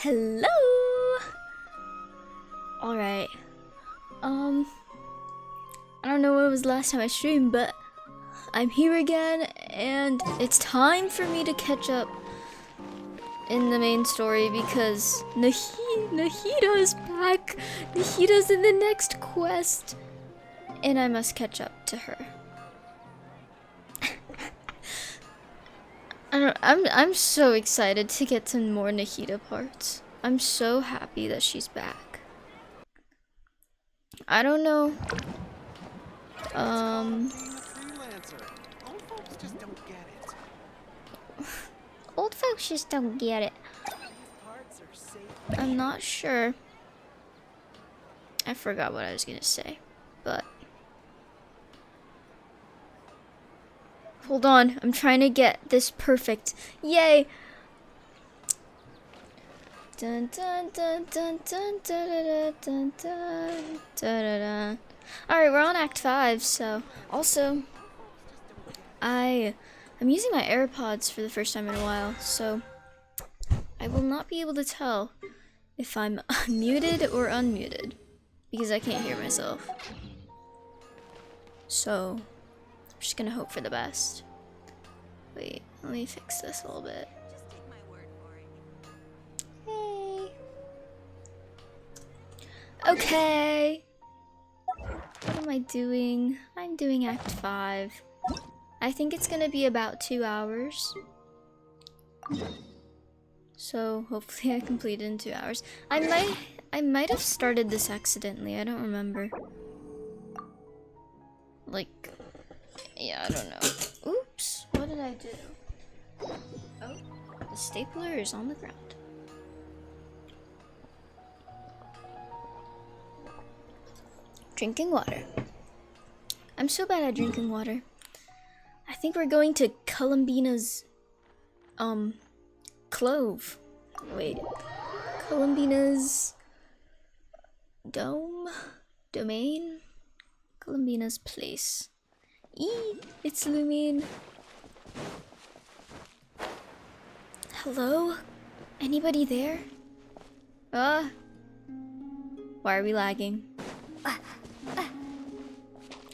Hello! Alright. I don't know when it was the last time I streamed, but I'm here again, and it's time for me to catch up in the main story because Nahida is back. Nahida's in the next quest, and I must catch up to her. I'm so excited to get some more Nahida parts. I'm so happy that she's back. I don't know. Old folks just don't get it. I'm not sure. I forgot what I was gonna say, but hold on, I'm trying to get this perfect. Yay! Dun dun dun dun dun dun dun dun dun. Alright, we're on Act 5, so also I'm using my AirPods for the first time in a while, so I will not be able to tell if I'm muted or unmuted because I can't hear myself. So I'm just gonna hope for the best. Wait, let me fix this a little bit. Hey. Okay. What am I doing? I'm doing Act 5. I think it's gonna be about 2 hours. So hopefully I complete it in 2 hours. I might have started this accidentally, I don't remember. Like, yeah, I don't know. Oops, what did I do? Oh, the stapler is on the ground. Drinking water. I'm so bad at drinking water. I think we're going to Columbina's, Clove. Wait. Columbina's domain? Columbina's place. It's Lumine. Hello? Anybody there? Why are we lagging?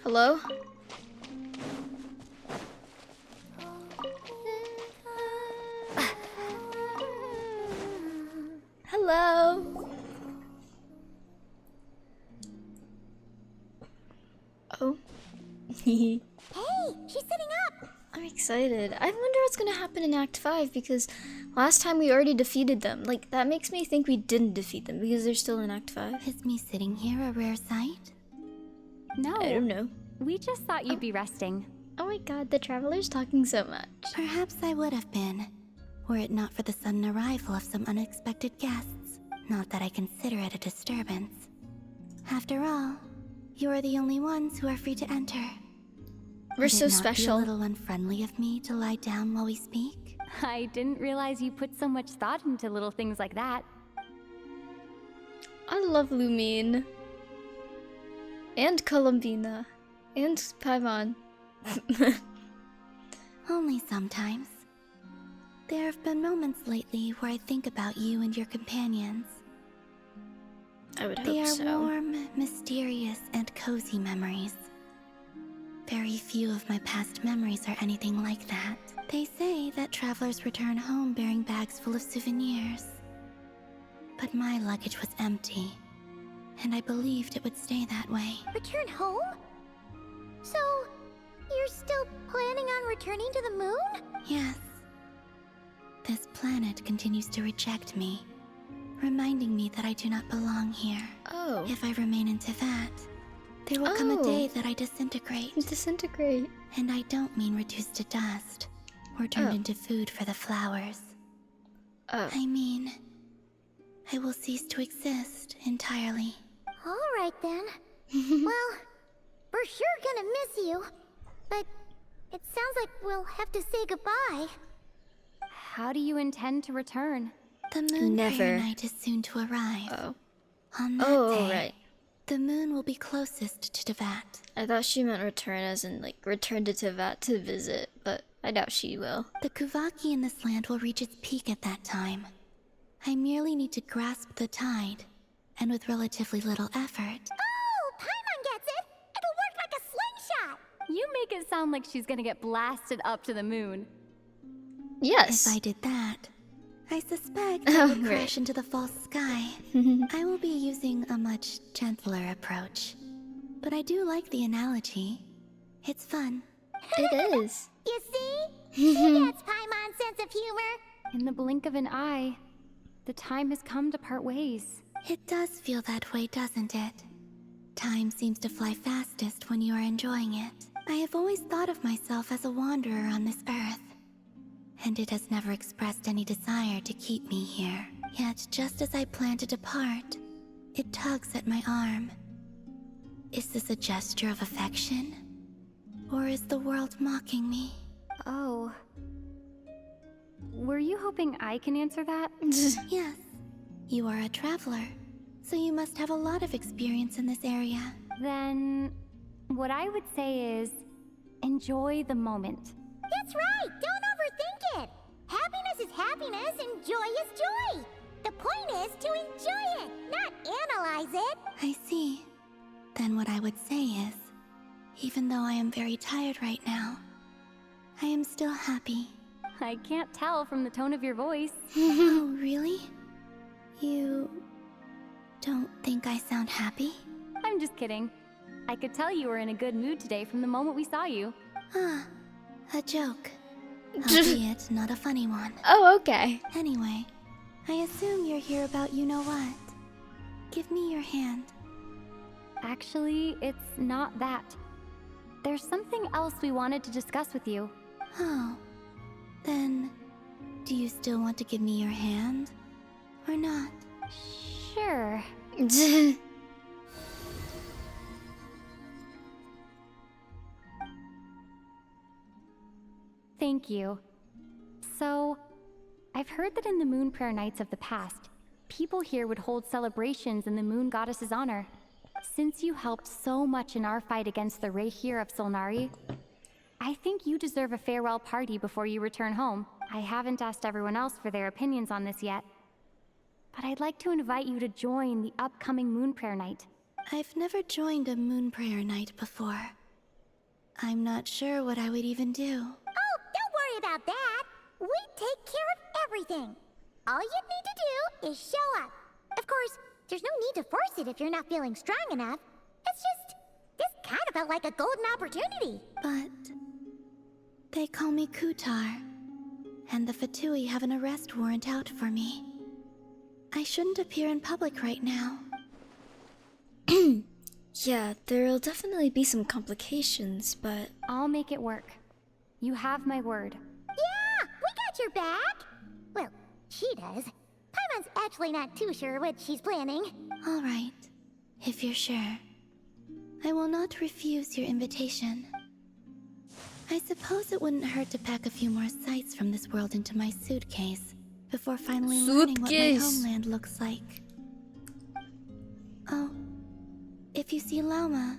Hello? Hello? Oh. Hey, she's sitting up! I'm excited. I wonder what's gonna happen in Act 5 because last time we already defeated them. Like, that makes me think we didn't defeat them because they're still in Act 5. Is me sitting here a rare sight? No. I don't know. We just thought you'd be resting. Oh my god, the Traveler's talking so much. Perhaps I would have been, were it not for the sudden arrival of some unexpected guests. Not that I consider it a disturbance. After all, you are the only ones who are free to enter. We're so Would it not special. be a little unfriendly of me to lie down while we speak? I didn't realize you put so much thought into little things like that. I love Lumine. And Columbina. And Paimon. Only sometimes. There have been moments lately where I think about you and your companions. I would hope They are so. warm, mysterious, and cozy memories. Very few of my past memories are anything like that. They say that travelers return home bearing bags full of souvenirs. But my luggage was empty, and I believed it would stay that way. Return home? So, you're still planning on returning to the moon? Yes. This planet continues to reject me, reminding me that I do not belong here. Oh. If I remain in Teyvat, there will come a day that I disintegrate. Disintegrate. And I don't mean reduced to dust, or turned into food for the flowers. Oh. I mean, I will cease to exist entirely. Alright then. Well, we're sure gonna miss you. But it sounds like we'll have to say goodbye. How do you intend to return? The moon Never. prayer night is soon to arrive. Oh. On that Oh, day, right. the moon will be closest to Teyvat. I thought she meant return as in, like, return to Teyvat to visit, but I doubt she will. The Kuvaki in this land will reach its peak at that time. I merely need to grasp the tide, and with relatively little effort. Oh, Paimon gets it! It'll work like a slingshot! You make it sound like she's gonna get blasted up to the moon. Yes. If I did that, I suspect I would Right. crash into the false sky. I will be using a much gentler approach. But I do like the analogy. It's fun. It is. You see? She gets Paimon's sense of humor. In the blink of an eye, the time has come to part ways. It does feel that way, doesn't it? Time seems to fly fastest when you are enjoying it. I have always thought of myself as a wanderer on this earth, and it has never expressed any desire to keep me here. Yet, just as I plan to depart, it tugs at my arm. Is this a gesture of affection? Or is the world mocking me? Oh. Were you hoping I can answer that? Yes, you are a traveler, so you must have a lot of experience in this area. Then, what I would say is, enjoy the moment. That's right! Don't overthink it! Happiness is happiness and joy is joy! The point is to enjoy it, not analyze it! I see. Then what I would say is, even though I am very tired right now, I am still happy. I can't tell from the tone of your voice. Oh, really? You don't think I sound happy? I'm just kidding. I could tell you were in a good mood today from the moment we saw you. Ah, a joke. Albeit not a funny one. Oh, okay. Anyway, I assume you're here about you-know-what. Give me your hand. Actually, it's not that. There's something else we wanted to discuss with you. Oh, then do you still want to give me your hand? Or not? Sure. Thank you. So, I've heard that in the Moon Prayer Nights of the past, people here would hold celebrations in the Moon Goddess's honor. Since you helped so much in our fight against the Rahir of Solnari, I think you deserve a farewell party before you return home. I haven't asked everyone else for their opinions on this yet, but I'd like to invite you to join the upcoming Moon Prayer Night. I've never joined a moon prayer night before. I'm not sure what I would even do. Oh, don't worry about that! We take care of everything! All you need to do is show up. Of course, there's no need to force it if you're not feeling strong enough. It's just, this kind of felt like a golden opportunity. But they call me Kutar, and the Fatui have an arrest warrant out for me. I shouldn't appear in public right now. Yeah, there'll definitely be some complications, but I'll make it work. You have my word. Yeah, we got your back! Well, she does. Paimon's actually not too sure what she's planning. All right, if you're sure. I will not refuse your invitation. I suppose it wouldn't hurt to pack a few more sights from this world into my suitcase before finally learning what my Suitcase. homeland looks like. Oh, if you see Lauma,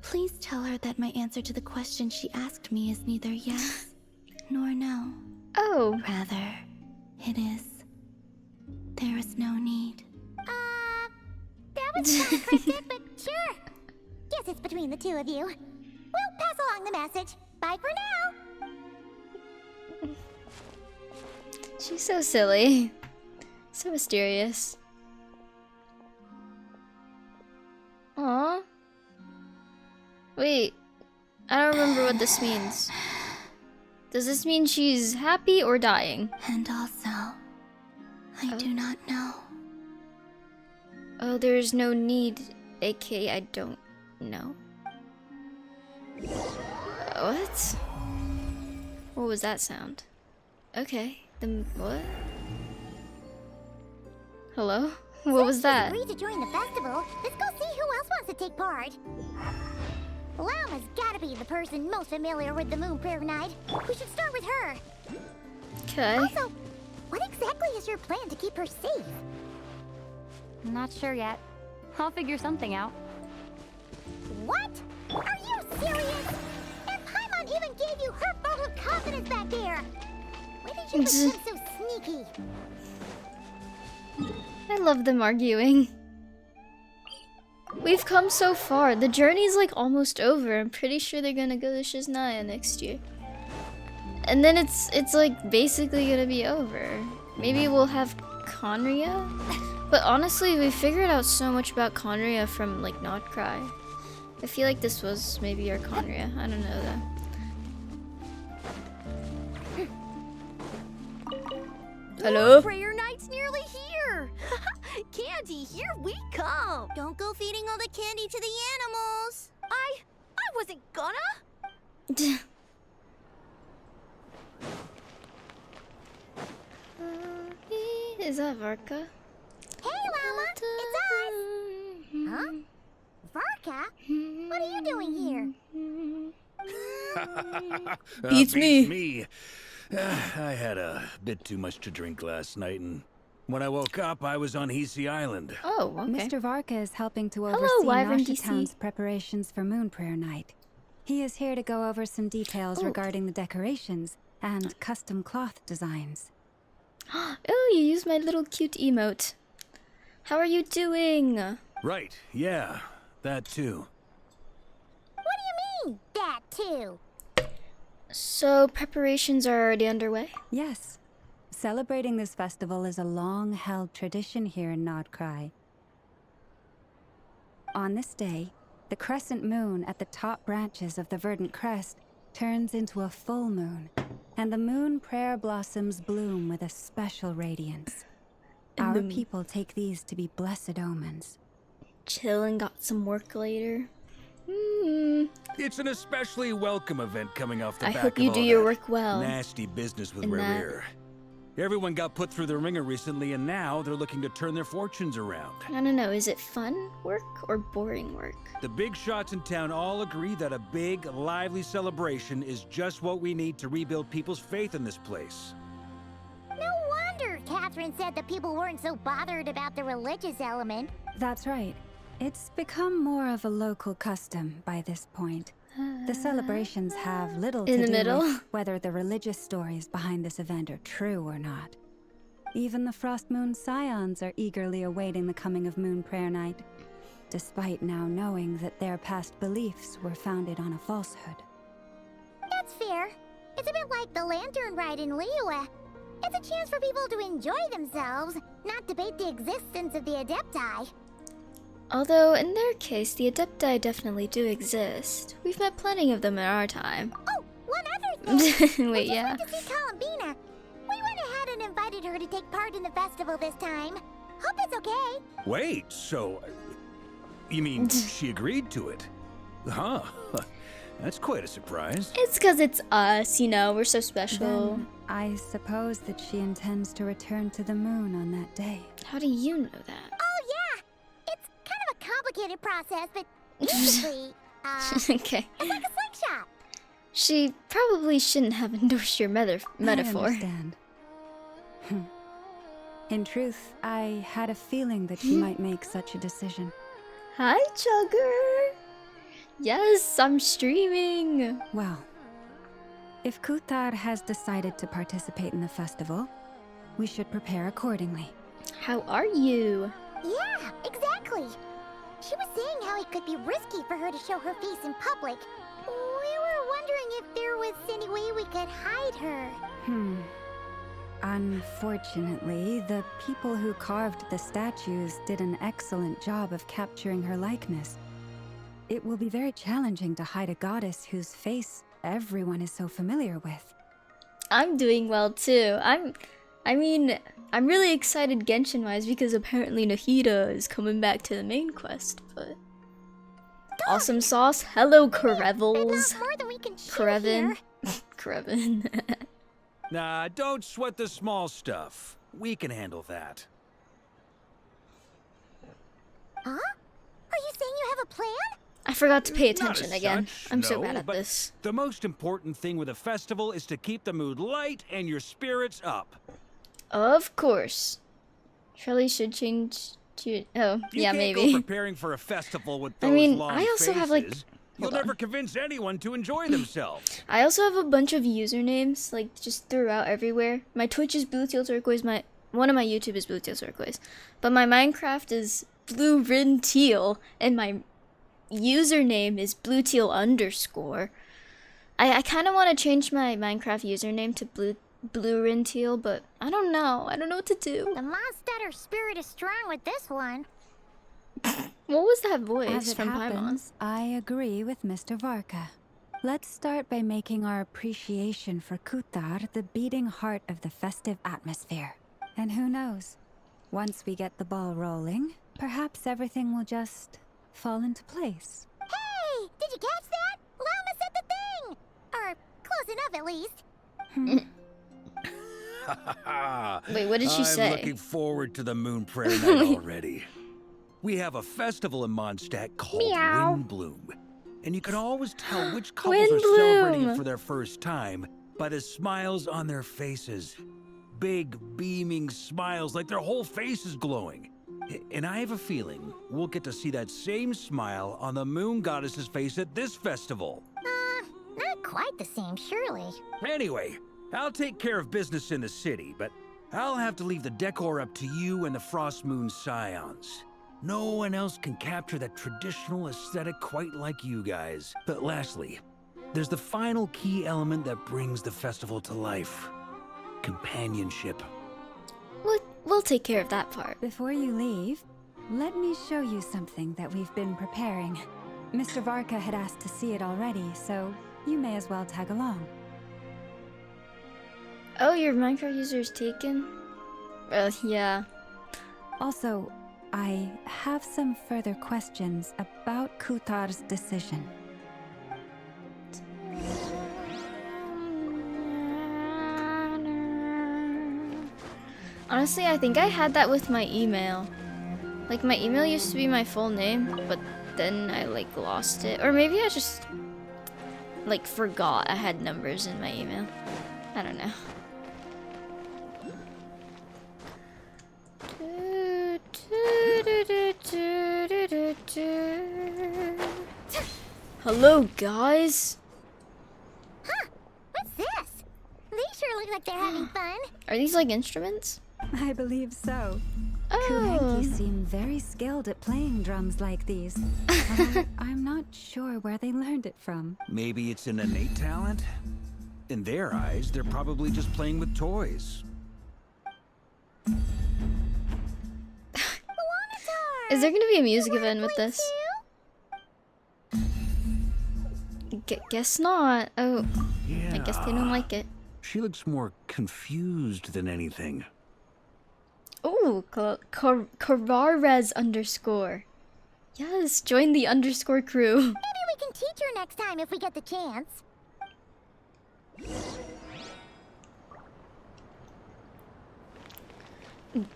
please tell her that my answer to the question she asked me is neither yes nor no. oh, Rather, it is. There is no need. That was kind of cryptic, but sure. Guess it's between the two of you. We'll pass along the message. Bye for now! she's so silly, so mysterious. Aw. Wait, I don't remember what this means. Does this mean she's happy or dying? And also, I do not know. Oh, there's no need, aka I don't know. What? What was that sound? Okay, what? Hello? What was that? Agreed to join the festival. Let's go see who else wants to take part. Lauma's gotta be the person most familiar with the Moon Prayer Night. We should start with her. Okay. Also, what exactly is your plan to keep her safe? I'm not sure yet. I'll figure something out. What? Are you serious? And Paimon even gave you her vote of confidence back there. Why did you become so sneaky? I love them arguing. We've come so far. The journey's like almost over. I'm pretty sure they're gonna go to Shiznaya next year. And then it's like basically gonna be over. Maybe we'll have Conria? But honestly, we figured out so much about Conria from like Not Cry. I feel like this was maybe our Conria. I don't know though. Hello? Prayer night's nearly here! Candy, here we come! Don't go feeding all the candy to the animals! I wasn't gonna! Is that Varka? Hey, Llama! It's us! Huh? Varka? What are you doing here? Beats me. me. I had a bit too much to drink last night, and when I woke up, I was on Hisi Island. Oh, okay. Mr. Varka is helping to Hello, oversee Wyvern Nasha DC. Town's preparations for Moon Prayer Night. He is here to go over some details Oh. regarding the decorations and custom cloth designs. Oh, you used my little cute emote. How are you doing? Right, yeah, that too. What do you mean, that too? So preparations are already underway? Yes, celebrating this festival is a long-held tradition here in Not Cry. On this day, the crescent moon at the top branches of the verdant crest turns into a full moon, and the moon prayer blossoms bloom with a special radiance. Our people take these to be blessed omens. Chill and got some work later. It's an especially welcome event coming off the I back hope of you all do your that work well. nasty business with in that. Rare. Everyone got put through the ringer recently, and now they're looking to turn their fortunes around. I don't know, is it fun work or boring work? The big shots in town all agree that a big, lively celebration is just what we need to rebuild people's faith in this place. No wonder Catherine said that people weren't so bothered about the religious element. That's right. It's become more of a local custom by this point. The celebrations have little to In the do middle? with whether the religious stories behind this event are true or not. Even the Frost Moon Scions are eagerly awaiting the coming of Moon Prayer Night, despite now knowing that their past beliefs were founded on a falsehood. That's fair. It's a bit like the lantern ride in Liyue. It's a chance for people to enjoy themselves, not debate the existence of the Adepti. Although, in their case, the Adepti definitely do exist. We've met plenty of them in our time. Oh, one other thing! Wait, We yeah. just went to see Columbina. We went ahead and invited her to take part in the festival this time. Hope it's okay. Wait, so... You mean she agreed to it? Huh. That's quite a surprise. It's because it's us, you know, we're so special. Then I suppose that she intends to return to the moon on that day. How do you know that? Oh, yeah. It's kind of a complicated process, but basically, Okay. it's like a slingshot. She probably shouldn't have endorsed your I metaphor. understand. In truth, I had a feeling that she might make such a decision. Hi, Chugger! Yes, I'm streaming! Well, if Kutar has decided to participate in the festival, we should prepare accordingly. How are you? Yeah, exactly. She was saying how it could be risky for her to show her face in public. We were wondering if there was any way we could hide her. Unfortunately, the people who carved the statues did an excellent job of capturing her likeness. It will be very challenging to hide a goddess whose face everyone is so familiar with. I'm doing well too. I'm really excited Genshin-wise because apparently Nahida is coming back to the main quest, but... Awesome sauce. Hello, Enough Krevels. more than we can chew Kreven. here. Kreven. Nah, don't sweat the small stuff. We can handle that. Huh? Are you saying you have a plan? I forgot to pay Not attention as again. such, I'm so no, bad at but this. The most important thing with a festival is to keep the mood light and your spirits up. Of course. Charlie should change to... Oh, You yeah, can't maybe. go preparing for a festival with I those mean, long I also have, like- faces. You'll hold on. never convince anyone to enjoy themselves. I also have a bunch of usernames, like, just throughout everywhere. My Twitch is Blue Teal Turquoise, my one of my YouTube is Blue Teal Turquoise, but my Minecraft is Blue Rin Teal, and my username is Blue Teal _. I kind of want to change my Minecraft username to Blue Rin Teal, but I don't know. I don't know what to do. The monster spirit is strong with this one. What was that voice As it from Paimon? happens, I agree with Mr. Varka. Let's start by making our appreciation for Kutar the beating heart of the festive atmosphere. And who knows? Once we get the ball rolling, perhaps everything will just fall into place. Hey! Did you catch that? Llama said the thing! Or close enough, at least. Wait, what did she say? I'm looking forward to the Moon Prayer Night already. We have a festival in Mondstadt called Meow. Wind Bloom. And you can always tell which couples are celebrating it for their first time by the smiles on their faces. Big, beaming smiles like their whole face is glowing. And I have a feeling we'll get to see that same smile on the Moon Goddess's face at this festival. Not quite the same, surely. Anyway, I'll take care of business in the city, but I'll have to leave the decor up to you and the Frost Moon Scions. No one else can capture that traditional aesthetic quite like you guys. But lastly, there's the final key element that brings the festival to life. Companionship. We'll take care of that part. Before you leave, let me show you something that we've been preparing. Mr. Varka had asked to see it already, so you may as well tag along. Oh, your Minecraft user is taken? Yeah. Also, I have some further questions about Kutar's decision. Honestly, I think I had that with my email. Like, my email used to be my full name, but then I, like, lost it. Or maybe I just, like, forgot I had numbers in my email. I don't know. Hello, guys. Huh? What's this? These sure look like they're having fun. Are these, like, instruments? I believe so. Oh. Kuhenki seem very skilled at playing drums like these. Although I'm not sure where they learned it from. Maybe it's an innate talent? In their eyes, they're probably just playing with toys. Is there gonna be a music event with this? Guess not. Oh, Yeah. I guess they don't like it. She looks more confused than anything. Ooh, Karares _. Yes, join the _ crew. Maybe we can teach her next time if we get the chance.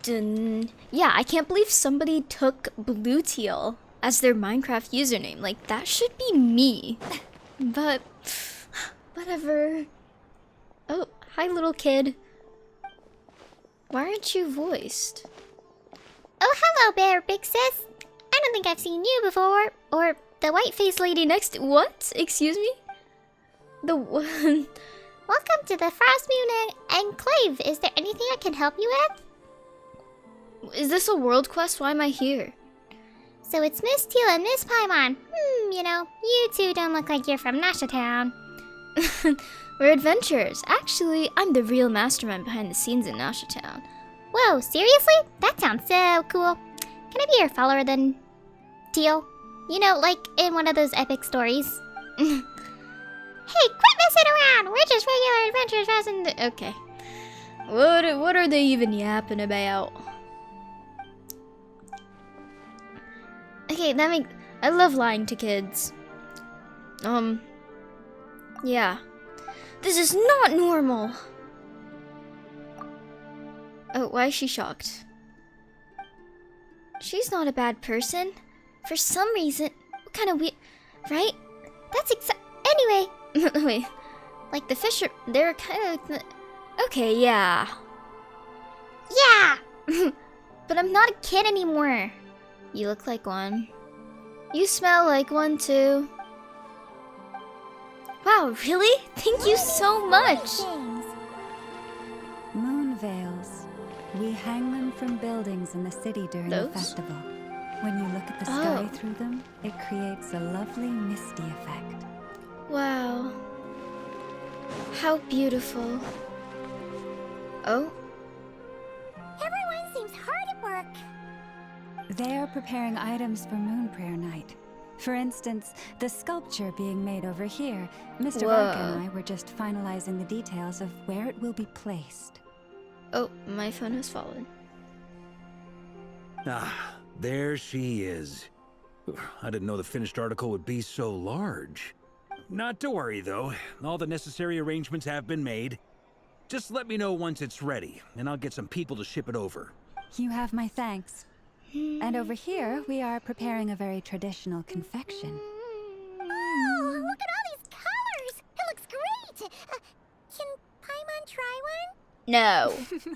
Dun. Yeah, I can't believe somebody took Blue Teal as their Minecraft username. Like, that should be me. But, whatever. Oh, hi, little kid. Why aren't you voiced? Oh, hello there, big sis. I don't think I've seen you before. Or the white-faced lady next to... What? Excuse me? The one... Welcome to the Frost Moon Enclave. Is there anything I can help you with? Is this a world quest? Why am I here? So it's Miss Teal and Miss Paimon. You know, you two don't look like you're from Nasha Town. We're adventurers. Actually, I'm the real mastermind behind the scenes in Nasha Town. Whoa, seriously? That sounds so cool. Can I be your follower then, Teal? You know, like in one of those epic stories. Hey, quit messing around! We're just regular adventurers passing Okay. What are they even yapping about? Okay, I love lying to kids. Yeah. This is not normal! Oh, why is she shocked? She's not a bad person. For some reason, what kind of weird... Right? That's Anyway, wait. Like the fish they're kind of... Okay, yeah. Yeah! But I'm not a kid anymore. You look like one. You smell like one too. Wow, really? Thank you so much. Moon veils. We hang them from buildings in the city during the Those? festival. When you look at the sky through them, it creates a lovely misty effect. Wow. How beautiful. Oh, Everyone seems hard at work. They are preparing items for Moon Prayer Night. For instance, the sculpture being made over here. Mr. Varka and I were just finalizing the details of where it will be placed. oh, my phone has fallen. Ah, there she is. I didn't know the finished article would be so large. Not to worry, though. All the necessary arrangements have been made. Just let me know once it's ready, and I'll get some people to ship it over. You have my thanks. And over here, we are preparing a very traditional confection. Oh, look at all these colors! It looks great! Can Paimon try one? No.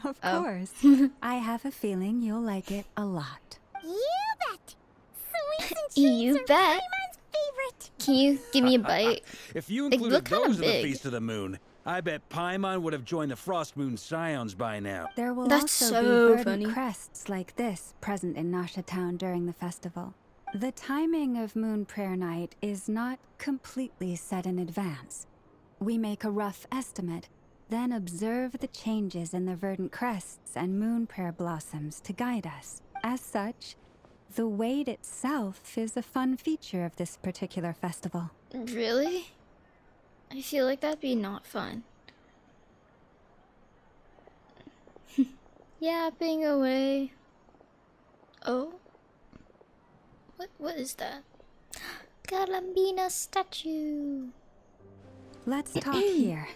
Of Oh. course. I have a feeling you'll like it a lot. You bet! Sweets and treats You are bet. Paimon's favorite! Can you give me a bite? If you They included look kinda those in the big. Feast of the Moon, I bet Paimon would have joined the Frost Moon Scions by now. There will That's also so be verdant funny. crests like this present in Nasha Town during the festival. The timing of Moon Prayer Night is not completely set in advance. We make a rough estimate, then observe the changes in the verdant crests and moon prayer blossoms to guide us. As such, the wait itself is a fun feature of this particular festival. Really? I feel like that'd be not fun. Yapping away. Oh? What is that? Galambina statue. Let's talk here.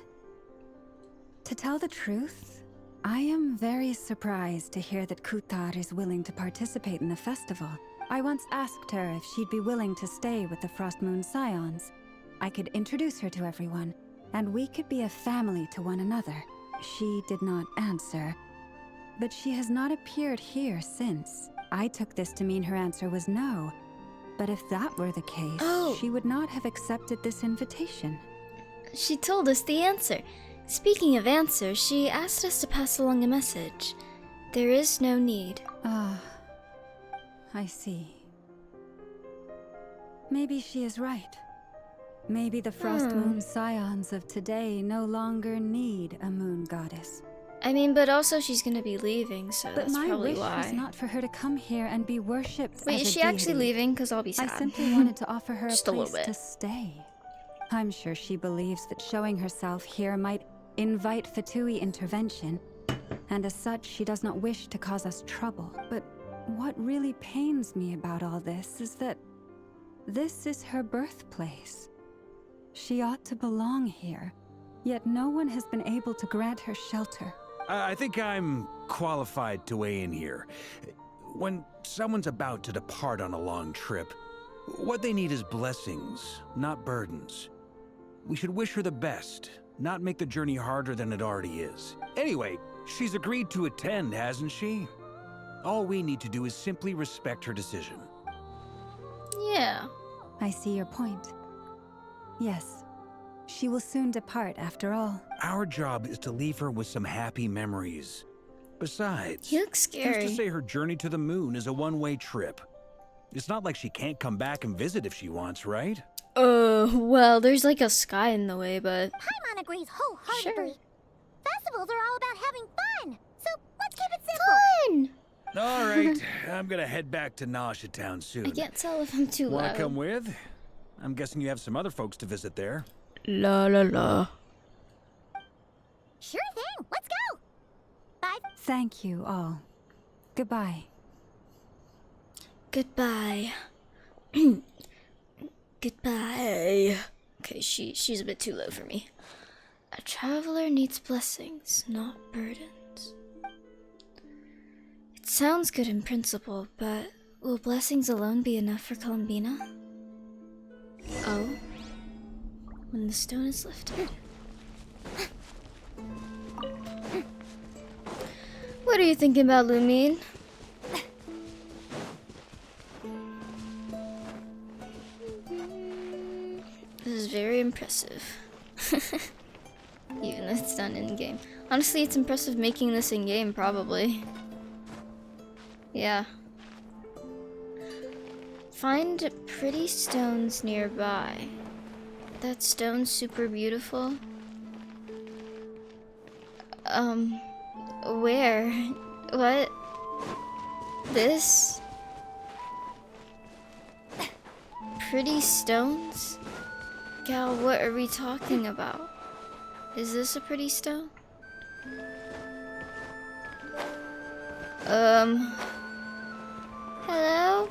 To tell the truth, I am very surprised to hear that Kutar is willing to participate in the festival. I once asked her if she'd be willing to stay with the Frost Moon Scions. I could introduce her to everyone, and we could be a family to one another. She did not answer, but she has not appeared here since. I took this to mean her answer was no, but if that were the case, she would not have accepted this invitation. She told us the answer. Speaking of answers, she asked us to pass along a message. There is no need. Ah, I see. Maybe she is right. Maybe the Frost Moon Scions of today no longer need a moon goddess. I mean, but also she's gonna be leaving, so But that's my probably wish why. was not for her to come here and be worshipped Wait, as is a she actually deity. leaving? Because I'll be I sad. simply wanted to offer her Just a a little place bit. to stay. I'm sure she believes that showing herself here might invite Fatui intervention, and as such, she does not wish to cause us trouble. But what really pains me about all this is that this is her birthplace. She ought to belong here, yet no one has been able to grant her shelter. I think I'm qualified to weigh in here. When someone's about to depart on a long trip, what they need is blessings, not burdens. We should wish her the best, not make the journey harder than it already is. Anyway, she's agreed to attend, hasn't she? All we need to do is simply respect her decision. Yeah. I see your point. Yes, she will soon depart after all. Our job is to leave her with some happy memories. Besides, He looks who's scary. to say her journey to the moon is a one-way trip? It's not like she can't come back and visit if she wants, right? Well, there's like a sky in the way, but Paimon agrees wholeheartedly. Sure. Festivals are all about having fun, so let's keep it simple. fun! All right, I'm gonna head back to Nasha Town soon. I can't tell if I'm too Wanna loud. come with? I'm guessing you have some other folks to visit there. La la la. Sure thing, let's go. Bye. Thank you all. Goodbye. Goodbye. Goodbye. Okay, she's a bit too low for me. A traveler needs blessings, not burdens. It sounds good in principle, but will blessings alone be enough for Columbina? Oh. When the stone is lifted. What are you thinking about, Lumine? This is very impressive. Even if it's done in-game. Honestly, it's impressive making this in-game, probably. Yeah. Find pretty stones nearby. That stone's super beautiful. Where? What? This? Pretty stones? Gal, what are we talking about? Is this a pretty stone? Hello?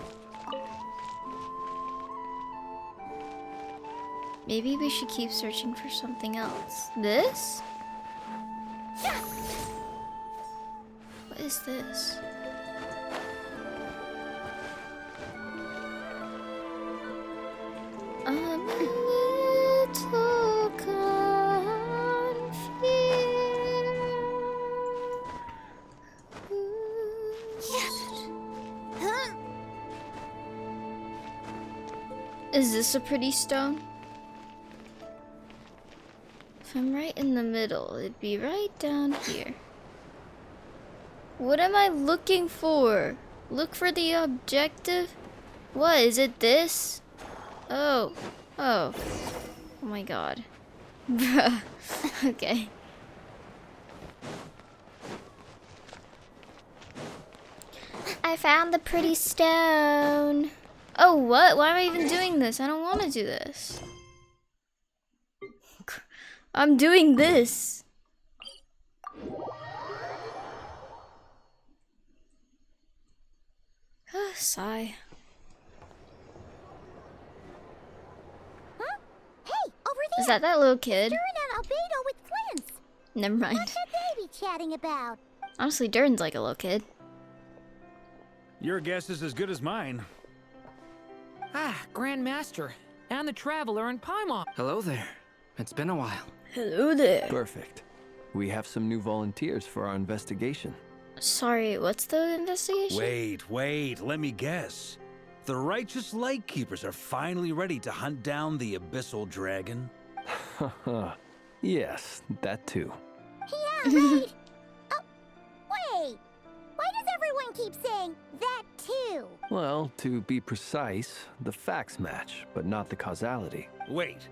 Maybe we should keep searching for something else. This? What is this? I'm a little confused. Is this a pretty stone? If I'm right in the middle, it'd be right down here. What am I looking for? Look for the objective? What, is it this? Oh. Oh. Oh my god. Bruh. Okay. I found the pretty stone. Oh, what? Why am I even doing this? I don't want to do this. I'm doing this. Sigh. Huh? Hey, over there! Is that little kid? Durin and Albedo with Flints. Never mind. What should they be chatting about? Honestly, Durin's like a little kid. Your guess is as good as mine. Ah, Grandmaster, and the Traveler and Paimon. Hello there. It's been a while. Hello there. Perfect. We have some new volunteers for our investigation. Sorry, what's the investigation? Wait, let me guess. The righteous Lightkeepers are finally ready to hunt down the Abyssal Dragon? Haha. Yes, that too. Yeah, right! Oh, wait! Why does everyone keep saying that too? Well, to be precise, the facts match, but not the causality. Wait,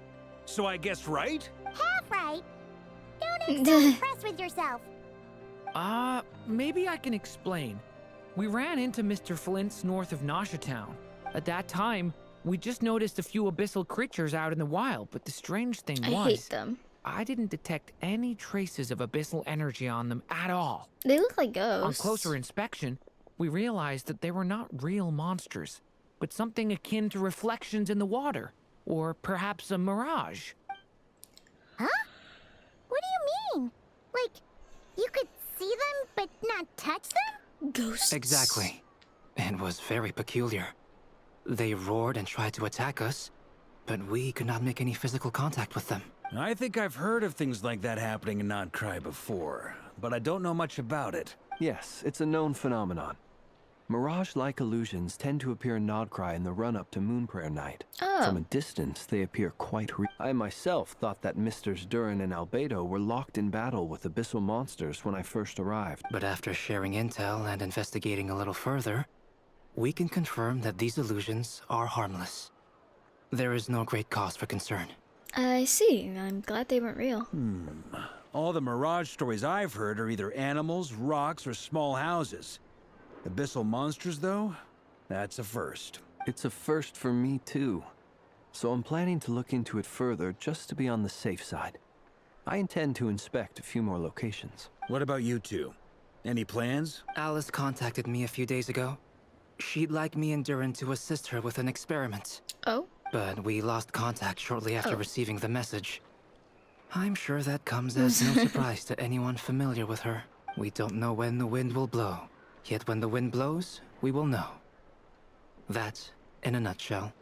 so I guessed right? Half right. Don't act so impressed with yourself. Maybe I can explain. We ran into Mr. Flint's north of Nasha Town. At that time, we just noticed a few abyssal creatures out in the wild, but the strange thing was... I hate them. I didn't detect any traces of abyssal energy on them at all. They look like On ghosts. closer inspection, we realized that they were not real monsters, but something akin to reflections in the water, or perhaps a mirage. Huh? What do you mean? Like, you could see them but not touch them? Ghosts. Exactly. It was very peculiar. They roared and tried to attack us, but we could not make any physical contact with them. I think I've heard of things like that happening in KRAI before, but I don't know much about it. Yes, it's a known phenomenon. Mirage-like illusions tend to appear in KRAI in the run-up to Moonprayer Night. Oh. From a distance, they appear quite real. I myself thought that Misters Durin and Albedo were locked in battle with abyssal monsters when I first arrived. But after sharing intel and investigating a little further, we can confirm that these illusions are harmless. There is no great cause for concern. I see. I'm glad they weren't real. All the Mirage stories I've heard are either animals, rocks, or small houses. Abyssal monsters, though? That's a first. It's a first for me, too. So I'm planning to look into it further just to be on the safe side. I intend to inspect a few more locations. What about you two? Any plans? Alice contacted me a few days ago. She'd like me and Durin to assist her with an experiment. Oh? But we lost contact shortly after Oh. receiving the message. I'm sure that comes as no surprise to anyone familiar with her. We don't know when the wind will blow. Yet when the wind blows, we will know. That, in a nutshell,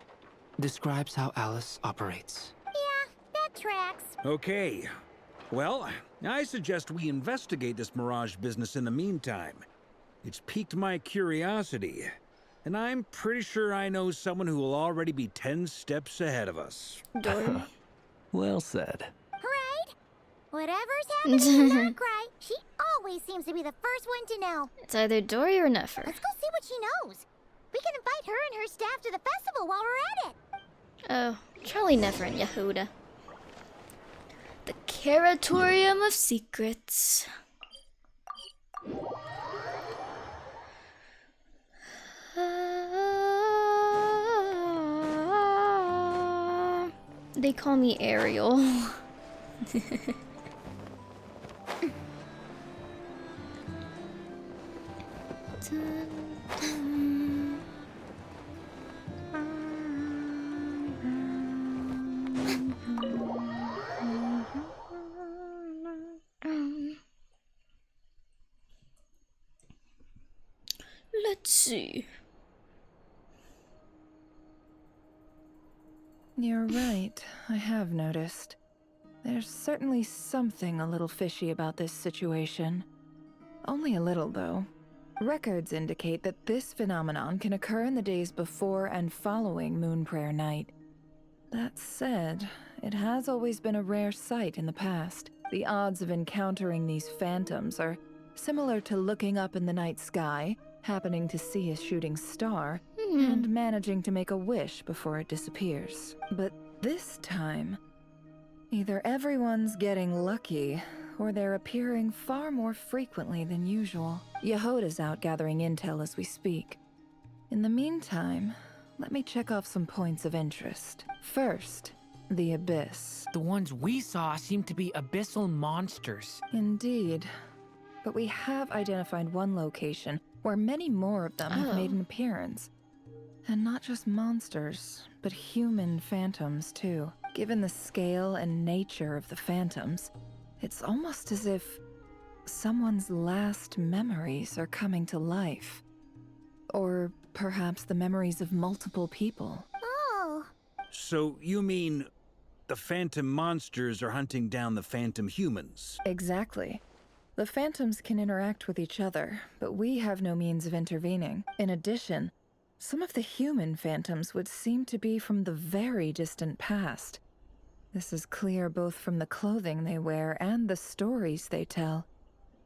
describes how Alice operates. Yeah, that tracks. Okay. Well, I suggest we investigate this Mirage business in the meantime. It's piqued my curiosity, and I'm pretty sure I know someone who will already be 10 steps ahead of us. Dory. Well said. Right? Whatever's happening in KRAI, she always seems to be the first one to know. It's either Dory or Nefer. Let's go see what she knows. We can invite her and her staff to the festival while we're at it. Oh, Charlie, Nefer, and Yehuda. The Karatorium of Secrets. They call me Ariel. Let's see. You're right, I have noticed. There's certainly something a little fishy about this situation. Only a little, though. Records indicate that this phenomenon can occur in the days before and following Moon Prayer Night. That said, it has always been a rare sight in the past. The odds of encountering these phantoms are similar to looking up in the night sky, happening to see a shooting star, and managing to make a wish before it disappears. But this time, either everyone's getting lucky, or they're appearing far more frequently than usual. Yehuda's out gathering intel as we speak. In the meantime, let me check off some points of interest. First, the Abyss. The ones we saw seem to be abyssal monsters. Indeed. But we have identified one location where many more of them have made an appearance. And not just monsters, but human phantoms too. Given the scale and nature of the phantoms, it's almost as if someone's last memories are coming to life. Or perhaps the memories of multiple people. Oh. So you mean the phantom monsters are hunting down the phantom humans? Exactly. The phantoms can interact with each other, but we have no means of intervening. In addition, some of the human phantoms would seem to be from the very distant past. This is clear both from the clothing they wear and the stories they tell.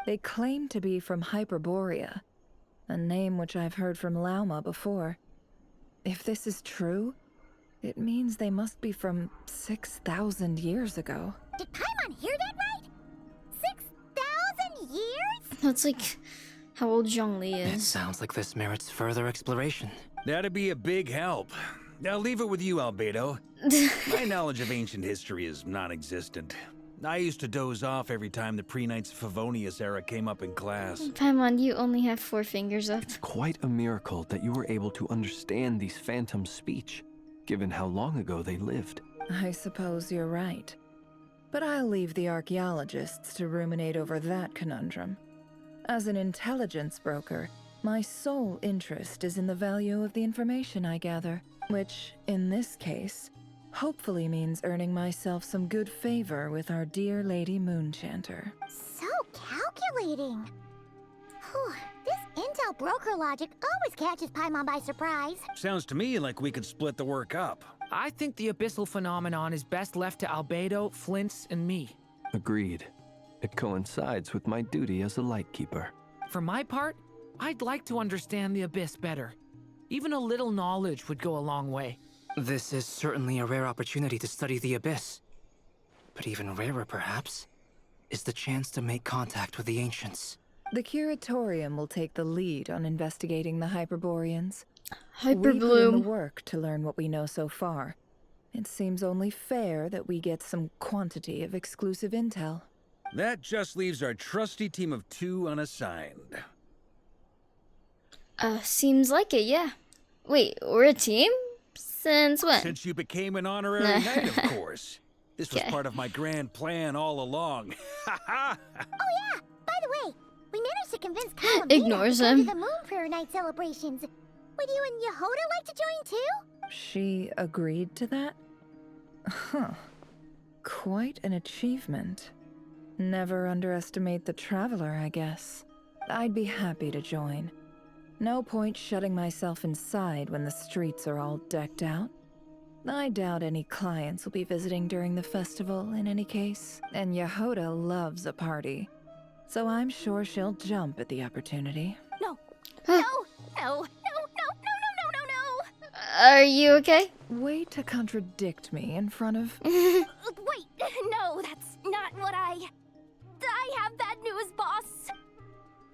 They claim to be from Hyperborea, a name which I've heard from Lauma before. If this is true, it means they must be from 6,000 years ago. Did Paimon hear that right? 6,000 years? That's like how old Zhongli It is. sounds like this merits further exploration. That'd be a big help. I'll leave it with you, Albedo. My knowledge of ancient history is non-existent. I used to doze off every time the pre-Knights of Favonius era came up in class. Paimon, you only have 4 fingers up. It's quite a miracle that you were able to understand these phantoms' speech, given how long ago they lived. I suppose you're right. But I'll leave the archaeologists to ruminate over that conundrum. As an intelligence broker, my sole interest is in the value of the information I gather, which, in this case, hopefully means earning myself some good favor with our dear Lady Moonchanter. So calculating. Whew, this intel broker logic always catches Paimon by surprise. Sounds to me like we could split the work up. I think the abyssal phenomenon is best left to Albedo, Flint's, and me. Agreed. It coincides with my duty as a lightkeeper. For my part, I'd like to understand the abyss better. Even a little knowledge would go a long way. This is certainly a rare opportunity to study the Abyss. But even rarer, perhaps, is the chance to make contact with the Ancients. The Curatorium will take the lead on investigating the Hyperboreans. We put in the Hyperbloom. work to learn what we know so far. It seems only fair that we get some quantity of exclusive intel. That just leaves our trusty team of 2 unassigned. Seems like it, yeah. Wait, we're a team? Since when? Since you became an honorary knight, of course. This was Okay. part of my grand plan all along. Ha ha! Oh yeah, by the way, we managed to convince Kyle and Ignores to come him. to the Moon Prayer Night celebrations. Would you and Yehuda like to join too? She agreed to that? Huh. Quite an achievement. Never underestimate the traveler, I guess. I'd be happy to join. No point shutting myself inside when the streets are all decked out. I doubt any clients will be visiting during the festival in any case, and Yehoda loves a party. So I'm sure she'll jump at the opportunity. No. No. No. No. No. No. No. No. No. Are you okay? Way to contradict me in front of... Wait. No, that's not what I have bad news, boss.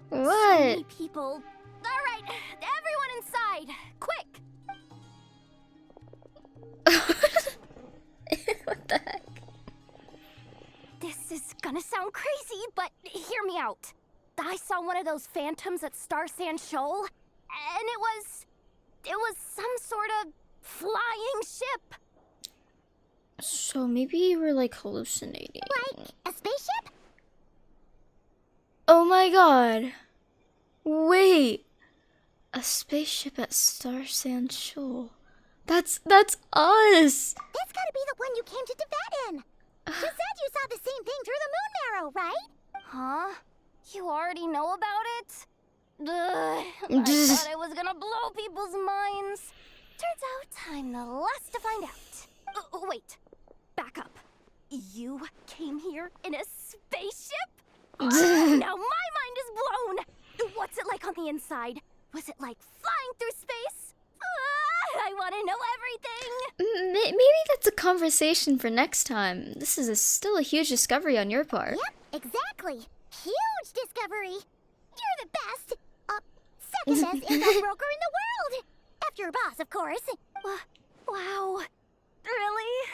So What? many people. All right, everyone inside, quick. What the heck? This is gonna sound crazy, but hear me out. I saw one of those phantoms at Star Sand Shoal, and it was some sort of flying ship. So maybe you were like hallucinating. Like a spaceship? Oh my god. Wait. A spaceship at Star Sand Shoal. That's us. That's gotta be the one you came to Tibet in. You said you saw the same thing through the moon marrow, right? Huh? You already know about it? Ugh, I thought I was gonna blow people's minds. Turns out I'm the last to find out. Wait, back up. You came here in a spaceship? Now my mind is blown. What's it like on the inside? Was it like flying through space? I want to know everything. Maybe that's a conversation for next time. This is still a huge discovery on your part. Yep, exactly. Huge discovery. You're the best. Second best info broker in the world. After your boss, of course. Wow. Really?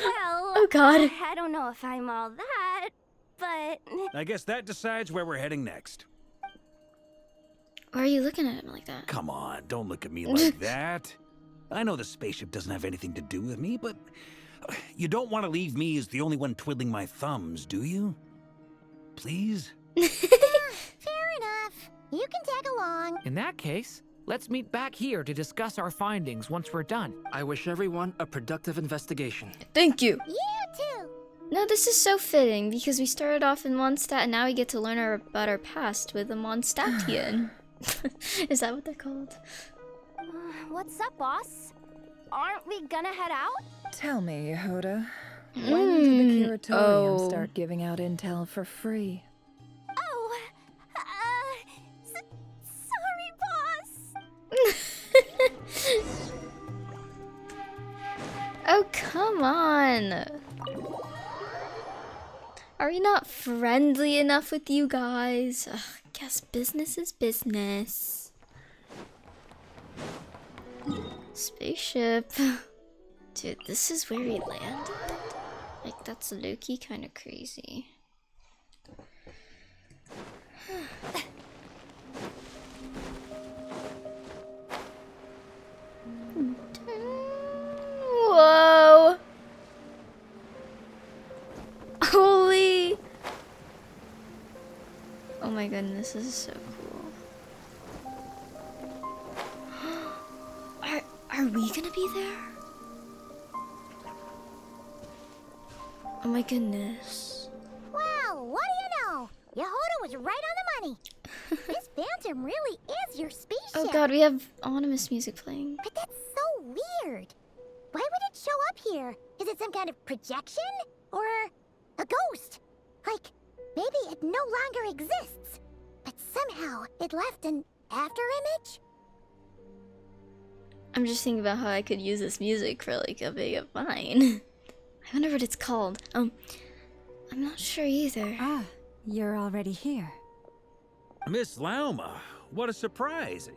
Well, Oh god. I don't know if I'm all that, but... I guess that decides where we're heading next. Why are you looking at him like that? Come on, don't look at me like that. I know the spaceship doesn't have anything to do with me, but you don't want to leave me as the only one twiddling my thumbs, do you? Please? Fair enough. You can tag along. In that case, let's meet back here to discuss our findings once we're done. I wish everyone a productive investigation. Thank you. You too. No, this is so fitting because we started off in Mondstadt and now we get to learn about our past with a Mondstadtian. Is that what they're called? What's up, boss? Aren't we gonna head out? Tell me, Yehoda, when did the Curatorium Oh. start giving out intel for free? Oh, sorry, boss. Oh, come on. Are we not friendly enough with you guys? Ugh, guess business is business. Spaceship. Dude, this is where we landed? Like, that's low-key kind of crazy. Whoa! Holy! Oh my goodness, this is so cool. Are we gonna be there? Oh my goodness. Well, what do you know? Yehoda was right on the money. This phantom really is your spaceship. Oh god, we have ominous music playing. But that's so weird. Why would it show up here? Is it some kind of projection? Or a ghost? Like, maybe it no longer exists, but somehow it left an afterimage? I'm just thinking about how I could use this music for like a big of mine. I wonder what it's called. I'm not sure either. Ah, you're already here. Miss Lauma, what a surprise.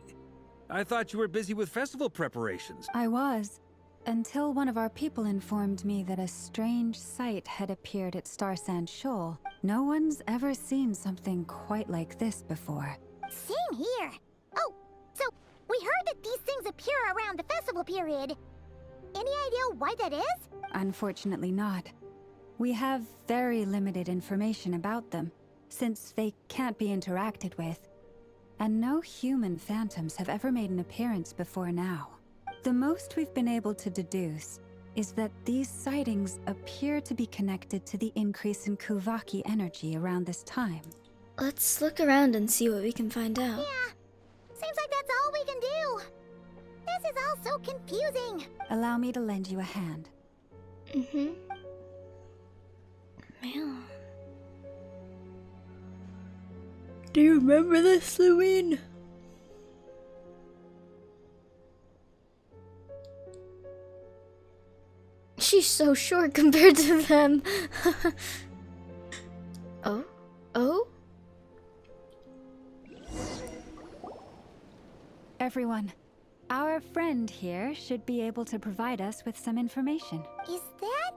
I thought you were busy with festival preparations. I was, until one of our people informed me that a strange sight had appeared at Star Sand Shoal. No one's ever seen something quite like this before. Same here. Oh, so we heard that these things appear around the festival period. Any idea why that is? Unfortunately not. We have very limited information about them, since they can't be interacted with. And no human phantoms have ever made an appearance before now. The most we've been able to deduce is that these sightings appear to be connected to the increase in Kuvaki energy around this time. Let's look around and see what we can find out. Yeah, seems like that's all we can do. This is all so confusing. Allow me to lend you a hand. Man. Do you remember this, Louine? She's so short compared to them. Oh? Oh? Everyone, our friend here should be able to provide us with some information. Is that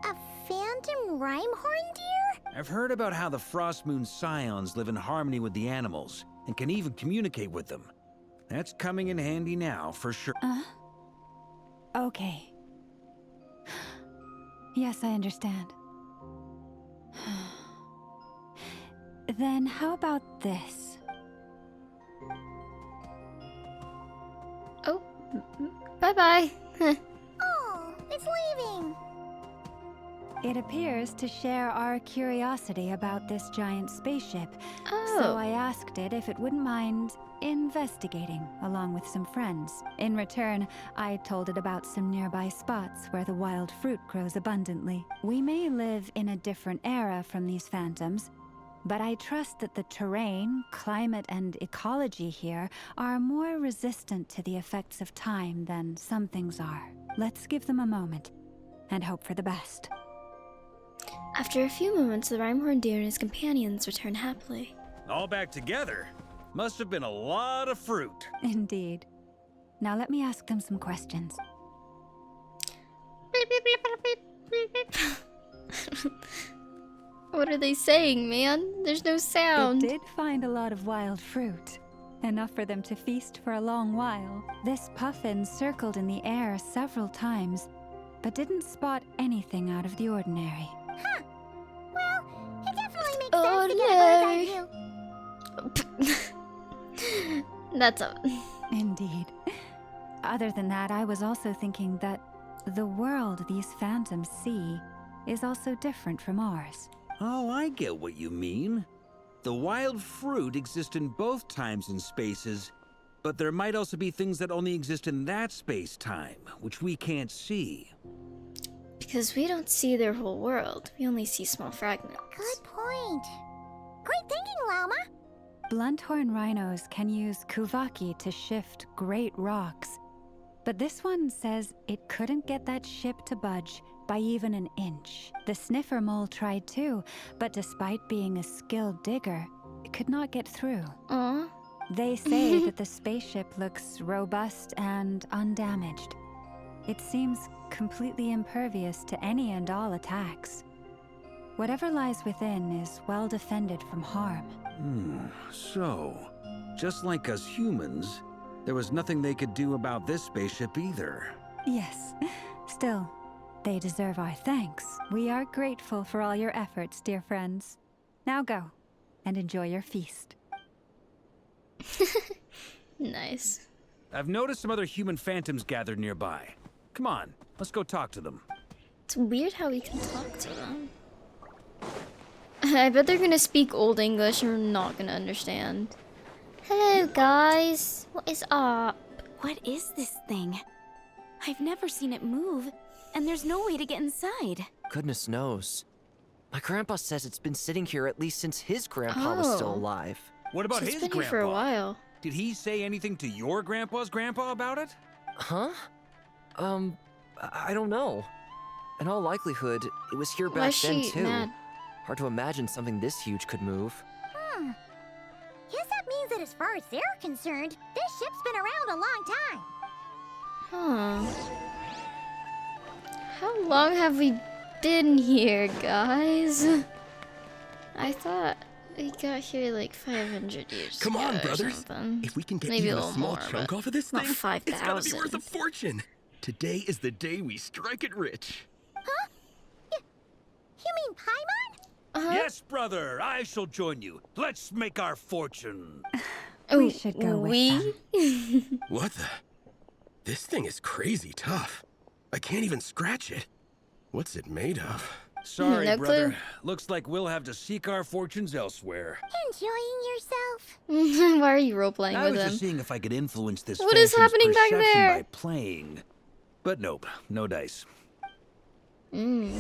a phantom Rhymehorn deer? I've heard about how the Frost Moon Scions live in harmony with the animals and can even communicate with them. That's coming in handy now, for sure. Okay. Yes, I understand. Then how about this? Oh. Bye-bye. Oh, it's leaving. It appears to share our curiosity about this giant spaceship. Oh. So I asked it if it wouldn't mind investigating along with some friends. In return, I told it about some nearby spots where the wild fruit grows abundantly. We may live in a different era from these phantoms, but I trust that the terrain, climate, and ecology here are more resistant to the effects of time than some things are. Let's give them a moment and hope for the best. After a few moments, the Rhymehorn deer and his companions return happily. All back together? Must have been a lot of fruit. Indeed. Now let me ask them some questions. What are they saying, man? There's no sound. It did find a lot of wild fruit. Enough for them to feast for a long while. This puffin circled in the air several times, but didn't spot anything out of the ordinary. Huh. Well, it definitely makes sense to get a bird's eye view. That's a... Indeed. Other than that, I was also thinking that the world these phantoms see is also different from ours. Oh, I get what you mean. The wild fruit exist in both times and spaces, but there might also be things that only exist in that space-time, which we can't see. Because we don't see their whole world. We only see small fragments. Good point. Great thinking, Llama. Blunthorn rhinos can use kuvaki to shift great rocks, but this one says it couldn't get that ship to budge by even an inch. The sniffer mole tried too, but despite being a skilled digger, it could not get through. Aw. They say that the spaceship looks robust and undamaged. It seems completely impervious to any and all attacks. Whatever lies within is well defended from harm. So, just like us humans, there was nothing they could do about this spaceship either. Yes. Still, they deserve our thanks. We are grateful for all your efforts, dear friends. Now go, and enjoy your feast. Nice. I've noticed some other human phantoms gathered nearby. Come on, let's go talk to them. It's weird how we can talk to them. I bet they're gonna speak Old English and we're not gonna understand. Hello, guys. What is up? What is this thing? I've never seen it move, and there's no way to get inside. Goodness knows. My grandpa says it's been sitting here at least since his grandpa was still Oh. alive. What about So it's his been here grandpa? for a while. Did he say anything to your grandpa's grandpa about it? Huh? I don't know. In all likelihood, it was here Why back is then she too. mad? Hard to imagine something this huge could move. Guess that means that as far as they're concerned, this ship's been around a long time. Huh. How long have we been here, guys? I thought we got here like 500 years Come ago on, or brothers. something. If we can get Maybe even a a little small more, chunk but off of this not thing, it's gonna be 5,000. worth a fortune. Today is the day we strike it rich. Huh? You mean Paimon? Yes, brother, I shall join you. Let's make our fortune. We should go with them. What the? This thing is crazy tough. I can't even scratch it. What's it made of? Sorry, No brother. clue. Looks like we'll have to seek our fortunes elsewhere. Enjoying yourself? Why are you role-playing I with was him? just seeing if I could influence this What is phantom's happening back perception there? by playing. But nope, no dice. Mm.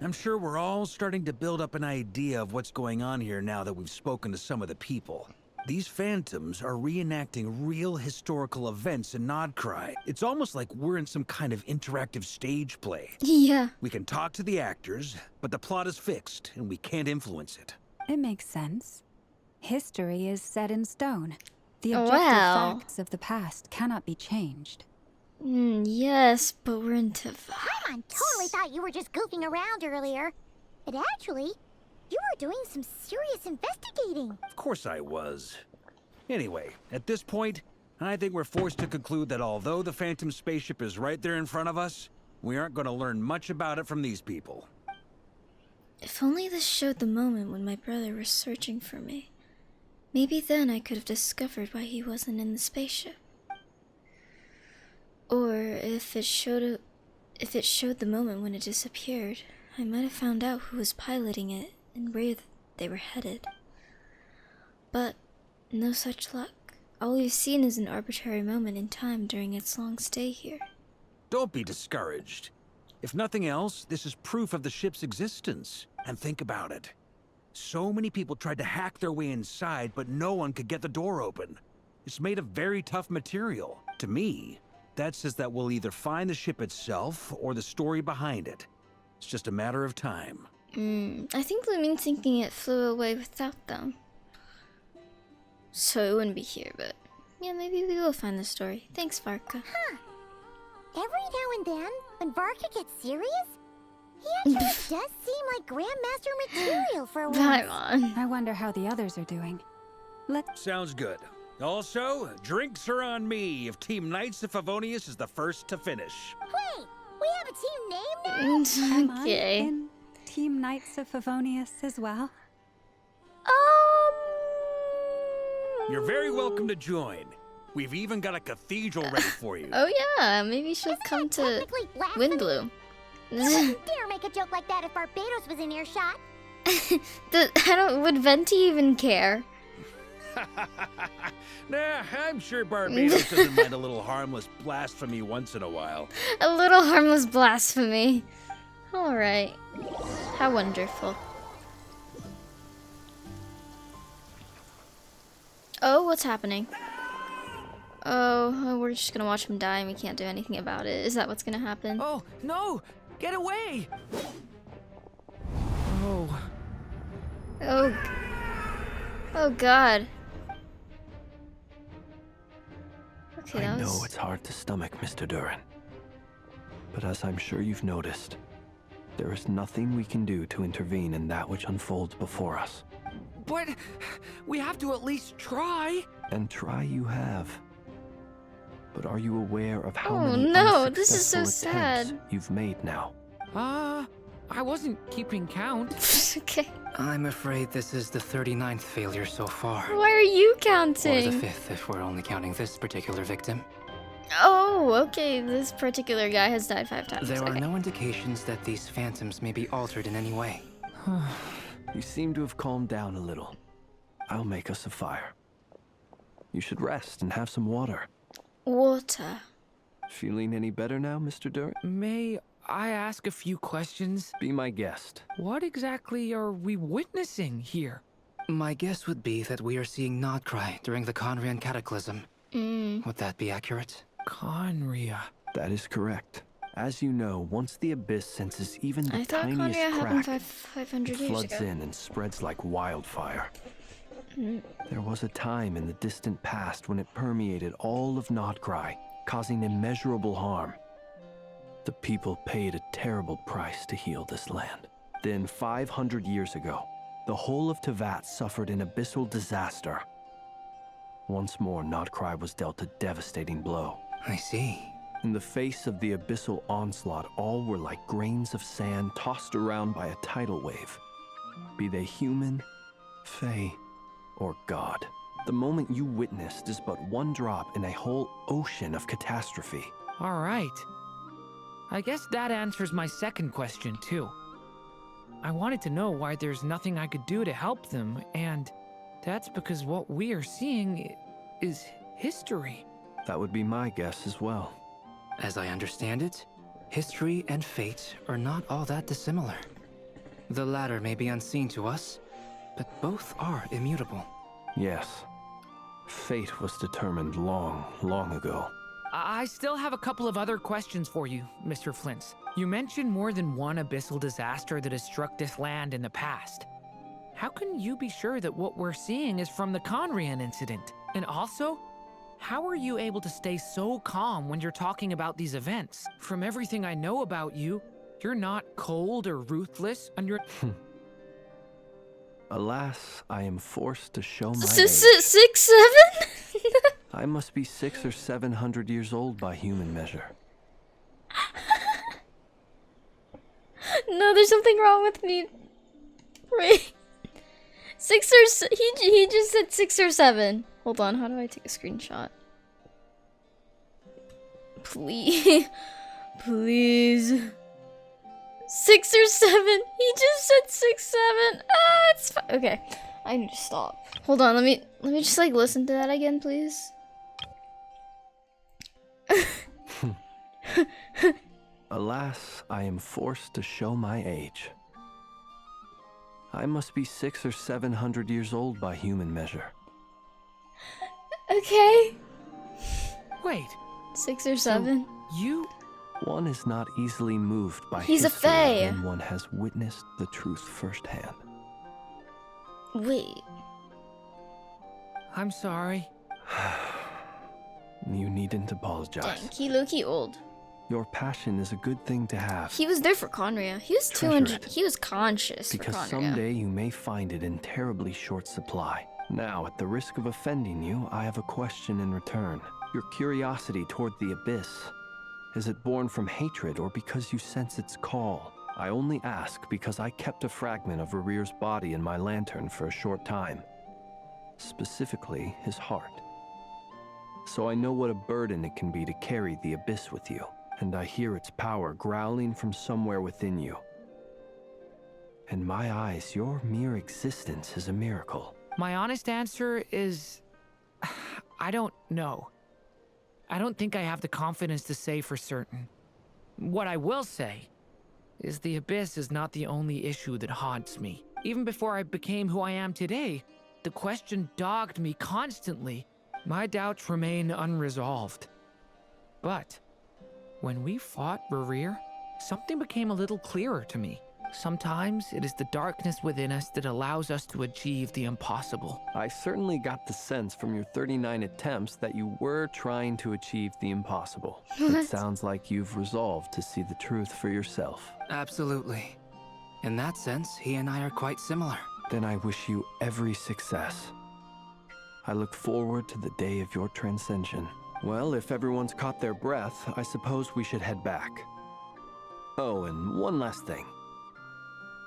I'm sure we're all starting to build up an idea of what's going on here now that we've spoken to some of the people. These phantoms are reenacting real historical events in KRAI. It's almost like we're in some kind of interactive stage play. Yeah. We can talk to the actors, but the plot is fixed, and we can't influence it. It makes sense. History is set in stone. The Oh, objective wow. facts of the past cannot be changed. Yes, but we're into Paimon totally thought you were just goofing around earlier. But actually, you were doing some serious investigating. Of course I was. Anyway, at this point, I think we're forced to conclude that although the Phantom spaceship is right there in front of us, we aren't going to learn much about it from these people. If only this showed the moment when my brother was searching for me. Maybe then I could have discovered why he wasn't in the spaceship. Or if it showed the moment when it disappeared, I might have found out who was piloting it and where they were headed. But no such luck. All we've seen is an arbitrary moment in time during its long stay here. Don't be discouraged. If nothing else, this is proof of the ship's existence. And think about it. So many people tried to hack their way inside, but no one could get the door open. It's made of very tough material. To me, that says that we'll either find the ship itself or the story behind it. It's just a matter of time. I think Blue means thinking it flew away without them. So it wouldn't be here, but yeah, maybe we will find the story. Thanks, Varka. Huh. Every now and then, when Varka gets serious, he actually does seem like Grandmaster material for once. Come on. I wonder how the others are doing. Sounds good. Also, drinks are on me if Team Knights of Favonius is the first to finish. Wait, we have a team name now? Am I Okay. in Team Knights of Favonius as well? You're very welcome to join. We've even got a cathedral ready for you. Oh yeah, maybe she'll come to Technically blasphemy. Windbloom. You wouldn't dare make a joke like that if Barbados was in earshot. Would Venti even care? Nah, I'm sure Barbados doesn't mind a little harmless blasphemy once in a while. A little harmless blasphemy. Alright. How wonderful. Oh, what's happening? Oh, we're just gonna watch him die and we can't do anything about it. Is that what's gonna happen? Oh, no! Get away! Oh. Oh. Oh god. Okay, I that know was... it's hard to stomach, Mr. Duran. But as I'm sure you've noticed, there is nothing we can do to intervene in that which unfolds before us. But we have to at least try. And try you have. But are you aware of how Oh, many no, this is so unsuccessful attempts sad. you've made now? I wasn't keeping count. Okay. I'm afraid this is the 39th failure so far. Why are you Or the counting? 5th if we're only counting this particular victim. Oh, okay, this particular guy has died 5 times. There are Okay. no indications that these phantoms may be altered in any way. You seem to have calmed down a little. I'll make us a fire. You should rest and have some water. Water. Feeling any better now, Mr. Duran? May I ask a few questions? Be my guest. What exactly are we witnessing here? My guess would be that we are seeing KRAI during the Conrian Cataclysm. Would that be accurate? Conria. That is correct. As you know, once the Abyss senses even the I thought tiniest Conria happened crack, 500 it years floods ago. in and spreads like wildfire. There was a time in the distant past when it permeated all of KRAI, causing immeasurable harm. The people paid a terrible price to heal this land. Then 500 years ago, the whole of Teyvat suffered an abyssal disaster. Once more, KRAI was dealt a devastating blow. I see. In the face of the abyssal onslaught, all were like grains of sand tossed around by a tidal wave. Be they human, fae, or god. The moment you witnessed is but one drop in a whole ocean of catastrophe. All right. I guess that answers my second question, too. I wanted to know why there's nothing I could do to help them, and that's because what we are seeing is history. That would be my guess as well. As I understand it, history and fate are not all that dissimilar. The latter may be unseen to us, but both are immutable. Yes. Fate was determined long, long ago. I still have a couple of other questions for you, Mr. Flint. You mentioned more than one abyssal disaster that has struck this land in the past. How can you be sure that what we're seeing is from the Conrian incident? And also, how are you able to stay so calm when you're talking about these events? From everything I know about you, you're not cold or ruthless, and you're... Alas, I am forced to show my age. 6, 7? I must be 600 or 700 years old by human measure. No, there's something wrong with me. Right. 6 or he just said 6 or 7. Hold on, how do I take a screenshot? Please. Please. 6 or 7. He just said 6, 7. Ah, it's fine. Okay. I need to stop. Hold on, let me just like listen to that again, please. Alas, I am forced to show my age. I must be 600 or 700 years old by human measure. Okay. Wait. 6 or 7. You... One is not easily moved by He's a history fae. when one has witnessed the truth firsthand. Wait. I'm sorry. You needn't apologize. Dang, he low-key old. Your passion is a good thing to have. He was there for Conria. He was Treasure 200. it. He was conscious Because for Conria. someday you may find it in terribly short supply. Now, at the risk of offending you, I have a question in return. Your curiosity toward the abyss, is it born from hatred or because you sense its call? I only ask because I kept a fragment of Rarir's body in my lantern for a short time. Specifically, his heart. So I know what a burden it can be to carry the abyss with you. And I hear its power growling from somewhere within you. In my eyes, your mere existence is a miracle. My honest answer is... I don't know. I don't think I have the confidence to say for certain. What I will say is the abyss is not the only issue that haunts me. Even before I became who I am today, the question dogged me constantly. My doubts remain unresolved. But when we fought Rarir, something became a little clearer to me. Sometimes it is the darkness within us that allows us to achieve the impossible. I certainly got the sense from your 39 attempts that you were trying to achieve the impossible. It sounds like you've resolved to see the truth for yourself. Absolutely. In that sense, he and I are quite similar. Then I wish you every success. I look forward to the day of your transcension. Well, if everyone's caught their breath, I suppose we should head back. Oh, and one last thing.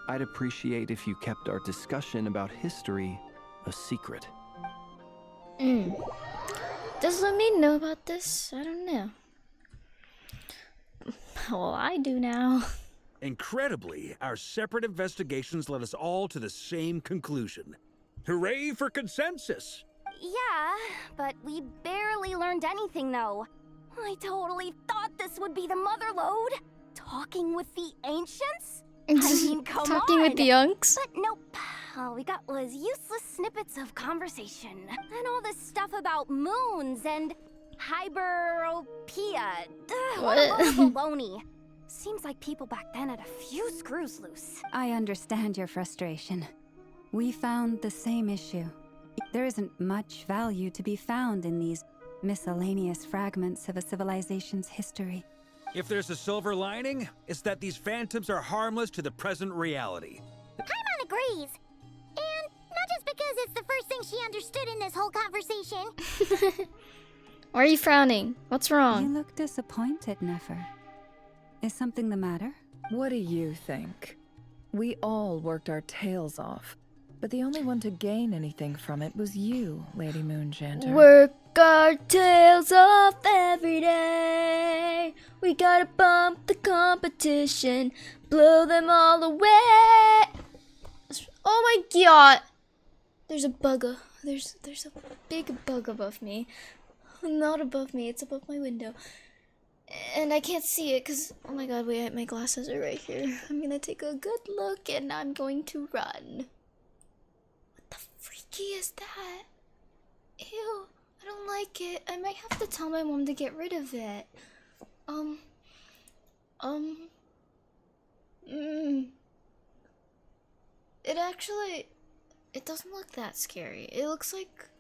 I'd appreciate if you kept our discussion about history a secret. Does Lemmy know about this? I don't know. Well, I do now. Incredibly, our separate investigations led us all to the same conclusion. Hooray for consensus! Yeah, but we barely learned anything, though. I totally thought this would be the mother lode. Talking with the ancients? I mean, come Talking on. with the Unks? But nope. All we got was useless snippets of conversation. And all this stuff about moons and hyperopia. What a load of baloney. Seems like people back then had a few screws loose. I understand your frustration. We found the same issue. There isn't much value to be found in these miscellaneous fragments of a civilization's history. If there's a silver lining, it's that these phantoms are harmless to the present reality. Paimon agrees. And not just because it's the first thing she understood in this whole conversation. Why are you frowning? What's wrong? You look disappointed, Nefer. Is something the matter? What do you think? We all worked our tails off, but the only one to gain anything from it was you, Lady Moonjanter. our tails off every day. We gotta bump the competition, blow them all away. Oh my god! There's a bug. There's a big bug above me. Not above me, it's above my window. And I can't see it because, oh my god, wait, my glasses are right here. I'm gonna take a good look and I'm going to run. What the freaky is that? Ew, I don't like it. I might have to tell my mom to get rid of it. It actually, it doesn't look that scary. It looks like,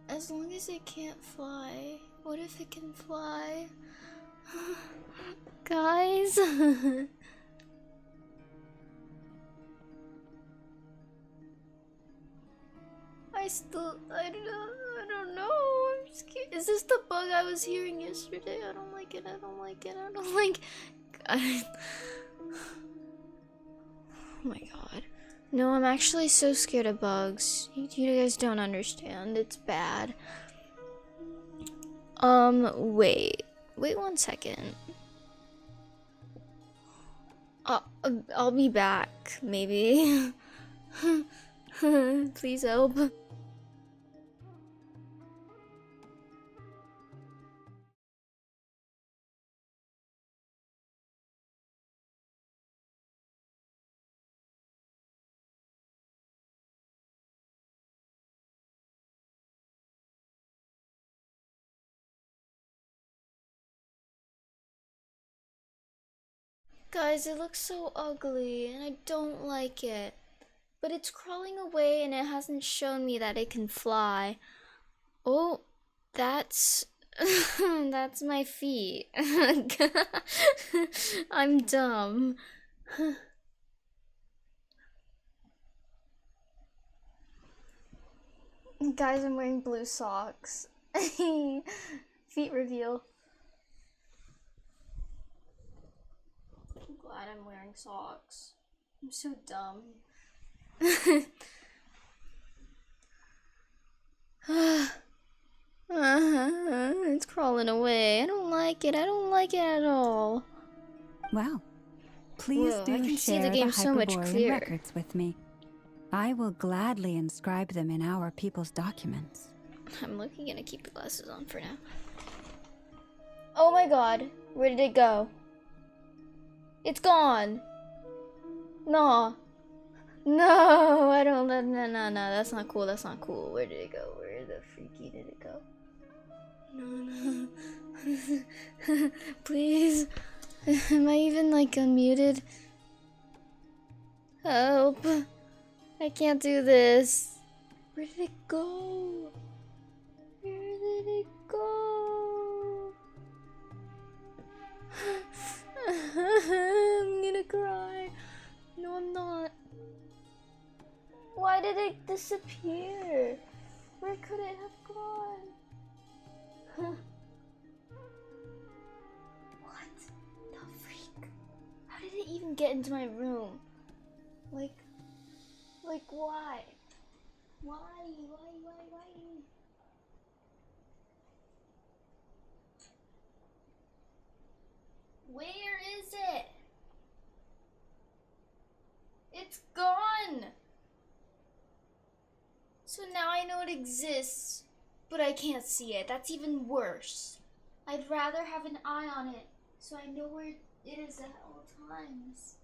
as long as it can't fly. What if it can fly? Guys? I don't know. I'm scared. Is this the bug I was hearing yesterday? I don't like it. I don't like it. I don't like. Oh my god. No, I'm actually so scared of bugs. You guys don't understand. It's bad. Wait 1 second. I'll be back, maybe. Please help. Guys, it looks so ugly and I don't like it. But it's crawling away and it hasn't shown me that it can fly. Oh, that's that's my feet. I'm dumb. Guys, I'm wearing blue socks. Feet reveal. I'm glad I'm wearing socks. I'm so dumb. It's crawling away. I don't like it. I don't like it at all. Well, please Whoa, do I can see share the game so much Hyperborean clearer. records with me. I will gladly inscribe them in our people's documents. I'm gonna keep the glasses on for now. Oh my god, where did it go? It's gone. No. No, I don't, no, that's not cool, that's not cool. Where did it go? Where the freaky did it go? No. Please. Am I even like unmuted? Help. I can't do this. Where did it go? Where did it go? I'm gonna cry. No, I'm not. Why did it disappear? Where could it have gone? What the freak? How did it even get into my room? Like why? Why? Where is it? It's gone! So now I know it exists, but I can't see it. That's even worse. I'd rather have an eye on it, so I know where it is at all times.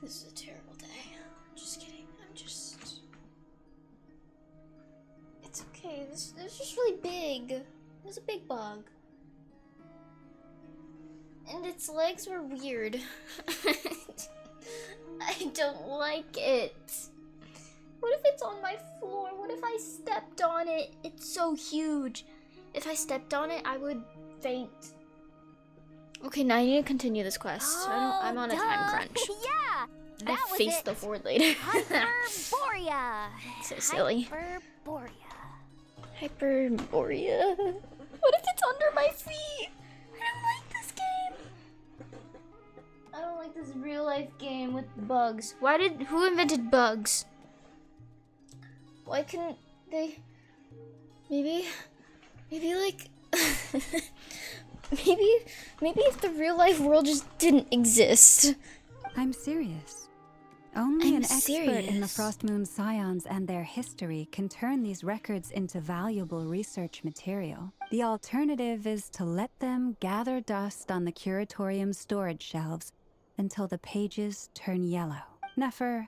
This is a terrible day. I'm just kidding. It's okay. This is just really big. It was a big bug. And its legs were weird. I don't like it. What if it's on my floor? What if I stepped on it? It's so huge. If I stepped on it, I would faint. Okay, now I need to continue this quest. I'm on a time crunch. Yeah, that I'll was face it. the Ford later. Hyperborea. So silly. Hyperborea. Hyperborea. What if it's on under my feet. I don't like this game. I don't like this real life game with bugs. Who invented bugs? Why couldn't they, maybe like, maybe if the real life world just didn't exist. I'm serious. Only an expert in the serious. Frost Moon Scions and their history can turn these records into valuable research material. The alternative is to let them gather dust on the curatorium's storage shelves until the pages turn yellow. Nefer,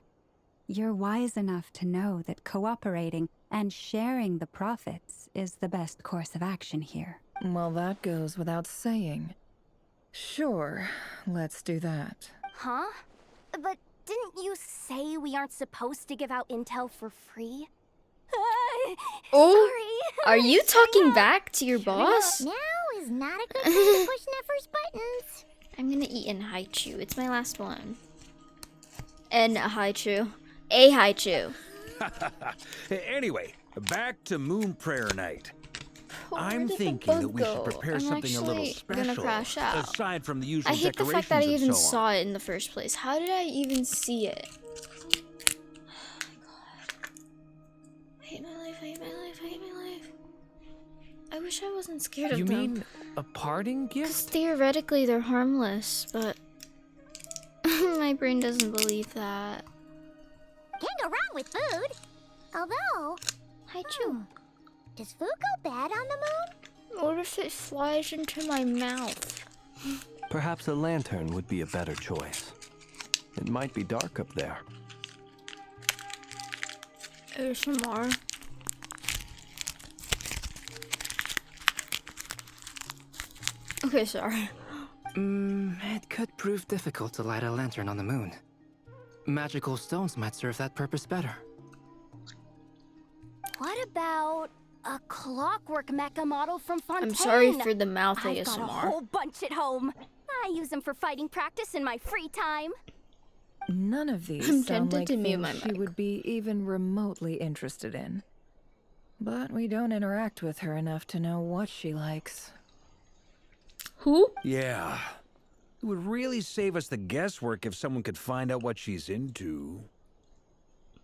you're wise enough to know that cooperating and sharing the profits is the best course of action here. Well, that goes without saying. Sure, let's do that. Huh? But didn't you say we aren't supposed to give out intel for free? Oh, Sorry. are you talking back to your boss? Now is not a good time to push Nefer's buttons. I'm gonna eat an haichu. It's my last one. And a haichu. A haichu. Anyway, back to Moon Prayer Night. I'm Where did the thinking that bug we should go? prepare I'm something a little actually special, gonna crash out. aside from the usual I hate the decorations fact that I even and so on. saw it in the first place. How did I even see it? Oh my god. I hate my life, I hate my life, I hate my life. I wish I wasn't scared of You them. mean a parting Because gift? theoretically they're harmless, but my brain doesn't believe that. Can't go wrong with food. Although, Haichu. does food go bad on the moon? What if it flies into my mouth? Perhaps a lantern would be a better choice. It might be dark up there. ASMR. Okay, sorry. It could prove difficult to light a lantern on the moon. Magical stones might serve that purpose better. What about a clockwork mecha model from Fontaine? I'm sorry for the mouth I've got a ASMR. whole bunch at home. I use them for fighting practice in my free time. None of I'm these sound tempted like to mute my things she mic. would be even remotely interested in. But we don't interact with her enough to know what she likes. Who? Yeah. It would really save us the guesswork if someone could find out what she's into.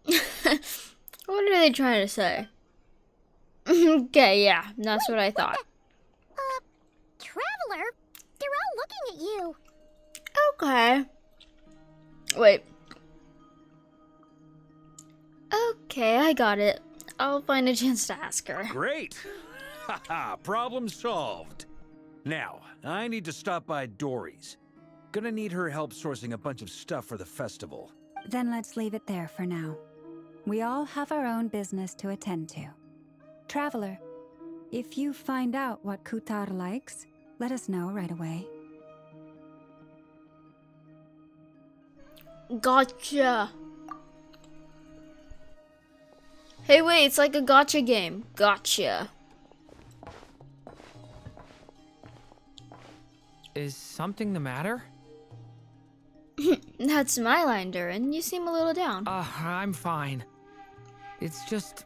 What are they trying to say? Okay, yeah, that's what I thought. Traveler, they're all looking at you. Okay. Wait. Okay, I got it. I'll find a chance to ask her. Great! Haha, problem solved. Now, I need to stop by Dory's. Gonna need her help sourcing a bunch of stuff for the festival. Then let's leave it there for now. We all have our own business to attend to. Traveler, if you find out what Kutar likes, let us know right away. Gotcha. Hey, wait, it's like a gotcha game. Gotcha. Is something the matter? That's my line, Durin. You seem a little down. I'm fine. It's just...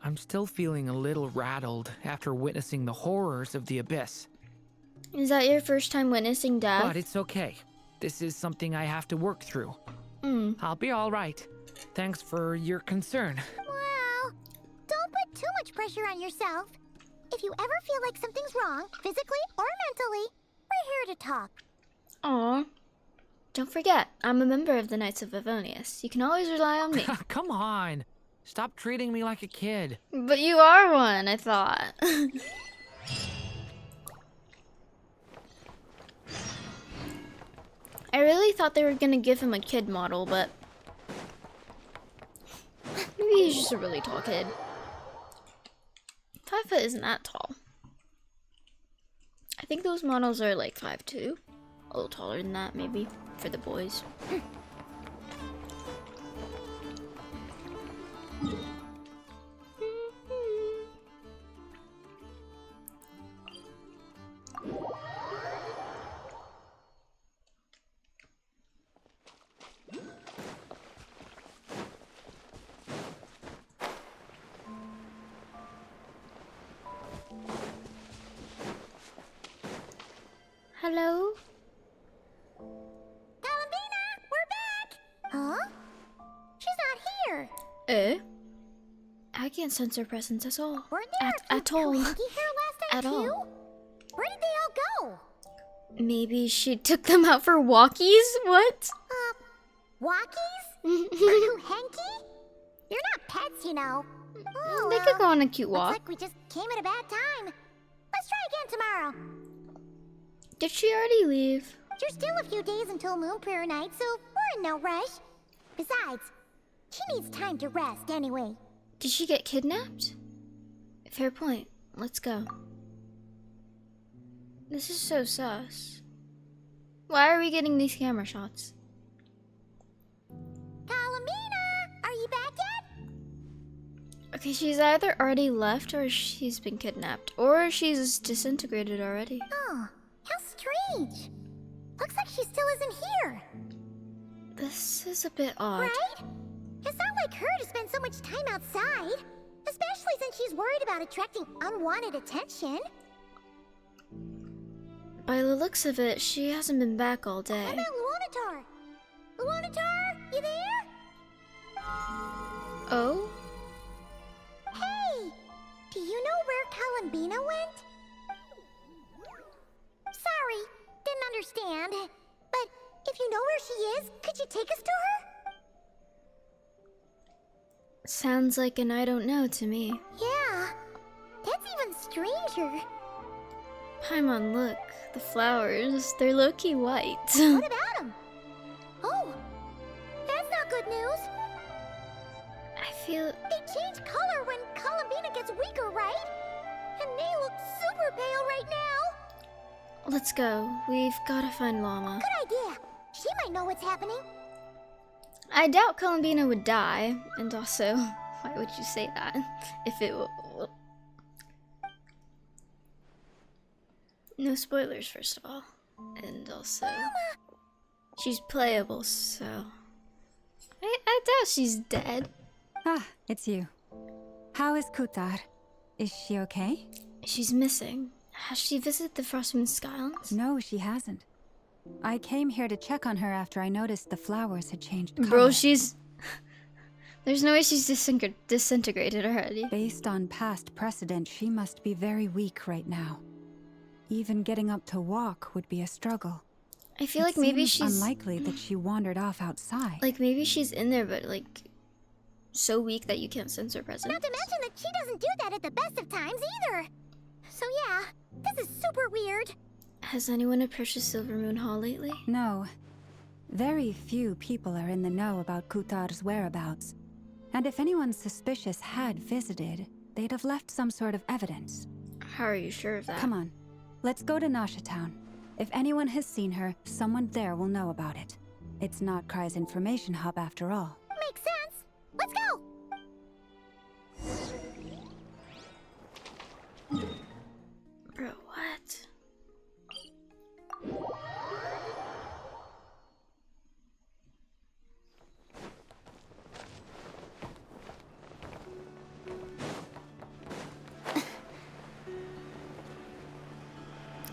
I'm still feeling a little rattled after witnessing the horrors of the Abyss. Is that your first time witnessing death? But it's okay. This is something I have to work through. I'll be all right. Thanks for your concern. Well, don't put too much pressure on yourself. If you ever feel like something's wrong, physically or mentally, we're here to talk. Aw. Don't forget, I'm a member of the Knights of Avonius. You can always rely on me. Come on. Stop treating me like a kid. But you are one, I thought. I really thought they were gonna give him a kid model, but maybe he's just a really tall kid. 5 foot isn't that tall. I think those models are like 5'2". A little taller than that, maybe, for the boys. Hello? Columbina, we're back! Huh? She's not here. Eh? I can't sense her presence at all. Weren't there a At few all. Karangi here last night At too? all. Where did they all go? Maybe she took them out for walkies? What? Walkies? Are you hanky? You're not pets, you know. Oh, They could go on a cute looks walk. like we just came at a bad time. Let's try again tomorrow. Did she already leave? There's still a few days until Moon Prayer Night, so we're in no rush. Besides, she needs time to rest anyway. Did she get kidnapped? Fair point. Let's go. This is so sus. Why are we getting these camera shots? Columbina, are you back yet? Okay, she's either already left or she's been kidnapped. Or she's disintegrated already. Oh, how strange. Looks like she still isn't here. This is a bit odd. Right? It's not like her to spend so much time outside. Especially since she's worried about attracting unwanted attention. By the looks of it, she hasn't been back all What day. about Luanatar? Luanatar, you there? Oh? Hey! Do you know where Columbina went? Sorry, didn't understand. But if you know where she is, could you take us to her? Sounds like an I don't know to me. Yeah, that's even stranger. Paimon, look. The flowers, they're low-key white. What about them? Oh, that's not good news. I feel... They change color when Columbina gets weaker, right? And they look super pale right now. Let's go. We've gotta find Llama. Good idea. She might know what's happening. I doubt Columbina would die. And also, why would you say that? If it No spoilers, first of all. And also, she's playable, so... I doubt she's dead. Ah, it's you. How is Kutar? Is she okay? She's missing. Has she visited the Frostmoon Skylands? No, she hasn't. I came here to check on her after I noticed the flowers had changed color. Bro, she's... There's no way she's disintegrated already. Based on past precedent, she must be very weak right now. Even getting up to walk would be a struggle. I feel like maybe she's... unlikely that she wandered off outside. Like, maybe she's in there, but, like, so weak that you can't sense her presence. Not to mention that she doesn't do that at the best of times either. So yeah, this is super weird. Has anyone approached the Silver Moon Hall lately? No. Very few people are in the know about Kutar's whereabouts. And if anyone suspicious had visited, they'd have left some sort of evidence. How are you sure of that? Come on. Let's go to Nasha Town. If anyone has seen her, someone there will know about it. It's not KRAI's information hub after all. Makes sense. Let's go! Bro, what?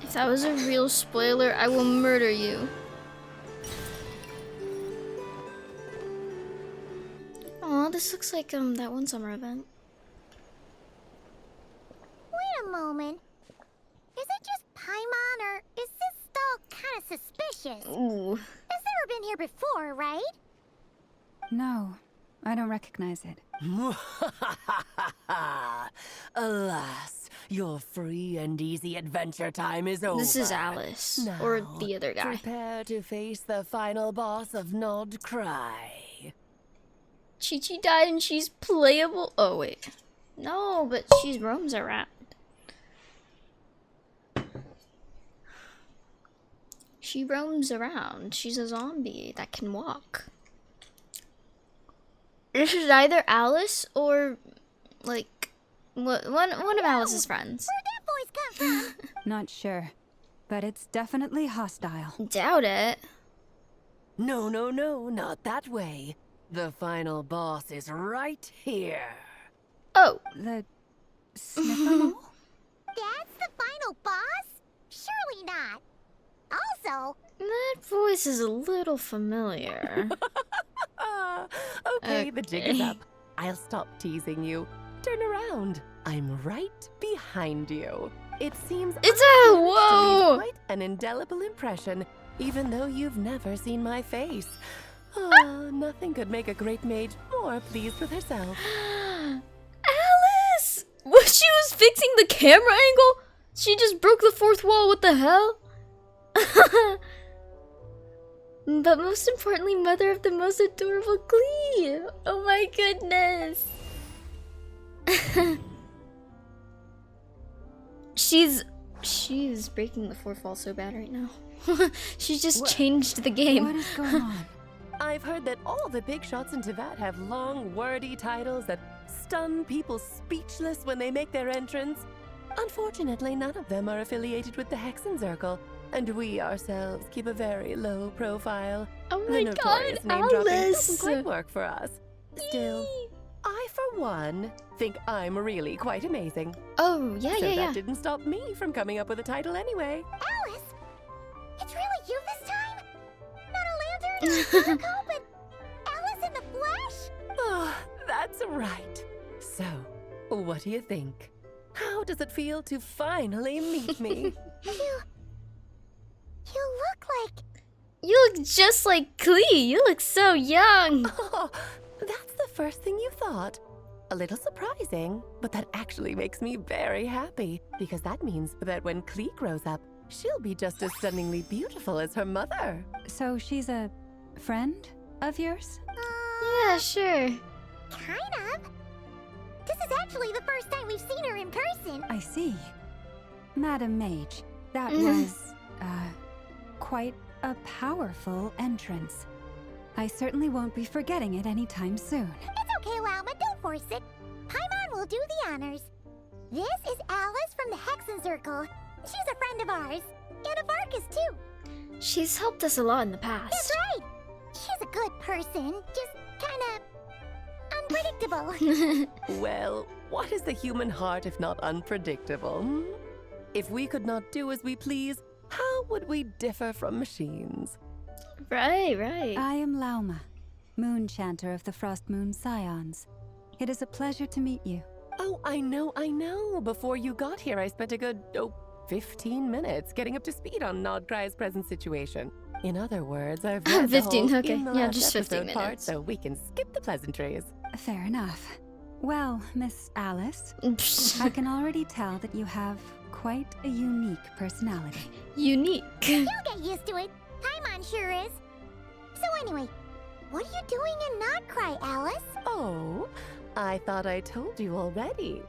If that was a real spoiler, I will murder you. Aw, this looks like that one summer event. Wait a moment. Is it just Paimon, or is this stall kind of suspicious? Ooh. It's never been here before, right? No, I don't recognize it. Alas, your free and easy adventure time is over. This is Alice, Now, or the other guy. Prepare to face the final boss of Nod KRAI. Chi-Chi died and she's playable. Oh, wait. No, but she roams around. She roams around. She's a zombie that can walk. This is either Alice or, like, one of Alice's friends. Where'd that voice come from? Not sure, but it's definitely hostile. Doubt it. No, no, no, not that way. The final boss is right here. Oh. The sniffer mole? That's the final boss? Surely not. Also, That voice is a little familiar. Okay, the jig is up. I'll stop teasing you. Turn around. I'm right behind you. It seems It's I've a managed to whoa! leave quite an indelible impression, even though you've never seen my face. Oh, nothing could make a great mage more pleased with herself. Alice! When she was fixing the camera angle, she just broke the fourth wall. What the hell? But most importantly, mother of the most adorable Glee. Oh my goodness. She's breaking the fourth wall so bad right now. She just changed the game. What is going on? I've heard that all the big shots in Teyvat have long, wordy titles that stun people speechless when they make their entrance. Unfortunately, none of them are affiliated with the Hexenzirkel, and we ourselves keep a very low profile. Oh The my notorious god, name-dropping Alice! doesn't quite work for us. Still, I, for one, think I'm really quite amazing. Oh, yeah, So yeah, that yeah. didn't stop me from coming up with a title anyway. Alice, it's really you this time? Not a lantern or a Coco, but Alice in the flesh? Oh, that's right. So, what do you think? How does it feel to finally meet me? You look like... You look just like Glee. You look so young. Oh, that's the first thing you thought. A little surprising, but that actually makes me very happy, because that means that when Klee grows up, she'll be just as stunningly beautiful as her mother. So she's a friend of yours? Yeah, sure. Kind of. This is actually the first time we've seen her in person. I see. Madam Mage, that Mhm. was, quite a powerful entrance. I certainly won't be forgetting it anytime soon. It's okay, Lauma, don't force it. Paimon will do the honors. This is Alice from the Hexenzirkel. She's a friend of ours. And of Arcus, too. She's helped us a lot in the past. That's right. She's a good person, just kinda unpredictable. Well, what is the human heart if not unpredictable? Hmm? If we could not do as we please, how would we differ from machines? Right, right. I am Lauma, Moon Chanter of the Frost Moon Scions. It is a pleasure to meet you. Oh, I know. Before you got here, I spent a good, 15 minutes getting up to speed on Nodkrai's present situation. In other words, I've read 15, the whole okay. in the Yeah, last just 15 episode part, minutes. so we can skip the pleasantries. Fair enough. Well, Miss Alice, I can already tell that you have quite a unique personality. Unique. You'll get used to it. Paimon sure is. So anyway, what are you doing in Nodkrai, Alice? Oh, I thought I told you already.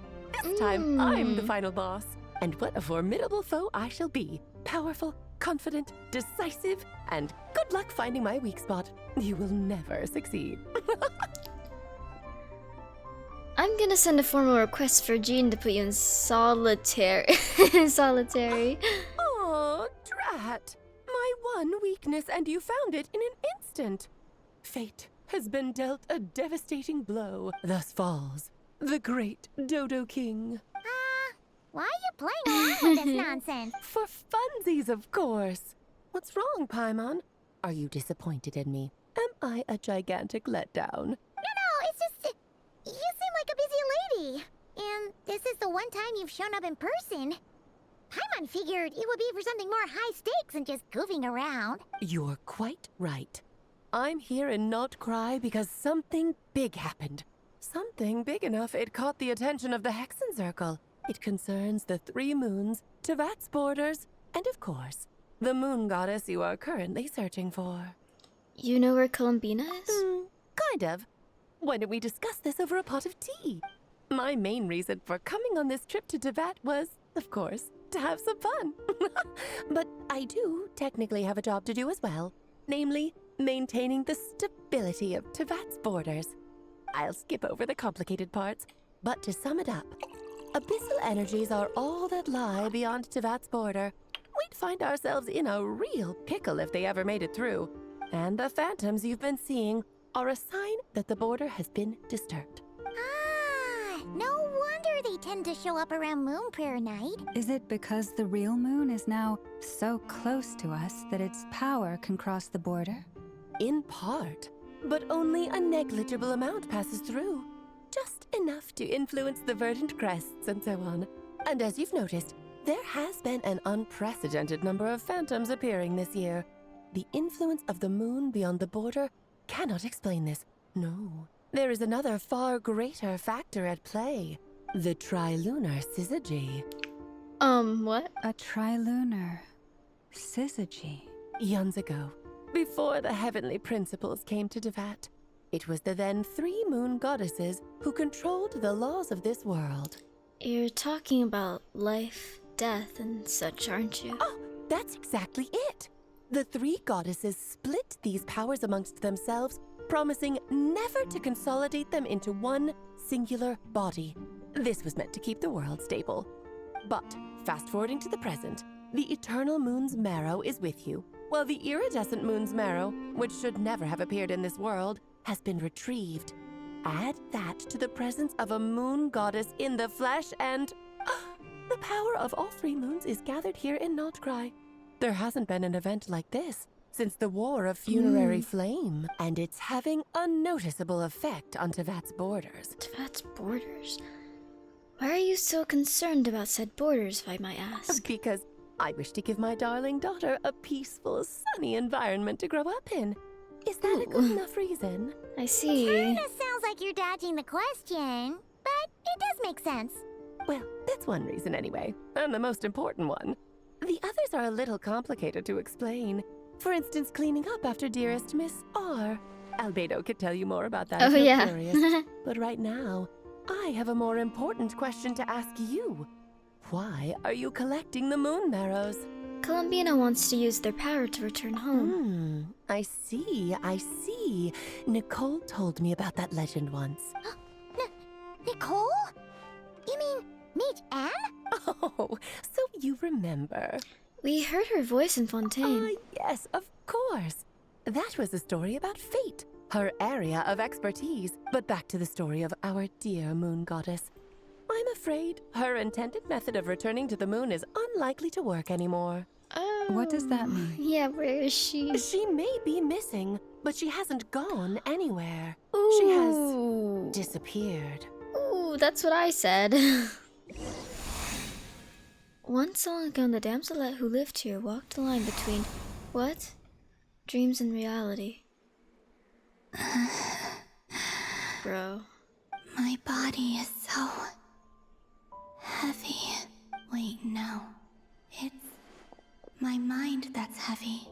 This time, I'm the final boss. And what a formidable foe I shall be. Powerful, confident, decisive, and good luck finding my weak spot. You will never succeed. I'm gonna send a formal request for Jean to put you in solitary. Solitary. Oh, drat. My one weakness, and you found it in an instant. Fate has been dealt a devastating blow. Thus falls the great Dodo King. Why are you playing along with this nonsense? For funsies, of course. What's wrong, Paimon? Are you disappointed in me? Am I a gigantic letdown? No, it's just... you seem like a busy lady. And this is the one time you've shown up in person. Paimon figured it would be for something more high stakes than just goofing around. You're quite right. I'm here in Nodkrai because something big happened. Something big enough it caught the attention of the Hexenzirkel. It concerns the 3 moons, Teyvat's borders, and of course, the moon goddess you are currently searching for. You know where Columbina is? Kind of. Why don't we discuss this over a pot of tea? My main reason for coming on this trip to Teyvat was, of course, to have some fun. But I do technically have a job to do as well. Namely, maintaining the stability of Teyvat's borders. I'll skip over the complicated parts, but to sum it up, abyssal energies are all that lie beyond Teyvat's border. We'd find ourselves in a real pickle if they ever made it through. And the phantoms you've been seeing are a sign that the border has been disturbed. No wonder they tend to show up around Moon Prayer Night. Is it because the real moon is now so close to us that its power can cross the border? In part, but only a negligible amount passes through. Just enough to influence the verdant crests and so on. And as you've noticed, there has been an unprecedented number of phantoms appearing this year. The influence of the moon beyond the border cannot explain this. No. There is another far greater factor at play. The trilunar syzygy. What? A trilunar syzygy. Eons ago, before the heavenly principles came to Devat, it was the then 3 moon goddesses who controlled the laws of this world. You're talking about life, death, and such, aren't you? Oh, that's exactly it. The 3 goddesses split these powers amongst themselves, promising never to consolidate them into one singular body. This was meant to keep the world stable. But, fast-forwarding to the present, the eternal moon's marrow is with you, while the iridescent moon's marrow, which should never have appeared in this world, has been retrieved. Add that to the presence of a moon goddess in the flesh and... the power of all 3 moons is gathered here in KRAI. There hasn't been an event like this since the War of Funerary Flame, and it's having a noticeable effect on Tevat's borders. Tevat's borders? Why are you so concerned about said borders, if I might ask? Because I wish to give my darling daughter a peaceful, sunny environment to grow up in. Is that a good enough reason? I see. Kinda sounds like you're dodging the question, but it does make sense. Well, that's one reason anyway, and the most important one. The others are a little complicated to explain. For instance, cleaning up after dearest Miss R. Albedo could tell you more about that if you're curious. But right now, I have a more important question to ask you. Why are you collecting the moon marrows? Columbina wants to use their power to return home. I see. Nicole told me about that legend once. Nicole? You mean Mage Anne? Oh, so you remember. We heard her voice in Fontaine. Yes, of course. That was a story about fate, her area of expertise. But back to the story of our dear moon goddess. I'm afraid her intended method of returning to the moon is unlikely to work anymore. Oh. What does that mean? Yeah, where is she? She may be missing, but she hasn't gone anywhere. Ooh. She has disappeared. Ooh, that's what I said. Once long ago, the damselette who lived here walked the line between what? Dreams and reality. Bro. My body is so heavy. Wait, no. It's my mind that's heavy.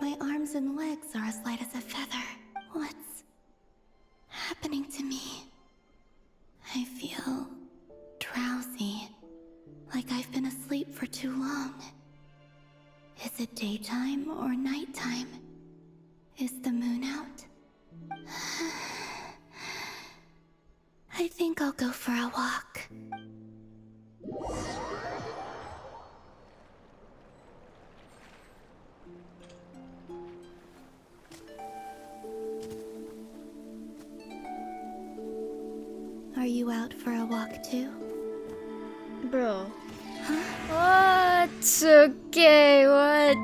My arms and legs are as light as a feather. What's happening to me? I feel drowsy, like I've been asleep for too long. Is it daytime or nighttime? Is the moon out? I think I'll go for a walk. Are you out for a walk too? Bro. What? Okay, what?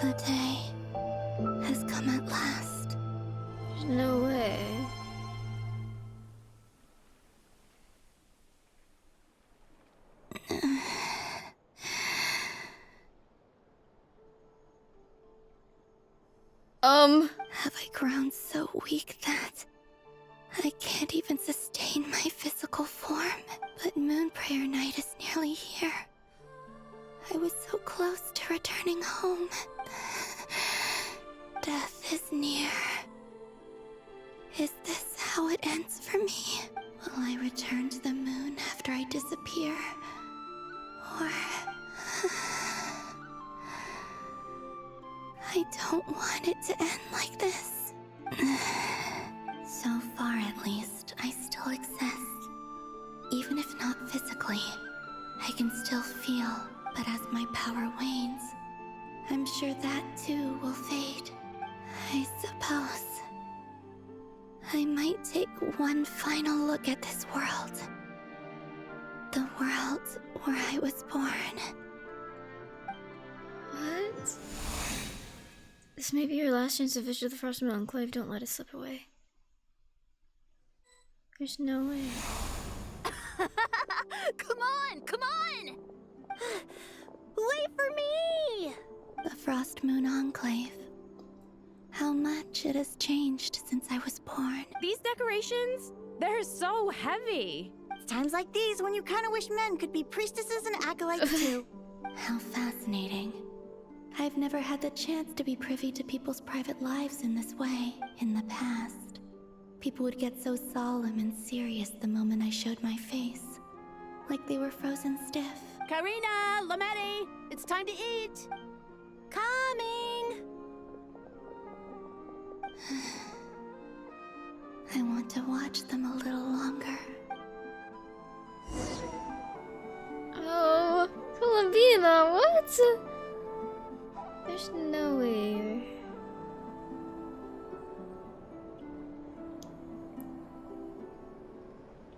The day has come at last. There's no way. Have I grown so weak that I can't even sustain my physical form? But Moon Prayer Night is nearly here. I was so close to returning home. Death is near. Is this how it ends for me? Will I return to the moon after I disappear? Or... I don't want it to end like this. So far, at least, I still exist. Even if not physically, I can still feel sure that too will fade. I suppose I might take one final look at this world. The world where I was born. What? This may be your last chance to visit the Frostmoon Enclave. Don't let it slip away. There's no way. Come on! Come on! Wait for me! The Frostmoon Enclave. How much it has changed since I was born. These decorations, they're so heavy. It's times like these when you kind of wish men could be priestesses and acolytes too. How fascinating. I've never had the chance to be privy to people's private lives in this way. In the past, people would get so solemn and serious the moment I showed my face. Like they were frozen stiff. Karina, Lametti, it's time to eat. Coming! I want to watch them a little longer. Oh, Columbina, what? There's no way.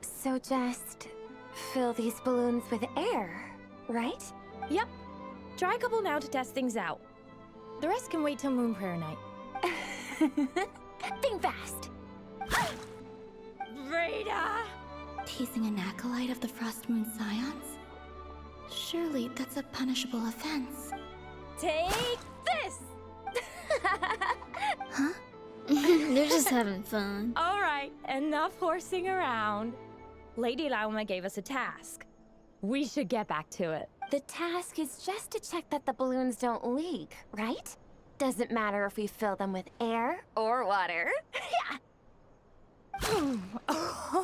So just fill these balloons with air, right? Yep. Try a couple now to test things out. The rest can wait till Moon Prayer Night. Think fast. Breda! Teasing an acolyte of the Frostmoon Scions? Surely that's a punishable offense. Take this! Huh? They're just having fun. Alright, enough horsing around. Lady Lauma gave us a task. We should get back to it. The task is just to check that the balloons don't leak, right? Doesn't matter if we fill them with air or water. Yeah.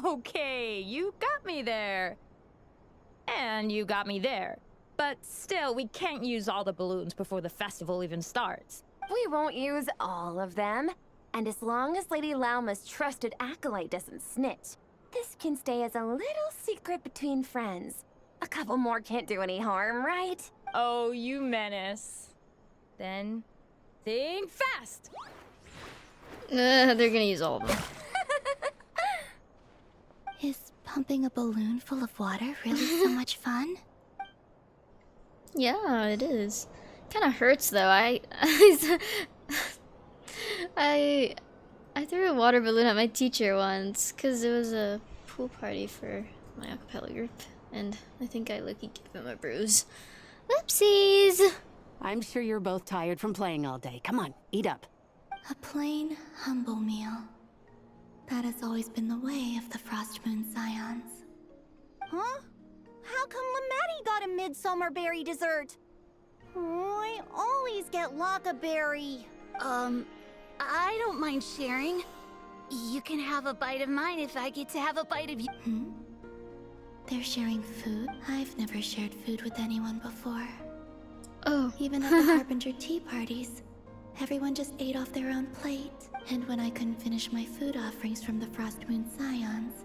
Okay, you got me there. And you got me there. But still, we can't use all the balloons before the festival even starts. We won't use all of them. And as long as Lady Lauma's trusted acolyte doesn't snitch, this can stay as a little secret between friends. A couple more can't do any harm, right? Oh, you menace. Then, think fast! They're gonna use all of them. Is pumping a balloon full of water really so much fun? Yeah, it is. Kind of hurts though. I threw a water balloon at my teacher once because it was a pool party for my acapella group, and I think I lucky gave him a bruise. Whoopsies! I'm sure you're both tired from playing all day. Come on, eat up. A plain, humble meal. That has always been the way of the Frostmoon Scions. Huh? How come Lametti got a midsummer berry dessert? Oh, I always get Lockaberry. I don't mind sharing. You can have a bite of mine if I get to have a bite of you. They're sharing food? I've never shared food with anyone before. Oh. Even at the Harbinger tea parties, everyone just ate off their own plate. And when I couldn't finish my food offerings from the Frostmoon Scions,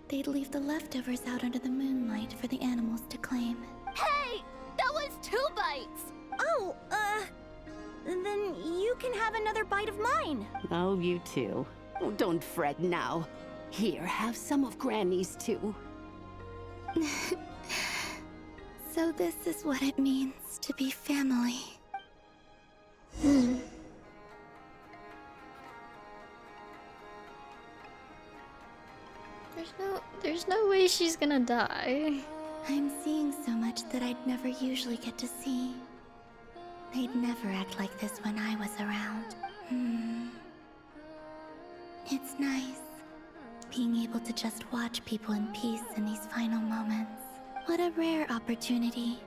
they'd leave the leftovers out under the moonlight for the animals to claim. Hey! That was 2 bites! Oh, then you can have another bite of mine. Oh, you too. Oh, don't fret now. Here, have some of Granny's too. So this is what it means to be family. There's no way she's gonna die. I'm seeing so much that I'd never usually get to see. They'd never act like this when I was around. It's nice, being able to just watch people in peace in these final moments. What a rare opportunity.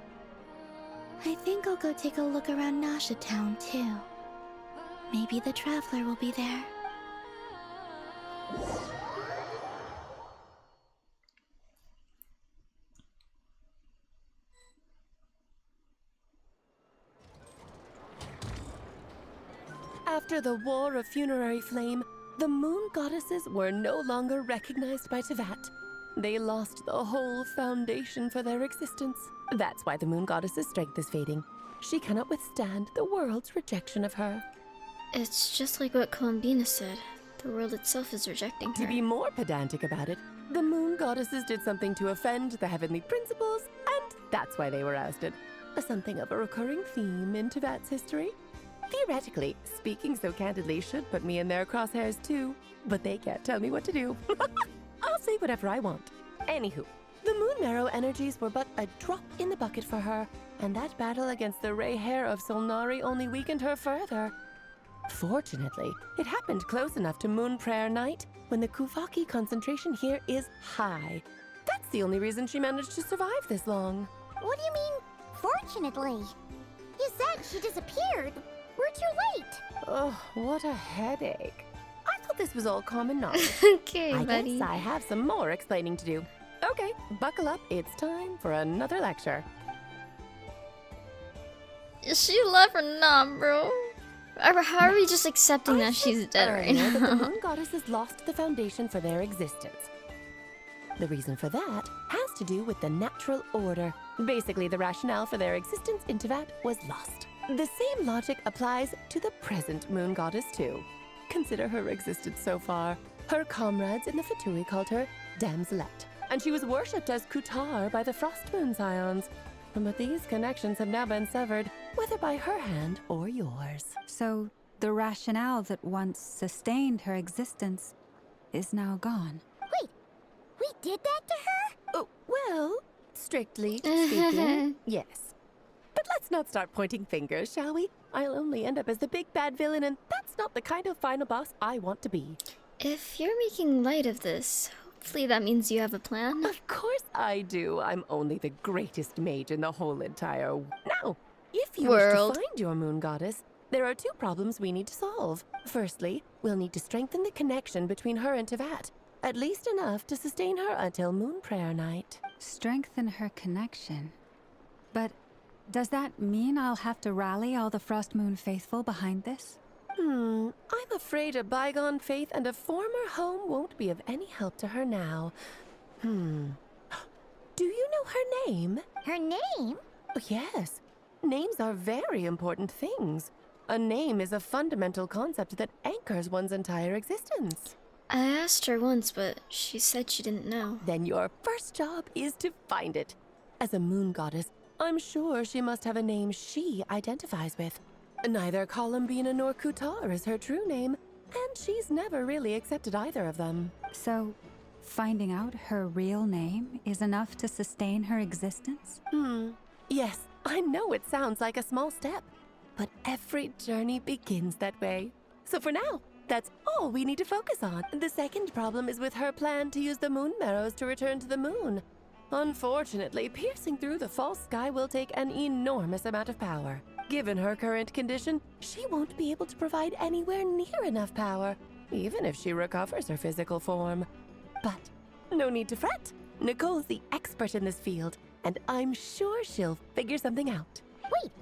I think I'll go take a look around Nasha Town, too. Maybe the Traveler will be there. After the War of Funerary Flame, the moon goddesses were no longer recognized by Tevat. They lost the whole foundation for their existence. That's why the moon goddess's strength is fading. she cannot withstand the world's rejection of her. It's just like what Columbina said. The world itself is rejecting To her. be more pedantic about it, the moon goddesses did something to offend the heavenly principles, and that's why they were ousted. Something of a recurring theme in Tevat's history. Theoretically, speaking so candidly should put me in their crosshairs too, but they can't tell me what to do. I'll say whatever I want. Anywho, the Moon Marrow energies were but a drop in the bucket for her, and that battle against the Ray Hair of Solnari only weakened her further. Fortunately, it happened close enough to Moon Prayer Night when the Kuvaki concentration here is high. That's the only reason she managed to survive this long. What do you mean, fortunately? You said she disappeared. We're too late. Oh, what a headache. I thought this was all common knowledge. Okay, I buddy. guess I have some more explaining to do. Okay, buckle up. It's time for another lecture. Is she alive or not, bro? Or how are we just accepting that she's dead right Earlier that the now? moon goddesses lost the foundation for their existence. The reason for that has to do with the natural order. Basically, the rationale for their existence in Tevat was lost. The same logic applies to the present moon goddess too. Consider her existence so far. Her comrades in the Fatui called her Damselette, and she was worshipped as Kutar by the Frost Moon Scions. But these connections have now been severed, whether by her hand or yours. So, the rationale that once sustained her existence is now gone. Wait, we did that to her? Oh, well, strictly speaking, yes. But let's not start pointing fingers, shall we? I'll only end up as the big bad villain, and that's not the kind of final boss I want to be. If you're making light of this, hopefully that means you have a plan. Of course I do. I'm only the greatest mage in the whole entire Now, if you wish to find your moon goddess, there are 2 problems we need to solve. Firstly, we'll need to strengthen the connection between her and Tevat, at least enough to sustain her until Moon Prayer Night. Strengthen her connection. But does that mean I'll have to rally all the Frost Moon faithful behind this? I'm afraid a bygone faith and a former home won't be of any help to her now. Do you know her name? Her name? Oh, yes. Names are very important things. A name is a fundamental concept that anchors one's entire existence. I asked her once, but she said she didn't know. Then your first job is to find it. As a moon goddess, I'm sure she must have a name she identifies with. Neither Columbina nor Kutar is her true name, and she's never really accepted either of them. So, finding out her real name is enough to sustain her existence? Yes, I know it sounds like a small step, but every journey begins that way. So for now, that's all we need to focus on. The second problem is with her plan to use the moon marrows to return to the moon. Unfortunately, piercing through the false sky will take an enormous amount of power. Given her current condition, she won't be able to provide anywhere near enough power, even if she recovers her physical form. But no need to fret. Nicole's the expert in this field, and I'm sure she'll figure something out. Wait,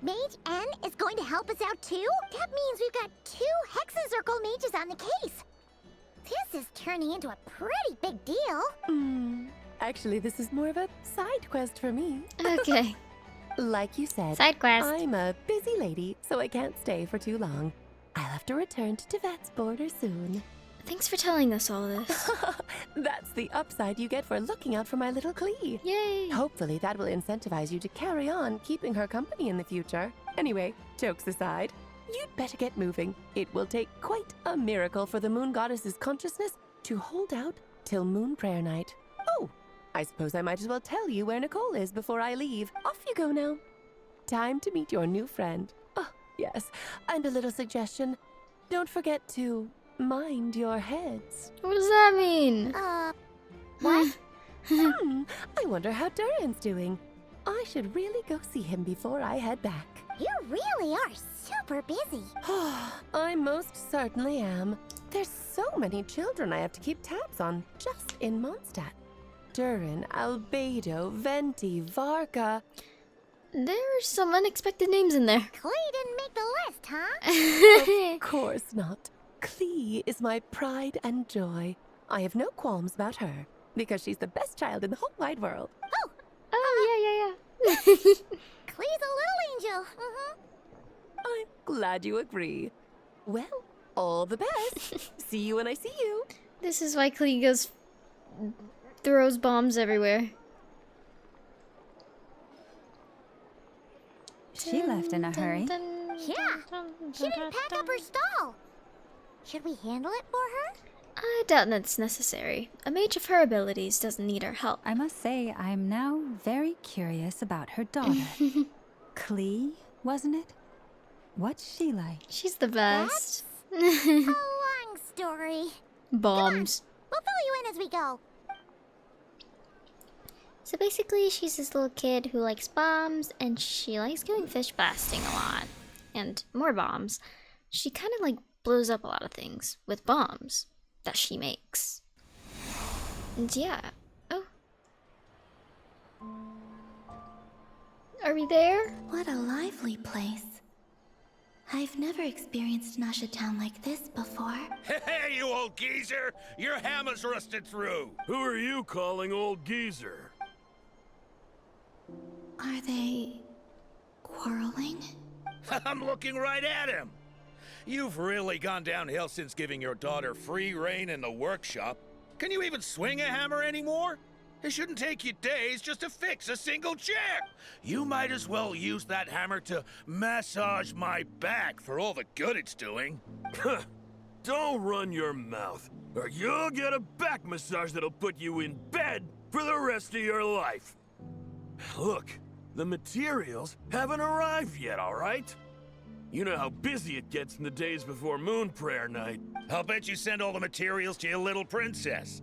Mage N is going to help us out too? That means we've got 2 Hexacircle mages on the case. This is turning into a pretty big deal. Actually, this is more of a side quest for me. Okay. Like you said, Side quest. I'm a busy lady, so I can't stay for too long. I'll have to return to Tevat's border soon. Thanks for telling us all this. That's the upside you get for looking out for my little Klee. Yay! Hopefully that will incentivize you to carry on keeping her company in the future. Anyway, jokes aside, you'd better get moving. It will take quite a miracle for the moon goddess's consciousness to hold out till Moon Prayer Night. Oh, I suppose I might as well tell you where Nicole is before I leave. Off you go now. Time to meet your new friend. Oh, yes, and a little suggestion. Don't forget to mind your heads. What does that mean? What? I wonder how Duran's doing. I should really go see him before I head back. You really are super busy. I most certainly am. There's so many children I have to keep tabs on just in Mondstadt. Duran, Albedo, Venti, Varka. There are some unexpected names in there. Klee didn't make the list, huh? Of course not. Klee is my pride and joy. I have no qualms about her, because she's the best child in the whole wide world. Oh, yeah. Klee's a little angel. Glad you agree. Well, all the best. See you when I see you. This is why Klee throws bombs everywhere. She left in a hurry. Yeah, she didn't pack up her stall. Should we handle it for her? I doubt that's necessary. A mage of her abilities doesn't need our help. I must say, I'm now very curious about her daughter. Klee, wasn't it? What's she like? She's the best. A long story. Bombs. We'll fill you in as we go. So basically, she's this little kid who likes bombs, and she likes going fish blasting a lot. And more bombs. She kind of like blows up a lot of things with bombs that she makes. And yeah. Oh. Are we there? What a lively place. I've never experienced Nasha Town like this before. Hey, you old geezer! Your hammer's rusted through! Who are you calling old geezer? Are they quarreling? I'm looking right at him! You've really gone downhill since giving your daughter free reign in the workshop. Can you even swing a hammer anymore? It shouldn't take you days just to fix a single chair. You might as well use that hammer to massage my back for all the good it's doing. Don't run your mouth, or you'll get a back massage that'll put you in bed for the rest of your life. Look, the materials haven't arrived yet, all right? You know how busy it gets in the days before Moon Prayer Night. I'll bet you send all the materials to your little princess.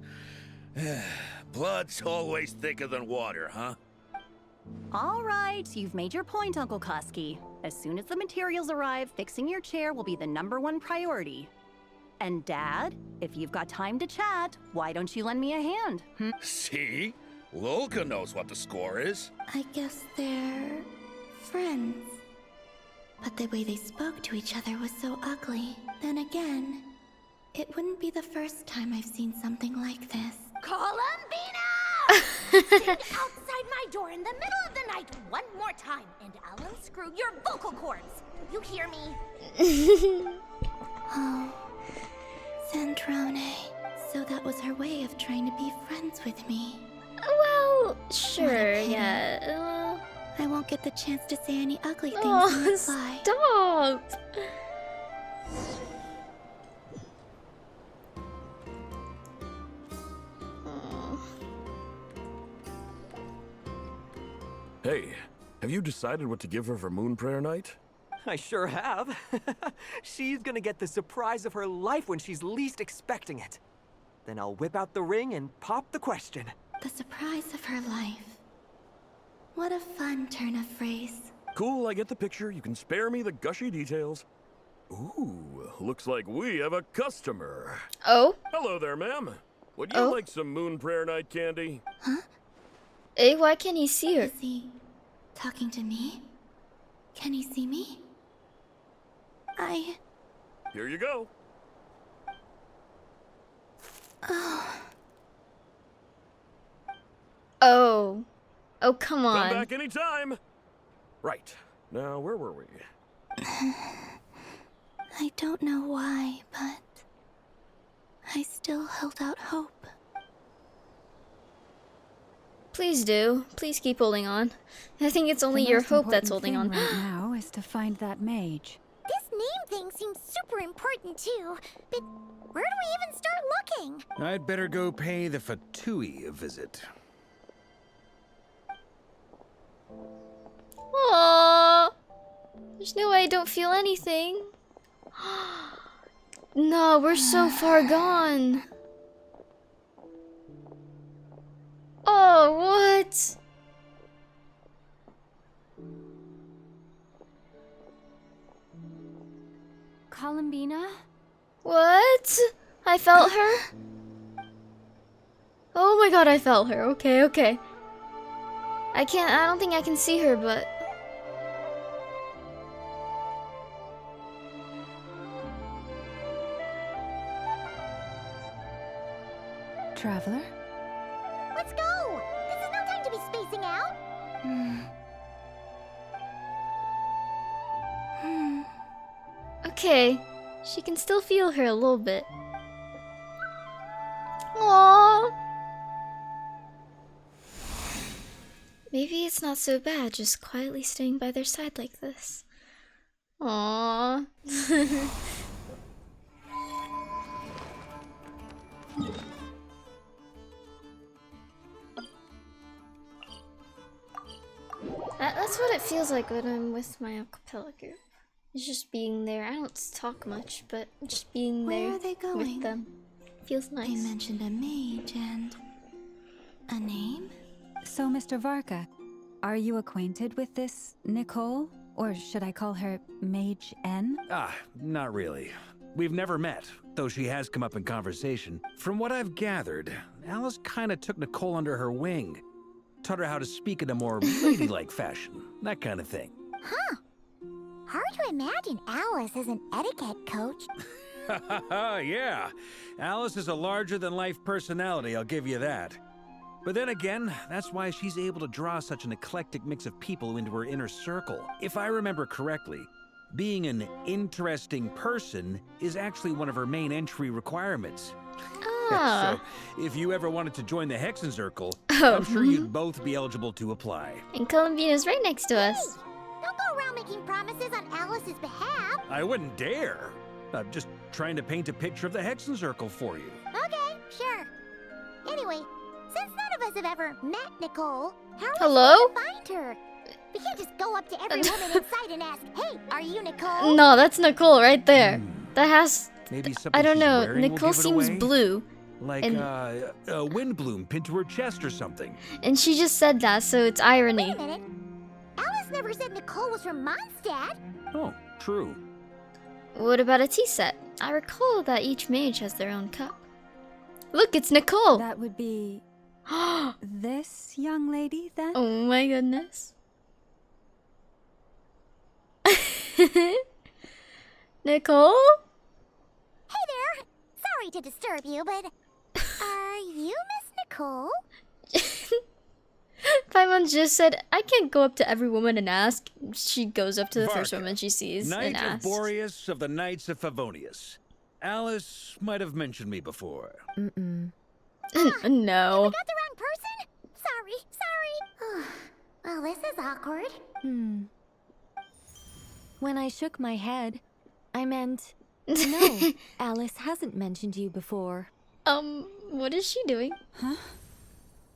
Blood's always thicker than water, huh? All right, you've made your point, Uncle Koski. As soon as the materials arrive, fixing your chair will be the #1 priority. And Dad, if you've got time to chat, why don't you lend me a hand? See? Lolka knows what the score is. I guess they're friends. But the way they spoke to each other was so ugly. Then again, it wouldn't be the first time I've seen something like this. Columbina! Sing outside my door in the middle of the night one more time, and I'll unscrew your vocal cords. You hear me? Oh, Sandrone. So that was her way of trying to be friends with me. Well, sure, yeah. I won't get the chance to say any ugly things Oh, in reply. stop! Hey, have you decided what to give her for Moon Prayer Night? I sure have. She's gonna get the surprise of her life when she's least expecting it. Then I'll whip out the ring and pop the question. The surprise of her life. What a fun turn of phrase. Cool, I get the picture. You can spare me the gushy details. Ooh, looks like we have a customer. Oh? Hello there, ma'am. Would you like some Moon Prayer Night candy? Huh? Hey, why can't he see her? Is he talking to me? Can he see me? Here you go. Oh. Oh. Oh, come on. Come back anytime. Right. Now, where were we? I don't know why, but I still held out hope. Please do. Please keep holding on. I think it's only your hope that's holding on. Right now is to find that mage. This name thing seems super important too, but where do we even start looking? I'd better go pay the Fatui a visit. Aww. There's no way I don't feel anything. No, we're so far gone. Oh, what? Columbina? What? I felt her? Oh my god, I felt her. Okay, okay. I don't think I can see her, but... Traveler? Let's go! This is no time to be spacing out! okay. She can still feel her a little bit. Aww. Maybe it's not so bad just quietly staying by their side like this. Aww. That's what it feels like when I'm with my acapella group. It's just being there. I don't talk much, but just being there Where are they going? with them feels nice. They mentioned a mage and a name? So, Mr. Varka, are you acquainted with this Nicole? Or should I call her Mage N? Ah, not really. We've never met, though she has come up in conversation. From what I've gathered, Alice kinda took Nicole under her wing. Taught her how to speak in a more ladylike fashion. That kind of thing. Huh. Hard to imagine Alice as an etiquette coach. Yeah. Alice is a larger-than-life personality, I'll give you that. But then again, that's why she's able to draw such an eclectic mix of people into her inner circle. If I remember correctly, being an interesting person is actually one of her main entry requirements. Ah. So, if you ever wanted to join the Hexenzirkel, I'm sure you'd both be eligible to apply. And Columbina's right next to us. Don't go around making promises on Alice's behalf. I wouldn't dare. I'm just trying to paint a picture of the Hexenzirkel for you. Okay, sure. Anyway, since none of us have ever met Nicole, how are Hello? we supposed to find her? We can't just go up to every woman in sight and ask, "Hey, are you Nicole?" No, that's Nicole right there. That has... Maybe something I don't she's know. wearing will Nicole give it seems away? blue. Like, and, a wind bloom pinned to her chest or something. and she just said that, so it's irony. Wait a minute. Alice never said Nicole was from Mondstadt. Oh, true. What about a tea set? I recall that each mage has their own cup. Look, it's Nicole! That would be... this young lady, then? Oh my goodness. Nicole? Hey there. Sorry to disturb you, but are you Miss Nicole? Paimon just said, I can't go up to every woman and ask. She goes up to the first Varka, woman she sees Knight and of asks. Boreas of the Knights of Favonius. Alice might have mentioned me before. No. Got the wrong person? Sorry. Well, this is awkward. When I shook my head, I meant, no, Alice hasn't mentioned you before. What is she doing? Huh?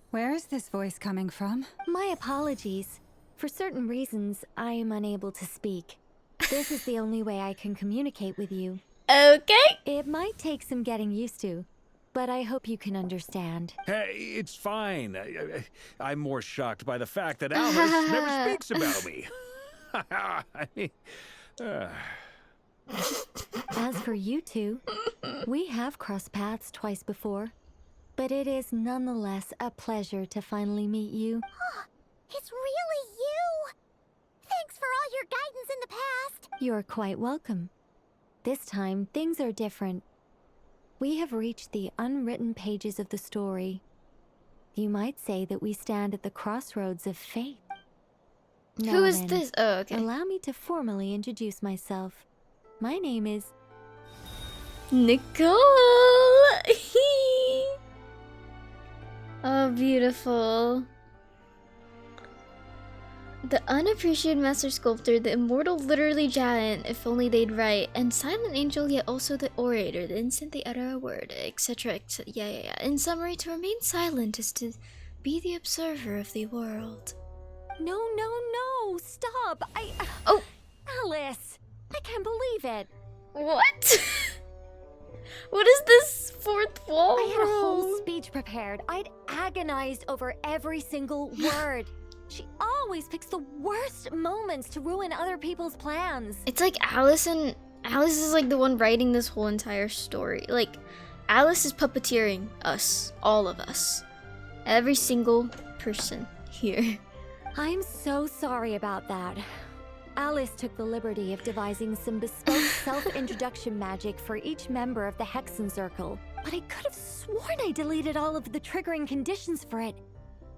Where is this voice coming from? My apologies. For certain reasons, I am unable to speak. This is the only way I can communicate with you. Okay. It might take some getting used to, but I hope you can understand. Hey, it's fine. I'm more shocked by the fact that Alice never speaks about me. I mean, As for you two, we have crossed paths twice before, but it is nonetheless a pleasure to finally meet you. It's really you! Thanks for all your guidance in the past! You're quite welcome. This time, things are different. We have reached the unwritten pages of the story. You might say that we stand at the crossroads of fate. Who is then, this? Oh, okay. Allow me to formally introduce myself. My name is... Nicole! Oh, beautiful. The unappreciated master sculptor, the immortal literary giant, if only they'd write, and silent angel, yet also the orator, the instant they utter a word, etc. etc. Yeah. In summary, to remain silent is to be the observer of the world. No, stop! Oh! Alice! I can't believe it! What? What is this fourth wall? I had a whole speech prepared. I'd agonized over every single word. She always picks the worst moments to ruin other people's plans. It's like Alice is like the one writing this whole entire story. Like, Alice is puppeteering us, all of us. Every single person here. I'm so sorry about that. Alice took the liberty of devising some bespoke self-introduction magic for each member of the Hexenzirkel, but I could have sworn I deleted all of the triggering conditions for it.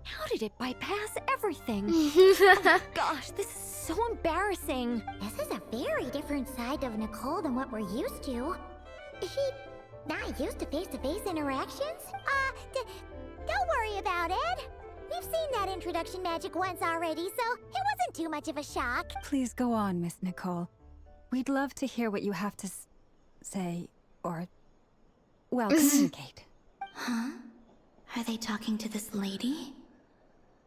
How did it bypass everything? Oh gosh, this is so embarrassing. This is a very different side of Nicole than what we're used to. Is she not used to face-to-face interactions? Don't worry about it. We've seen that introduction magic once already, so it wasn't too much of a shock. Please go on, Miss Nicole. We'd love to hear what you have to say, or, well, communicate. Huh? Are they talking to this lady?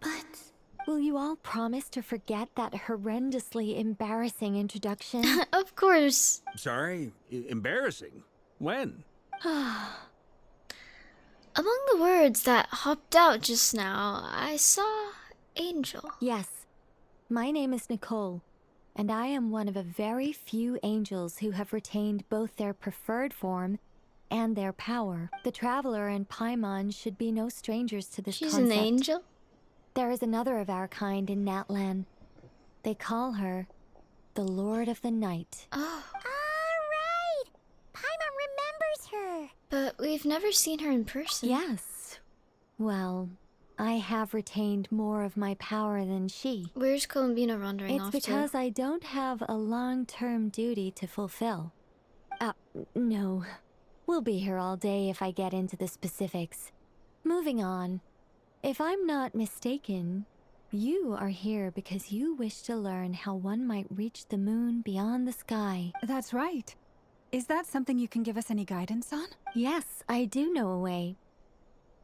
But... Will you all promise to forget that horrendously embarrassing introduction? Of course. Sorry, embarrassing. When? Among the words that hopped out just now, I saw angel. Yes. My name is Nicole, and I am one of a very few angels who have retained both their preferred form and their power. The Traveler and Paimon should be no strangers to this She's concept. an angel? There is another of our kind in Natlan. They call her the Lord of the Night. Oh. Alright! Paimon remembers her! But we've never seen her in person. Yes. Well, I have retained more of my power than she. Where's Columbina wandering off to? It's because I don't have a long-term duty to fulfill. No. We'll be here all day if I get into the specifics. Moving on. If I'm not mistaken, you are here because you wish to learn how one might reach the moon beyond the sky. That's right. Is that something you can give us any guidance on? Yes, I do know a way.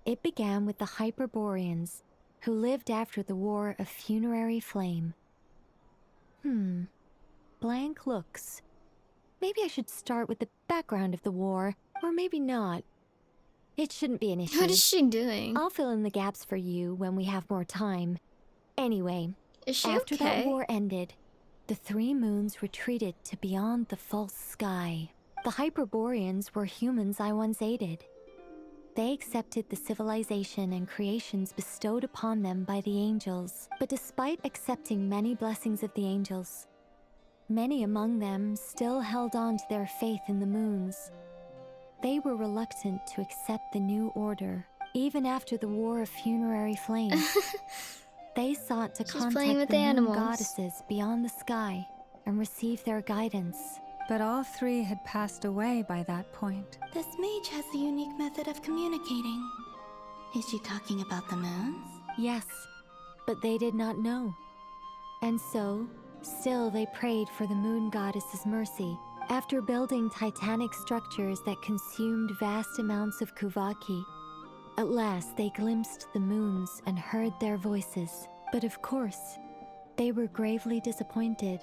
It began with the Hyperboreans, who lived after the War of Funerary Flame. Blank looks. Maybe I should start with the background of the war, or maybe not. It shouldn't be an issue. What is she doing? I'll fill in the gaps for you when we have more time. Anyway, is she after okay? that war ended, the three moons retreated to beyond the false sky. The Hyperboreans were humans I once aided. They accepted the civilization and creations bestowed upon them by the angels. But despite accepting many blessings of the angels, many among them still held on to their faith in the moons. They were reluctant to accept the new order, even after the War of Funerary Flame. They sought to contact the moon goddesses beyond the sky and receive their guidance. But all three had passed away by that point. This mage has a unique method of communicating. Is she talking about the moons? Yes, but they did not know. And so, still they prayed for the moon goddess's mercy. After building titanic structures that consumed vast amounts of Kuvaki, at last they glimpsed the moons and heard their voices. But of course, they were gravely disappointed.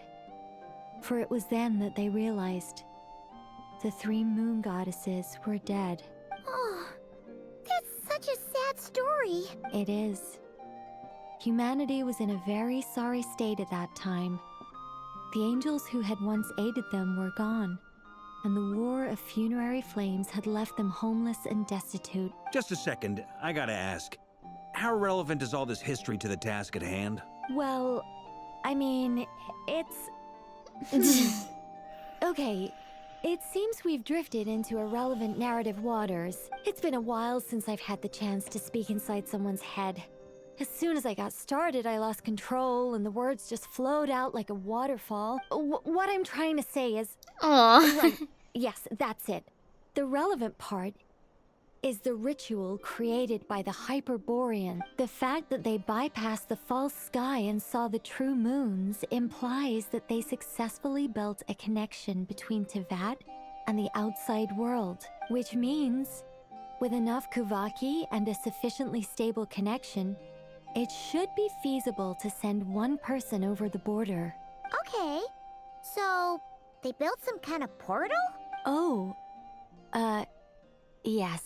For it was then that they realized the three moon goddesses were dead. Oh, that's such a sad story. It is. Humanity was in a very sorry state at that time. The angels who had once aided them were gone, and the War of Funerary Flames had left them homeless and destitute. Just a second, I gotta ask. How relevant is all this history to the task at hand? Well, I mean, it's... Okay, it seems we've drifted into irrelevant narrative waters. It's been a while since I've had the chance to speak inside someone's head. As soon as I got started, I lost control, and the words just flowed out like a waterfall. What I'm trying to say is... Aww. Right, yes, that's it. The relevant part is the ritual created by the Hyperborean. The fact that they bypassed the false sky and saw the true moons implies that they successfully built a connection between Teyvat and the outside world, which means, with enough Kuvaki and a sufficiently stable connection, it should be feasible to send one person over the border. Okay, so they built some kind of portal? Oh, yes.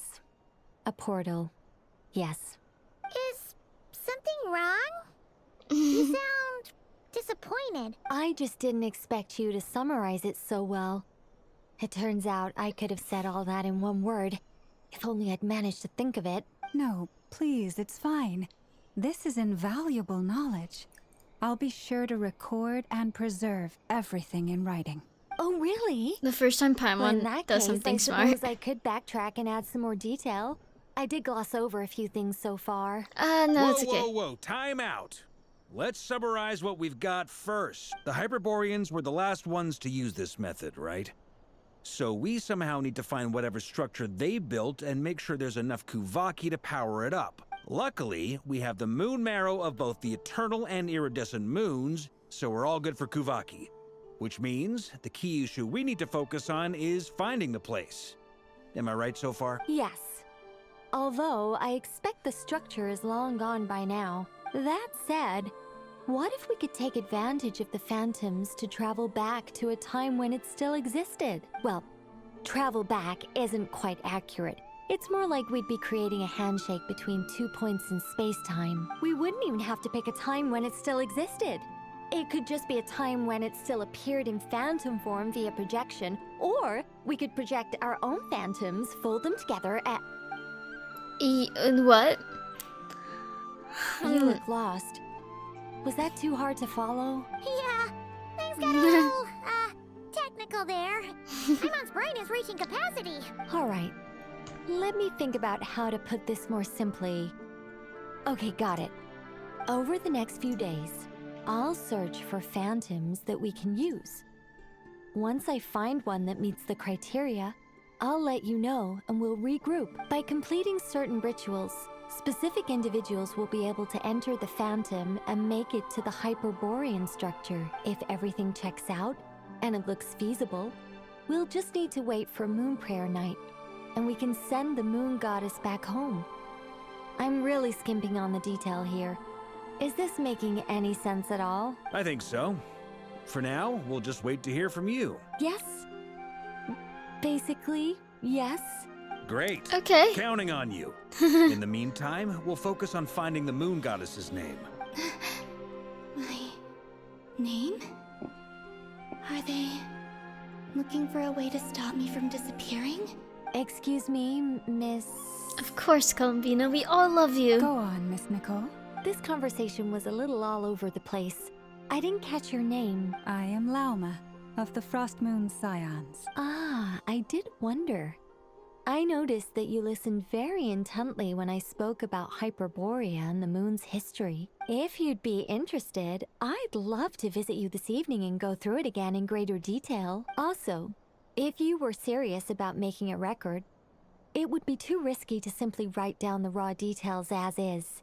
A portal. Yes. Is something wrong? You sound disappointed. I just didn't expect you to summarize it so well. It turns out I could have said all that in one word, if only I'd managed to think of it. No, please, it's fine. This is invaluable knowledge. I'll be sure to record and preserve everything in writing. Oh, really? The first time Well, in Paimon that does case, something I smart. suppose I could backtrack and add some more detail. I did gloss over a few things so far. No, whoa, it's okay. Whoa, time out. let's summarize what we've got first. The Hyperboreans were the last ones to use this method, right? So we somehow need to find whatever structure they built and make sure there's enough Kuvaki to power it up. Luckily, we have the moon marrow of both the eternal and iridescent moons, so we're all good for Kuvaki. Which means the key issue we need to focus on is finding the place. Am I right so far? Yes. Although I expect the structure is long gone by now. That said, what if we could take advantage of the phantoms to travel back to a time when it still existed? Well, travel back isn't quite accurate. It's more like we'd be creating a handshake between 2 points in space-time. We wouldn't even have to pick a time when it still existed. It could just be a time when it still appeared in phantom form via projection, or we could project our own phantoms, fold them together at... What? You look lost. Was that too hard to follow? Yeah, things got a little, technical there. Imon's brain is reaching capacity. Alright. Let me think about how to put this more simply. Okay, got it. Over the next few days, I'll search for phantoms that we can use. Once I find one that meets the criteria, I'll let you know and we'll regroup. By completing certain rituals, specific individuals will be able to enter the phantom and make it to the Hyperborean structure. If everything checks out and it looks feasible, we'll just need to wait for Moon Prayer Night, and we can send the moon goddess back home. I'm really skimping on the detail here. Is this making any sense at all? I think so. For now, we'll just wait to hear from you. Yes. Basically, yes. Great. Okay. Counting on you. In the meantime, we'll focus on finding the moon goddess's name. My name? Are they looking for a way to stop me from disappearing? Excuse me, Miss... Of course, Columbina, we all love you. Go on, Miss Nicole. This conversation was a little all over the place. I didn't catch your name. I am Lauma, of the Frost Moon Scions. Ah, I did wonder. I noticed that you listened very intently when I spoke about Hyperborea and the moon's history. If you'd be interested, I'd love to visit you this evening and go through it again in greater detail. Also, if you were serious about making a record, it would be too risky to simply write down the raw details as is.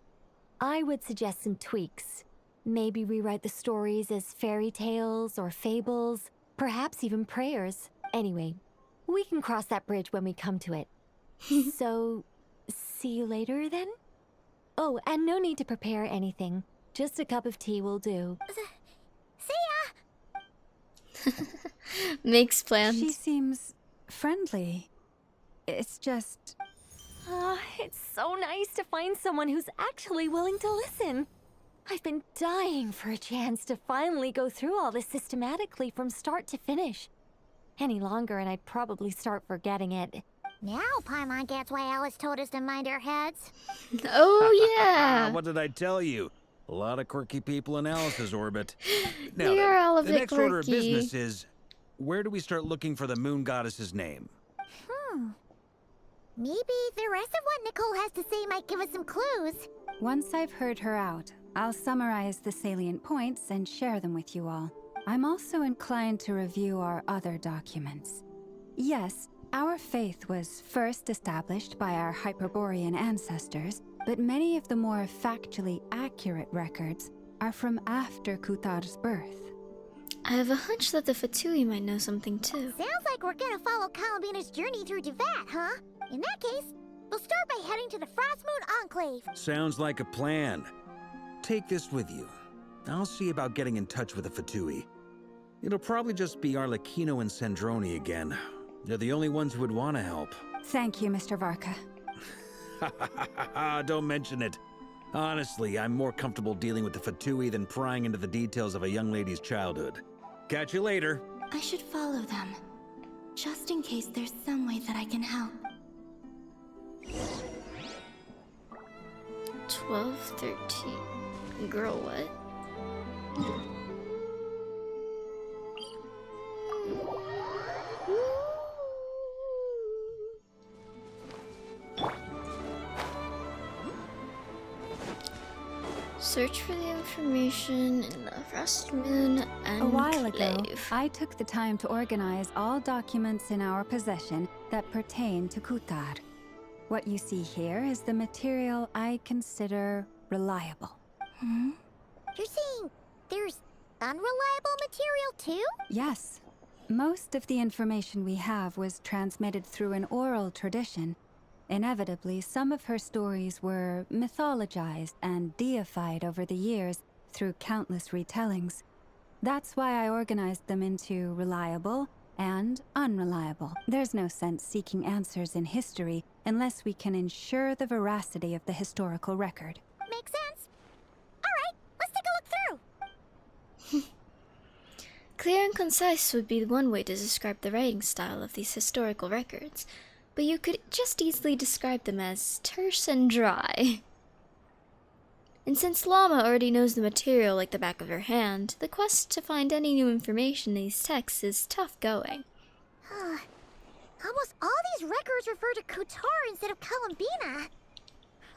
I would suggest some tweaks. Maybe rewrite the stories as fairy tales or fables, perhaps even prayers. Anyway, we can cross that bridge when we come to it. So, see you later then? Oh, and no need to prepare anything. Just a cup of tea will do. See ya! Makes plans. She seems friendly. It's just... It's so nice to find someone who's actually willing to listen. I've been dying for a chance to finally go through all this systematically from start to finish. Any longer and I'd probably start forgetting it. Now Paimon gets why Alice told us to mind our heads. Oh, yeah. What did I tell you? A lot of quirky people in Alice's orbit. Now, They are all a the bit next order of quirky. business is, where do we start looking for the moon goddess's name? Maybe the rest of what Nicole has to say might give us some clues. Once I've heard her out, I'll summarize the salient points and share them with you all. I'm also inclined to review our other documents. Yes, our faith was first established by our Hyperborean ancestors, but many of the more factually accurate records are from after Kutar's birth. I have a hunch that the Fatui might know something too. Sounds like we're gonna follow Columbina's journey through Devat, huh? In that case, we'll start by heading to the Frost Moon Enclave. Sounds like a plan. Take this with you. I'll see about getting in touch with the Fatui. It'll probably just be Arlecchino and Sandroni again. They're the only ones who would want to help. Thank you, Mr. Varka. Don't mention it. Honestly, I'm more comfortable dealing with the Fatui than prying into the details of a young lady's childhood. Catch you later. I should follow them, just in case there's some way that I can help. 12, 13. Girl, what? Search for the information in the Frost Moon and A while ago, Clave. I took the time to organize all documents in our possession that pertain to Kutar. What you see here is the material I consider reliable. You're saying there's unreliable material too? Yes. Most of the information we have was transmitted through an oral tradition. Inevitably, some of her stories were mythologized and deified over the years through countless retellings. That's why I organized them into reliable and unreliable. There's no sense seeking answers in history unless we can ensure the veracity of the historical record. Makes sense. Alright, let's take a look through. Clear and concise would be one way to describe the writing style of these historical records, but you could just easily describe them as terse and dry. And since Llama already knows the material like the back of her hand, the quest to find any new information in these texts is tough going. Almost all these records refer to Kutar instead of Columbina.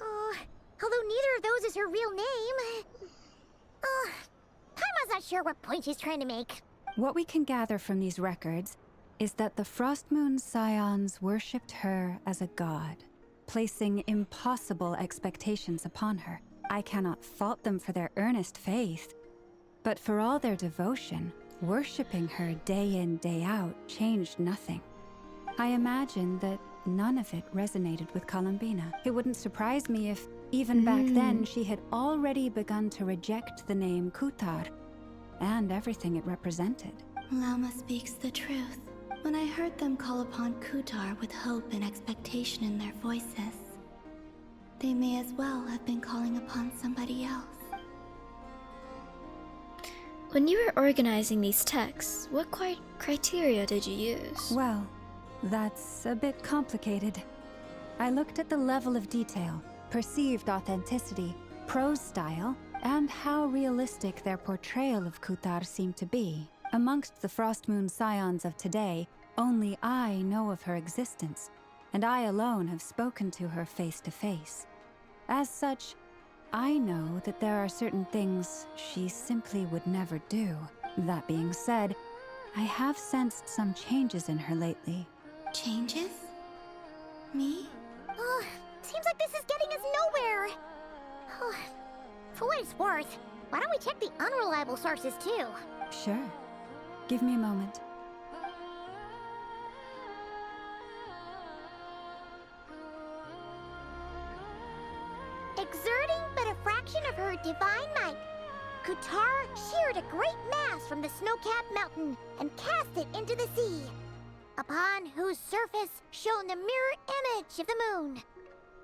Although neither of those is her real name. Paimon's not sure what point she's trying to make. What we can gather from these records is that the Frost Moon Scions worshipped her as a god, placing impossible expectations upon her. I cannot fault them for their earnest faith, but for all their devotion, worshipping her day in, day out changed nothing. I imagine that none of it resonated with Columbina. It wouldn't surprise me if, even back then, she had already begun to reject the name Kutar and everything it represented. Llama speaks the truth. When I heard them call upon Kutar with hope and expectation in their voices, they may as well have been calling upon somebody else. When you were organizing these texts, what criteria did you use? Well, that's a bit complicated. I looked at the level of detail, perceived authenticity, prose style, and how realistic their portrayal of Kutar seemed to be. Amongst the Frost Moon Scions of today, only I know of her existence, and I alone have spoken to her face to face. As such, I know that there are certain things she simply would never do. That being said, I have sensed some changes in her lately. Changes? Me? Seems like this is getting us nowhere. For what it's worth, why don't we check the unreliable sources too? Sure. Give me a moment. Exerting but a fraction of her divine might, Kutar sheared a great mass from the snow-capped mountain and cast it into the sea, upon whose surface shone the mirror image of the moon.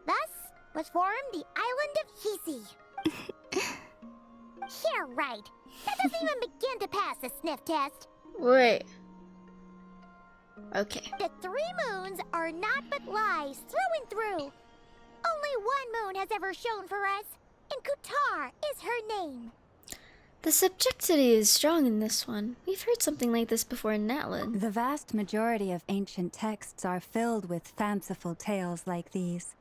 Thus was formed the island of Hisi. Yeah, right. That doesn't even begin to pass the sniff test. Wait. Okay. The 3 moons are not but lies through and through. Only one moon has ever shone for us, and Kutar is her name. The subjectivity is strong in this one. We've heard something like this before in Natlan. The vast majority of ancient texts are filled with fanciful tales like these.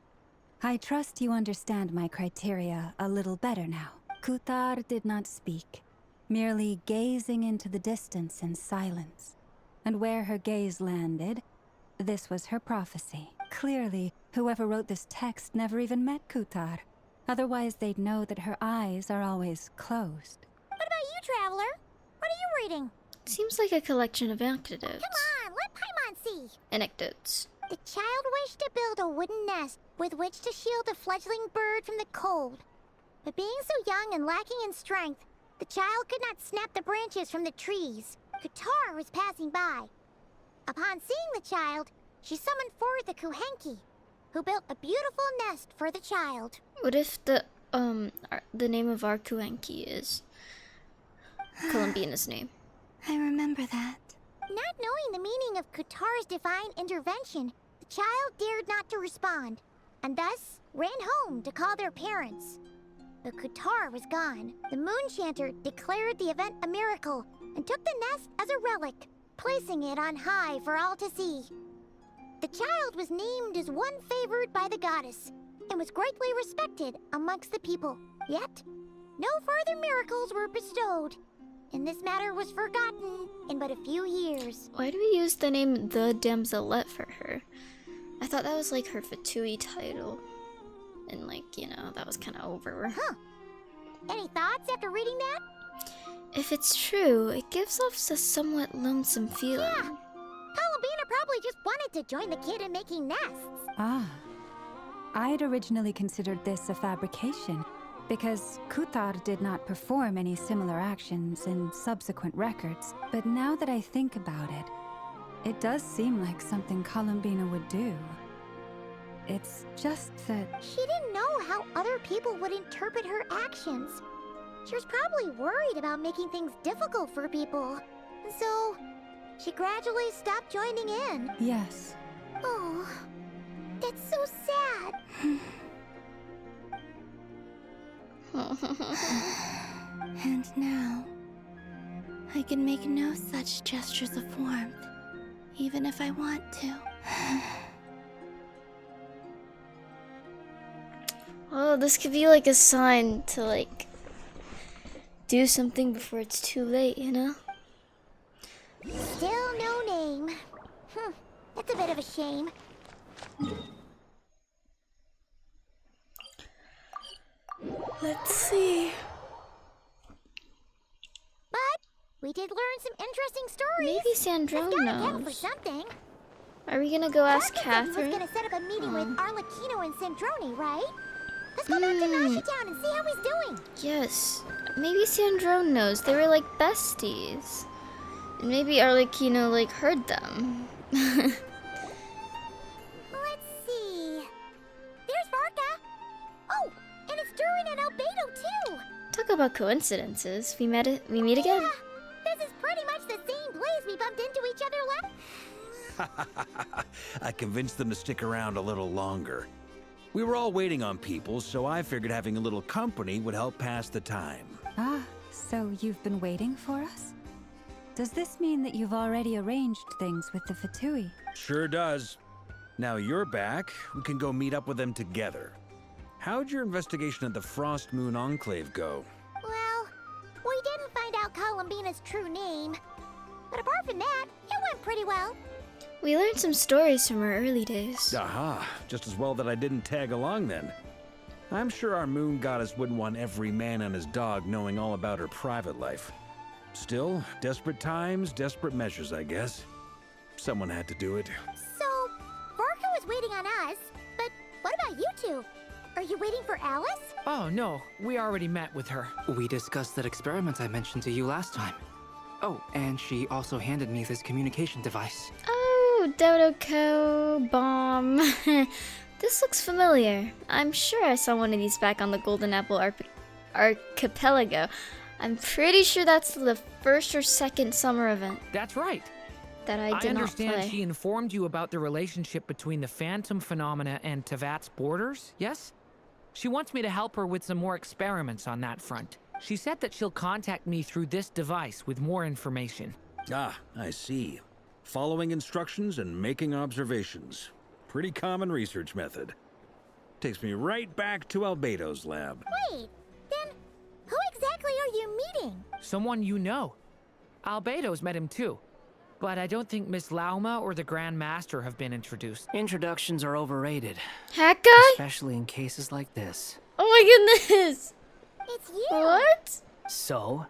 I trust you understand my criteria a little better now. Kutar did not speak, merely gazing into the distance in silence. And where her gaze landed, this was her prophecy. Clearly, whoever wrote this text never even met Kutar. Otherwise, they'd know that her eyes are always closed. What about you, Traveler? What are you reading? Seems like a collection of anecdotes. Come on, let Paimon see. Anecdotes. The child wished to build a wooden nest with which to shield the fledgling bird from the cold. But being so young and lacking in strength, the child could not snap the branches from the trees. Kutar was passing by. Upon seeing the child, she summoned forth the Kuhenki, who built a beautiful nest for the child. What if the name of our Kuenki is Columbina's name? I remember that. Not knowing the meaning of Kutar's divine intervention, the child dared not to respond, and thus ran home to call their parents. But Kutar was gone. The moon chanter declared the event a miracle and took the nest as a relic, placing it on high for all to see. The child was named as one favored by the goddess and was greatly respected amongst the people. Yet, no further miracles were bestowed, and this matter was forgotten in but a few years. Why do we use the name The Damselette for her? I thought that was like her Fatui title. And like, you know, that was kind of over. Huh. Any thoughts after reading that? If it's true, it gives off a somewhat lonesome feeling. Yeah. Columbina probably just wanted to join the kid in making nests. Ah. I'd originally considered this a fabrication, because Kuthar did not perform any similar actions in subsequent records. But now that I think about it, it does seem like something Columbina would do. It's just that... She didn't know how other people would interpret her actions. She was probably worried about making things difficult for people. So, she gradually stopped joining in. Yes. Oh, that's so sad. And now, I can make no such gestures of warmth, even if I want to. Oh, this could be like a sign to like do something before it's too late, you know? Still no name. That's a bit of a shame. Let's see. But we did learn some interesting stories. Maybe Sandrone That's gotta count for knows. something. Are we gonna go ask Parkinson Catherine? was gonna set up a meeting with Arlecchino and Sandrone, right? Let's go back to Nashi Town and see how he's doing. Yes. Maybe Sandrone knows. They were like besties. And maybe Arlecchino like heard them. Let's see. There's Varka. Oh, and it's Durin and Albedo too. Talk about coincidences. We meet again. Yeah, this is pretty much the same place we bumped into each other last. I convinced them to stick around a little longer. We were all waiting on people, so I figured having a little company would help pass the time. Ah, so you've been waiting for us? Does this mean that you've already arranged things with the Fatui? Sure does. Now you're back, we can go meet up with them together. How'd your investigation at the Frost Moon Enclave go? Well, we didn't find out Columbina's true name. But apart from that, it went pretty well. We learned some stories from her early days. Aha, just as well that I didn't tag along then. I'm sure our moon goddess wouldn't want every man and his dog knowing all about her private life. Still, desperate times, desperate measures, I guess. Someone had to do it. So, Varka was waiting on us, but what about you two? Are you waiting for Alice? Oh, no. We already met with her. We discussed that experiment I mentioned to you last time. Oh, and she also handed me this communication device. Oh, Dodoco bomb. This looks familiar. I'm sure I saw one of these back on the Golden Apple Archipelago. I'm pretty sure that's the first or second summer event. That's right. That I did not understand play. she informed you about the relationship between the Phantom phenomena and Tevat's borders, yes? She wants me to help her with some more experiments on that front. She said that she'll contact me through this device with more information. Ah, I see. Following instructions and making observations. Pretty common research method. Takes me right back to Albedo's lab. Wait, then who exactly are you meeting? Someone you know. Albedo's met him too. But I don't think Miss Lauma or the Grand Master have been introduced. Introductions are overrated. Hack guy? Especially in cases like this. Oh my goodness! It's you! What? So,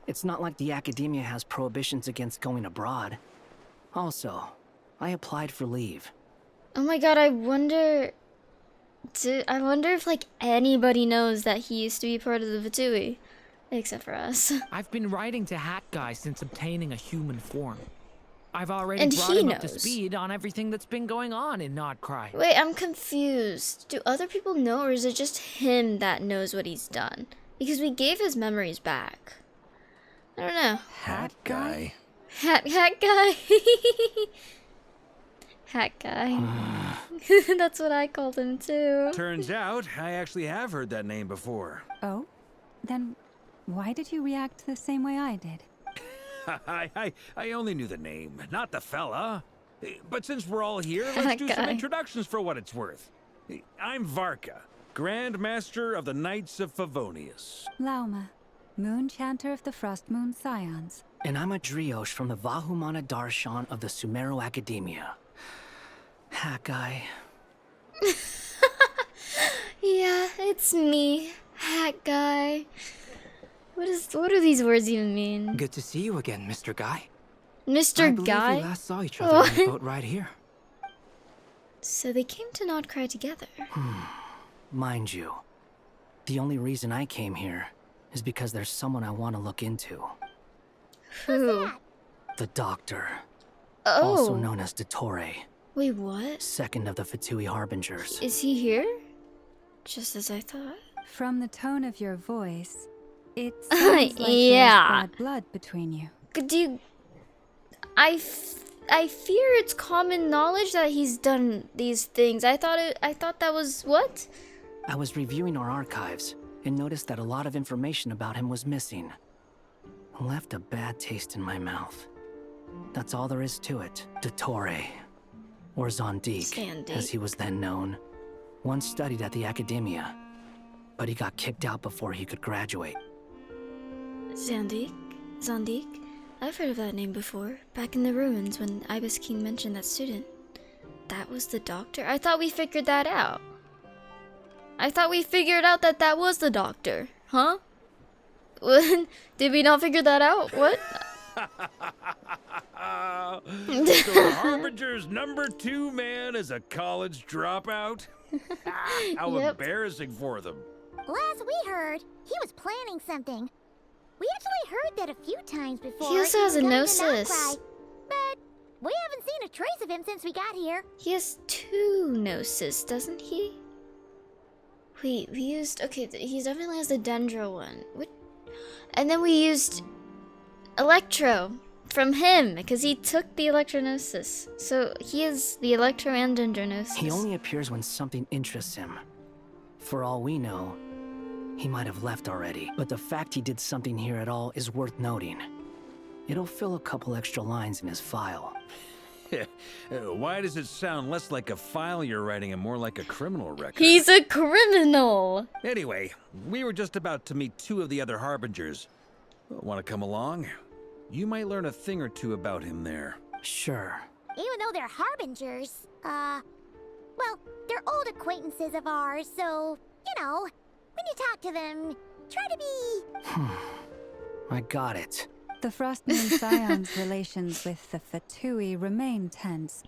it's not like the academia has prohibitions against going abroad. Also, I applied for leave. Oh my god, I wonder if like anybody knows that he used to be part of the Fatui. Except for us. I've been writing to Hat Guy since obtaining a human form. I've already And brought he him up to knows. speed on everything that's been going on in KRAI. Wait, I'm confused. Do other people know, or is it just him that knows what he's done? Because we gave his memories back. I don't know. Hat guy? Hat guy. Hat guy. That's what I called him too. Turns out, I actually have heard that name before. Oh? Then why did you react the same way I did? I only knew the name, not the fella. But since we're all here, let's do some guy. introductions for what it's worth. I'm Varka. Grand Master of the Knights of Favonius. Lauma, Moon Chanter of the Frost Moon Scions. And I'm a Drioche from the Vahumana Darshan of the Sumeru Academia. Hat guy. Yeah, it's me, hat guy. What do these words even mean? Good to see you again, Mr. Guy. Mr. I believe Guy? we last saw each other on the What? boat right here. So they came to not cry together. Mind you, the only reason I came here is because there's someone I want to look into. Who? The Doctor. Oh. Also known as Dottore. Wait, what? Second of the Fatui Harbingers. Is he here? Just as I thought. From the tone of your voice, it sounds like Yeah. there's bad blood between you. Do you... I fear it's common knowledge that he's done these things. I thought that was what? I was reviewing our archives and noticed that a lot of information about him was missing. Left a bad taste in my mouth. That's all there is to it. Dottore, or Zondique, as he was then known, once studied at the Academia, but he got kicked out before he could graduate. Zondique? I've heard of that name before. Back in the ruins when Ibis King mentioned that student. That was the Doctor? I thought we figured that out. I thought we figured out that that was the Doctor. Huh? Did we not figure that out? What? So the Harbinger's #2 man is a college dropout? How embarrassing for them. Last we heard, he was planning something. We actually heard that a few times before. He also has a even coming to gnosis. Knockcry, but we haven't seen a trace of him since we got here. He has 2 gnosis, doesn't he? Wait, we used... Okay, he definitely has the Dendro one. What? And then we used Electro from him, because he took the Electronosis. So he is the Electro and Dendronosis. He only appears when something interests him. For all we know, he might have left already, but the fact he did something here at all is worth noting. It'll fill a couple extra lines in his file. Why does it sound less like a file you're writing and more like a criminal record? He's a criminal! Anyway, we were just about to meet 2 of the other Harbingers. Want to come along? You might learn a thing or 2 about him there. Sure. Even though they're harbingers, well, they're old acquaintances of ours, so, you know, when you talk to them, try to be... I got it. The Frost Moon Scion's relations with the Fatui remain tense.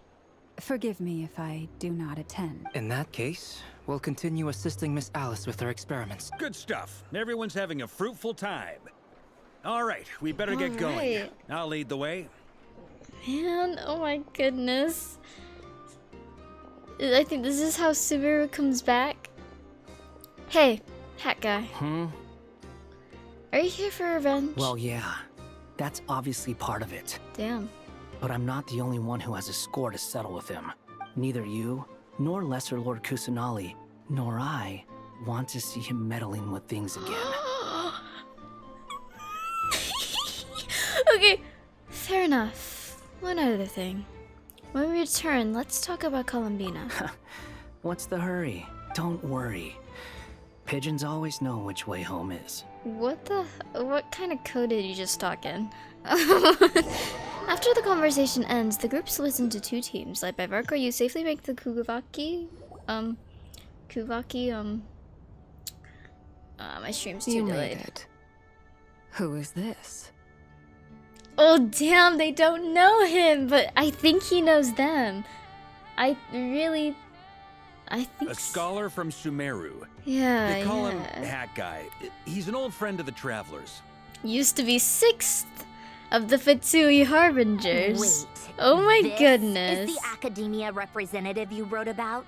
Forgive me if I do not attend. In that case, we'll continue assisting Miss Alice with her experiments. Good stuff. Everyone's having a fruitful time. All right, we better get going. Alright. I'll lead the way. Man, oh my goodness. I think this is how Subaru comes back. Hey, hat guy. Are you here for revenge? Well, yeah. That's obviously part of it. Damn. But I'm not the only one who has a score to settle with him. Neither you, nor Lesser Lord Kusanali, nor I want to see him meddling with things again. Okay, fair enough. One other thing. When we return, let's talk about Columbina. What's the hurry? Don't worry. Pigeons always know which way home is. What kind of code did you just talk in? After the conversation ends, the group splits into 2 teams. Led by Varkor, you safely make the my stream's too You delayed. made it. Who is this? Oh damn, they don't know him, but I think he knows them. I think A scholar from Sumeru. Yeah, They call him yeah. Hat Guy. He's an old friend of the Travelers. Used to be 6th of the Fatui Harbingers. Wait. Oh my This goodness. is the Academia representative you wrote about?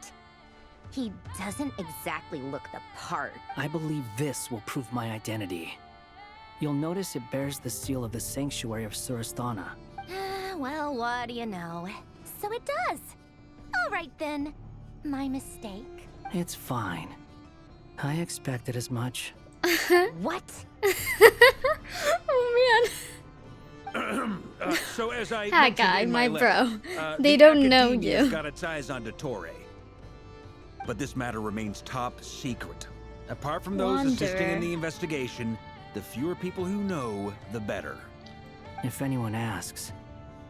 He doesn't exactly look the part. I believe this will prove my identity. You'll notice it bears the seal of the Sanctuary of Surasthana. Well, what do you know? So it does. All right then. My mistake. It's fine. I expected as much. What? Oh So as I That mentioned guy, in my letter, bro. They the don't know Academia's you. got its eyes on Dottore. but this matter remains top secret. Apart from those assisting in the investigation, the fewer people who know, the better. If anyone asks,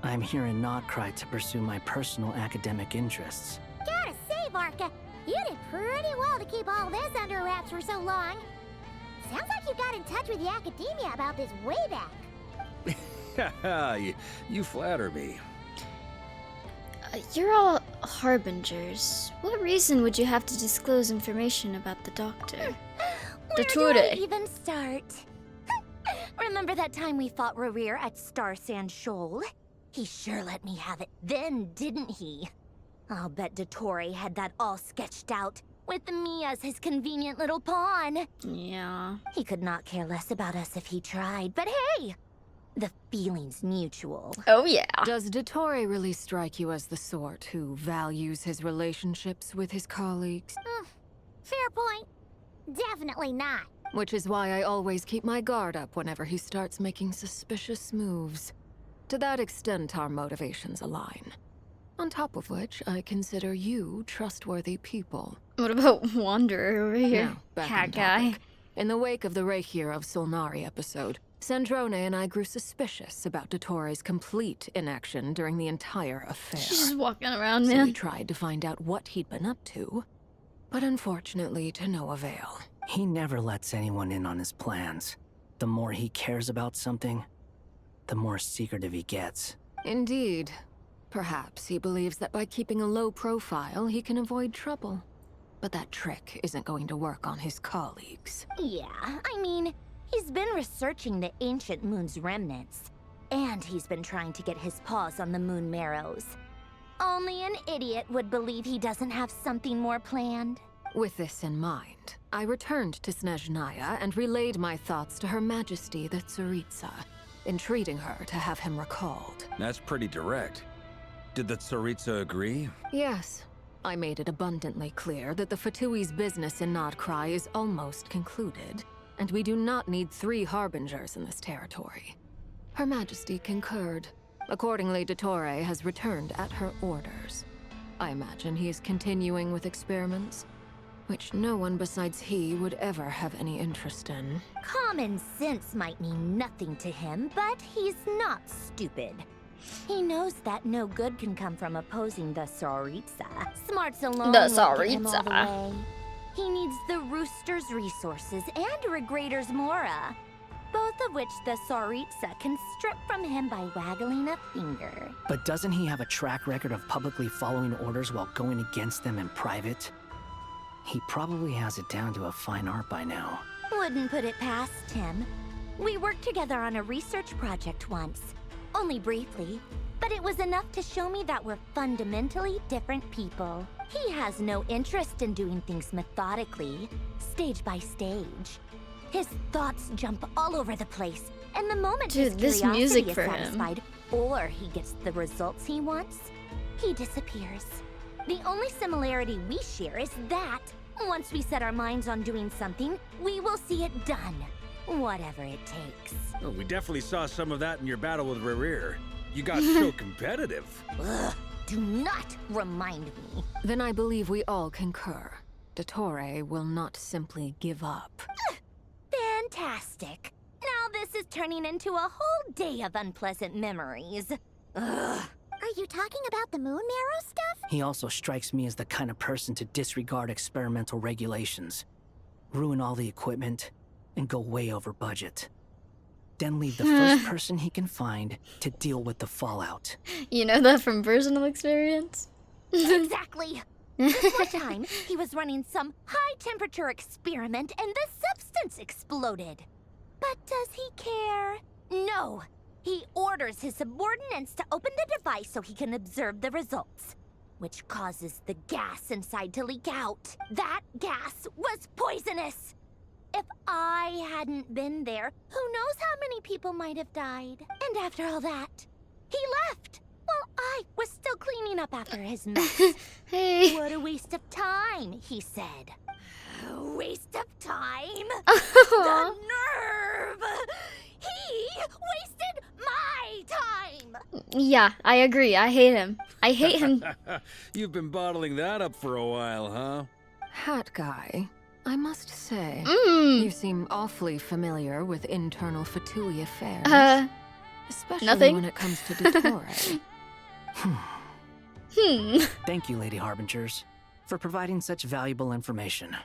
I'm here in KRAI to pursue my personal academic interests. Gotta say, Varka, you did pretty well to keep all this under wraps for so long. Sounds like you got in touch with the academia about this way back. You flatter me. You're all harbingers. What reason would you have to disclose information about the doctor? Where do I even start? Remember that time we fought Rerir at Star Sand Shoal? He sure let me have it then, didn't he? I'll bet Dottore had that all sketched out, with me as his convenient little pawn. Yeah. He could not care less about us if he tried, but hey! The feeling's mutual. Oh yeah. Does Dottore really strike you as the sort who values his relationships with his colleagues? Fair point. Definitely not. Which is why I always keep my guard up whenever he starts making suspicious moves. To that extent, our motivations align. On top of which, I consider you trustworthy people. What about Wanderer over here? Now, back Cat on guy. topic. In the wake of the Reikir of Solnari episode, Sandrone and I grew suspicious about Dottore's complete inaction during the entire affair. She's just walking around, So man. we tried to find out what he'd been up to, but unfortunately to no avail. He never lets anyone in on his plans. The more he cares about something, the more secretive he gets. Indeed. Perhaps he believes that by keeping a low profile, he can avoid trouble. But that trick isn't going to work on his colleagues. Yeah, I mean, he's been researching the ancient moon's remnants. And he's been trying to get his paws on the moon marrows. Only an idiot would believe he doesn't have something more planned. With this in mind, I returned to Snezhnaya and relayed my thoughts to Her Majesty the Tsaritsa, entreating her to have him recalled. That's pretty direct. Did the Tsaritsa agree? Yes. I made it abundantly clear that the Fatui's business in KRAI is almost concluded, and we do not need 3 harbingers in this territory. Her Majesty concurred. Accordingly, Dottore has returned at her orders. I imagine he is continuing with experiments, which no one besides he would ever have any interest in. Common sense might mean nothing to him, but he's not stupid. He knows that no good can come from opposing the Tsaritsa. Smarts alone won't get him all the way. He needs the Rooster's resources and Regrator's Mora, both of which the Tsaritsa can strip from him by waggling a finger. But doesn't he have a track record of publicly following orders while going against them in private? He probably has it down to a fine art by now. Wouldn't put it past him. We worked together on a research project once. Only briefly, but it was enough to show me that we're fundamentally different people. He has no interest in doing things methodically, stage by stage. His thoughts jump all over the place, and the moment his this curiosity music is for him. satisfied, or he gets the results he wants, he disappears. The only similarity we share is that, once we set our minds on doing something, we will see it done. Whatever it takes. Well, we definitely saw some of that in your battle with Rerir. You got so competitive. Ugh, do not remind me. Then I believe we all concur. Dottore will not simply give up. Fantastic. Now this is turning into a whole day of unpleasant memories. Ugh. Are you talking about the moon marrow stuff? He also strikes me as the kind of person to disregard experimental regulations, ruin all the equipment, and go way over budget. Then leave the first person he can find to deal with the fallout. You know that from personal experience? Exactly. This one time, he was running some high-temperature experiment and the substance exploded. But does he care? No. He orders his subordinates to open the device so he can observe the results, which causes the gas inside to leak out. That gas was poisonous. If I hadn't been there, who knows how many people might have died. And after all that, he left. While I was still cleaning up after his mess. Hey. What a waste of time, he said. A waste of time? The nerve! He wasted my time! Yeah, I agree. I hate him. I hate him. You've been bottling that up for a while, huh? Hat guy, I must say, Mm. you seem awfully familiar with internal Fatui affairs. Especially nothing. when it comes to Dottore. Thank you, Lady Harbingers, for providing such valuable information.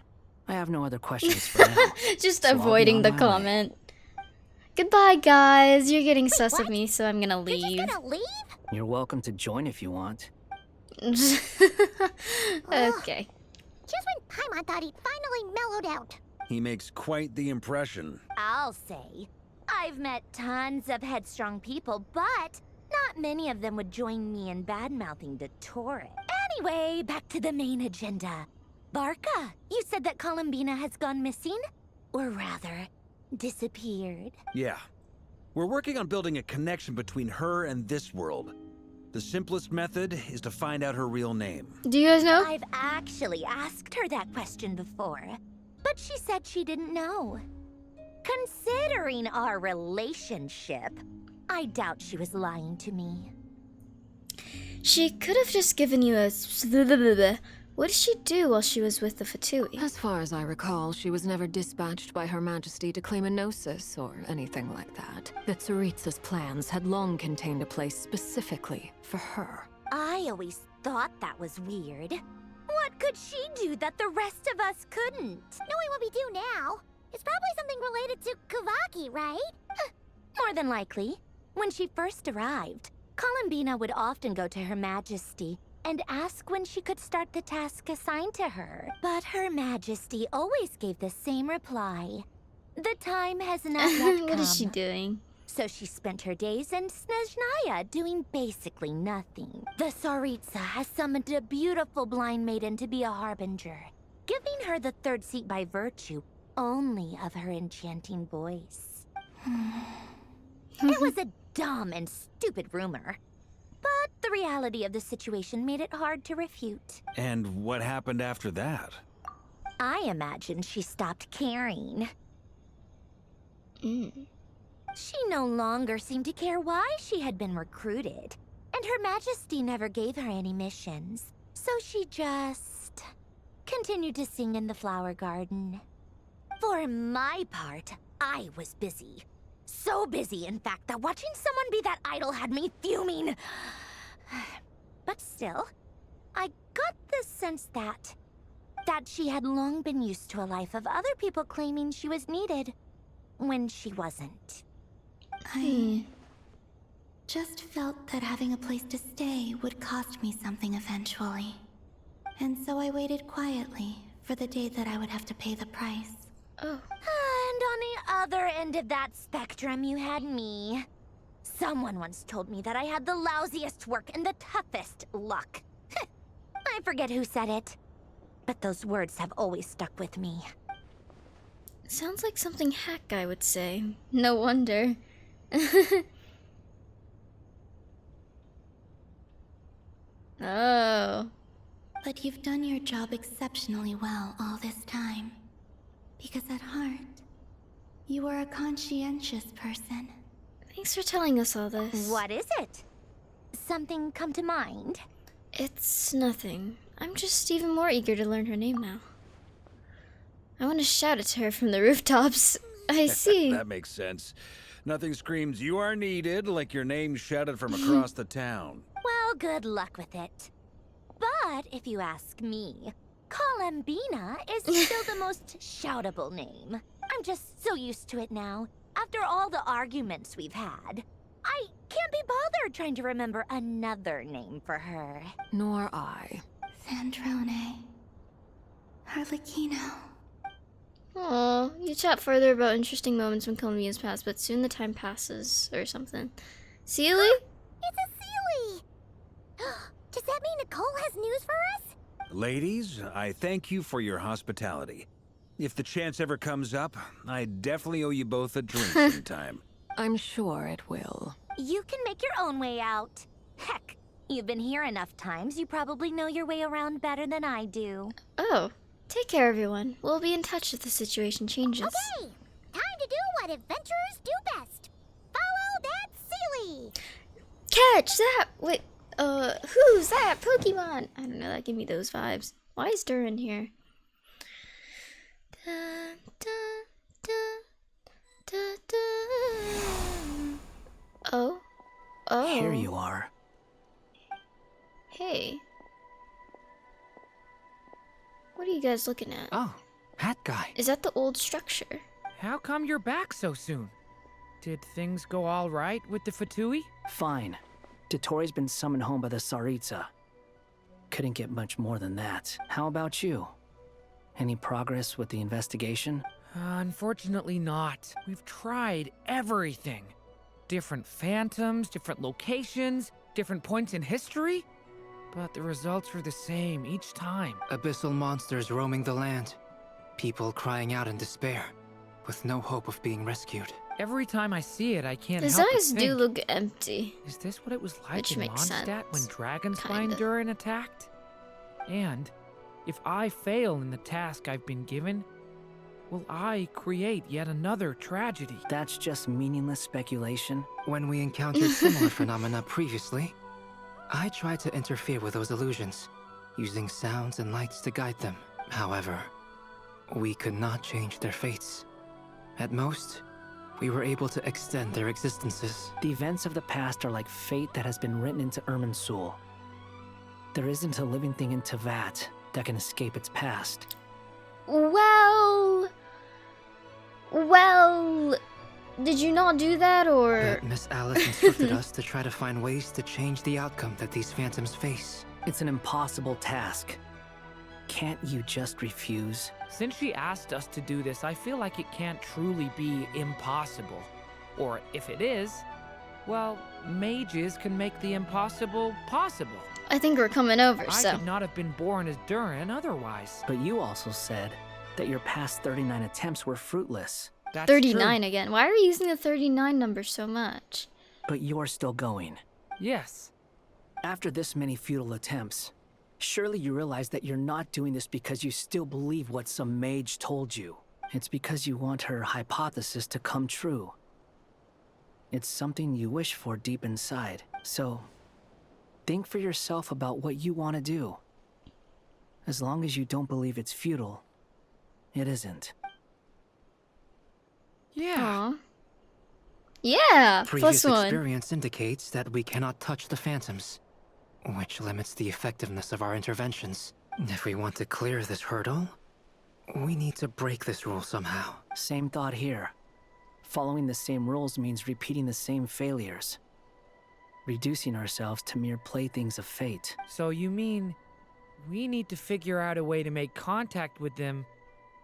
I have no other questions for now. Just so I'll be avoiding on the my way. comment. Goodbye, guys. You're getting sus of me, so I'm gonna leave. You're just gonna leave? You're welcome to join if you want. Okay. Just when Paimon thought he'd finally mellowed out. He makes quite the impression. I'll say. I've met tons of headstrong people, but not many of them would join me in bad-mouthing Dottore. Anyway, back to the main agenda. Barca, you said that Columbina has gone missing? Or rather, disappeared. Yeah. We're working on building a connection between her and this world. The simplest method is to find out her real name. Do you guys know? I've actually asked her that question before, but she said she didn't know. Considering our relationship, I doubt she was lying to me. She could have just given you a... What did she do while she was with the Fatui? As far as I recall, she was never dispatched by Her Majesty to claim a gnosis or anything like that. The Tsaritsa's plans had long contained a place specifically for her. I always thought that was weird. What could she do that the rest of us couldn't? Knowing what we do now, it's probably something related to Kavaki, right? More than likely. When she first arrived, Columbina would often go to Her Majesty and ask when she could start the task assigned to her. But Her Majesty always gave the same reply. The time has not yet come. What is she doing? So she spent her days in Snezhnaya doing basically nothing. The Tsaritsa has summoned a beautiful blind maiden to be a harbinger, giving her the third seat by virtue only of her enchanting voice. It was a dumb and stupid rumor, but the reality of the situation made it hard to refute. And what happened after that? I imagine she stopped caring. She no longer seemed to care why she had been recruited, and Her Majesty never gave her any missions. So she just continued to sing in the flower garden. For my part, I was busy. So busy, in fact, that watching someone be that idol had me fuming. But still, I got the sense that she had long been used to a life of other people claiming she was needed when she wasn't. I just felt that having a place to stay would cost me something eventually. And so I waited quietly for the day that I would have to pay the price. Oh. And on the other end of that spectrum, you had me. Someone once told me that I had the lousiest work and the toughest luck. I forget who said it, but those words have always stuck with me. Sounds like something Hack Guy would say. No wonder. Oh. But you've done your job exceptionally well all this time. Because at heart, you are a conscientious person. Thanks for telling us all this. What is it? Something come to mind? It's nothing. I'm just even more eager to learn her name now. I want to shout it to her from the rooftops. I see. That makes sense. Nothing screams you are needed like your name shouted from across the town. Well, good luck with it. But if you ask me, Columbina is still the most shoutable name. I'm just so used to it now. After all the arguments we've had, I can't be bothered trying to remember another name for her. Nor I. Sandrone. Harlequino. Aw, you chat further about interesting moments when Columbia's past, but soon the time passes, or something. Sealy? It's a Sealy! Does that mean Nicole has news for us? Ladies, I thank you for your hospitality. If the chance ever comes up, I definitely owe you both a drink sometime. I'm sure it will. You can make your own way out. Heck, you've been here enough times, you probably know your way around better than I do. Oh, take care, everyone. We'll be in touch if the situation changes. Okay, time to do what adventurers do best. Follow that Sealy! Catch that! Wait, who's that Pokemon? I don't know, that gave me those vibes. Why is Dur in here? Oh. Oh. Here you are. Hey. What are you guys looking at? Oh, that guy. Is that the old structure? How come you're back so soon? Did things go all right with the Fatui? Fine. Dotori's been summoned home by the Tsaritsa. Couldn't get much more than that. How about you? Any progress with the investigation? Unfortunately not. We've tried everything. Different phantoms, different locations, different points in history. But the results were the same each time. Abyssal monsters roaming the land. People crying out in despair, with no hope of being rescued. Every time I see it, I can't His help eyes but do think, look empty. is this what it was like Which in makes Mondstadt when sense. Dragonspine Kinda. Durin attacked? And if I fail in the task I've been given, will I create yet another tragedy? That's just meaningless speculation. When we encountered similar phenomena previously, I tried to interfere with those illusions, using sounds and lights to guide them. However, we could not change their fates. At most, we were able to extend their existences. The events of the past are like fate that has been written into Irminsul. There isn't a living thing in Teyvat that can escape its past. Well, did you not do that, or? Miss Alice instructed us to try to find ways to change the outcome that these phantoms face. It's an impossible task. Can't you just refuse? Since she asked us to do this, I feel like it can't truly be impossible. Or if it is, well, mages can make the impossible possible. I think we're coming over, I so. could not have been born as Durin otherwise. But you also said that your past 39 attempts were fruitless. That's 39 true. again. Why are you using the 39 number so much? But you're still going. Yes. After this many futile attempts, surely you realize that you're not doing this because you still believe what some mage told you. It's because you want her hypothesis to come true. It's something you wish for deep inside. So, think for yourself about what you want to do. As long as you don't believe it's futile, it isn't. Yeah. Aww. Yeah, Previous +1. experience indicates that we cannot touch the phantoms, which limits the effectiveness of our interventions. If we want to clear this hurdle, we need to break this rule somehow. Same thought here. Following the same rules means repeating the same failures. Reducing ourselves to mere playthings of fate. So you mean we need to figure out a way to make contact with them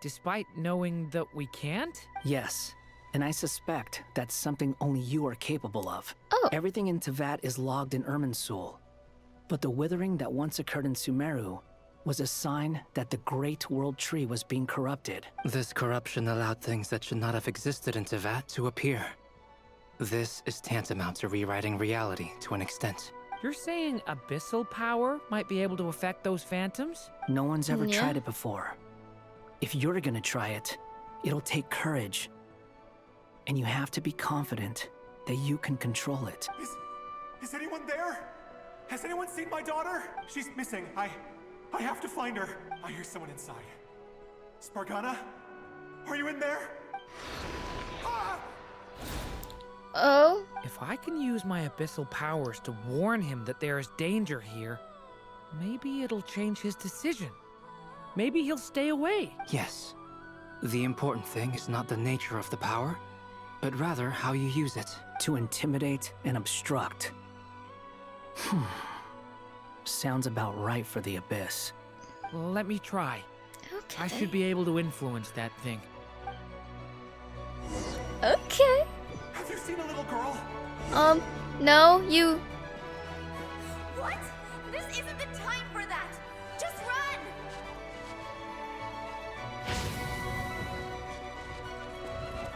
despite knowing that we can't? Yes, and I suspect that's something only you are capable of. Oh. Everything in Teyvat is logged in Irminsul. But the withering that once occurred in Sumeru was a sign that the Great World Tree was being corrupted. This corruption allowed things that should not have existed in Teyvat to appear. This is tantamount to rewriting reality to an extent. You're saying abyssal power might be able to affect those phantoms? No one's ever Yeah. tried it before. If you're gonna try it, it'll take courage. And you have to be confident that you can control it. Is anyone there? Has anyone seen my daughter? She's missing. I have to find her. I hear someone inside. Spargana? Are you in there? Ah! Oh? If I can use my abyssal powers to warn him that there is danger here, maybe it'll change his decision. Maybe he'll stay away. Yes. The important thing is not the nature of the power, but rather how you use it. To intimidate and obstruct. Sounds about right for the Abyss. Well, let me try. Okay. I should be able to influence that thing. Okay. Have you seen a little girl? No, you. What? This isn't the time for that! Just run!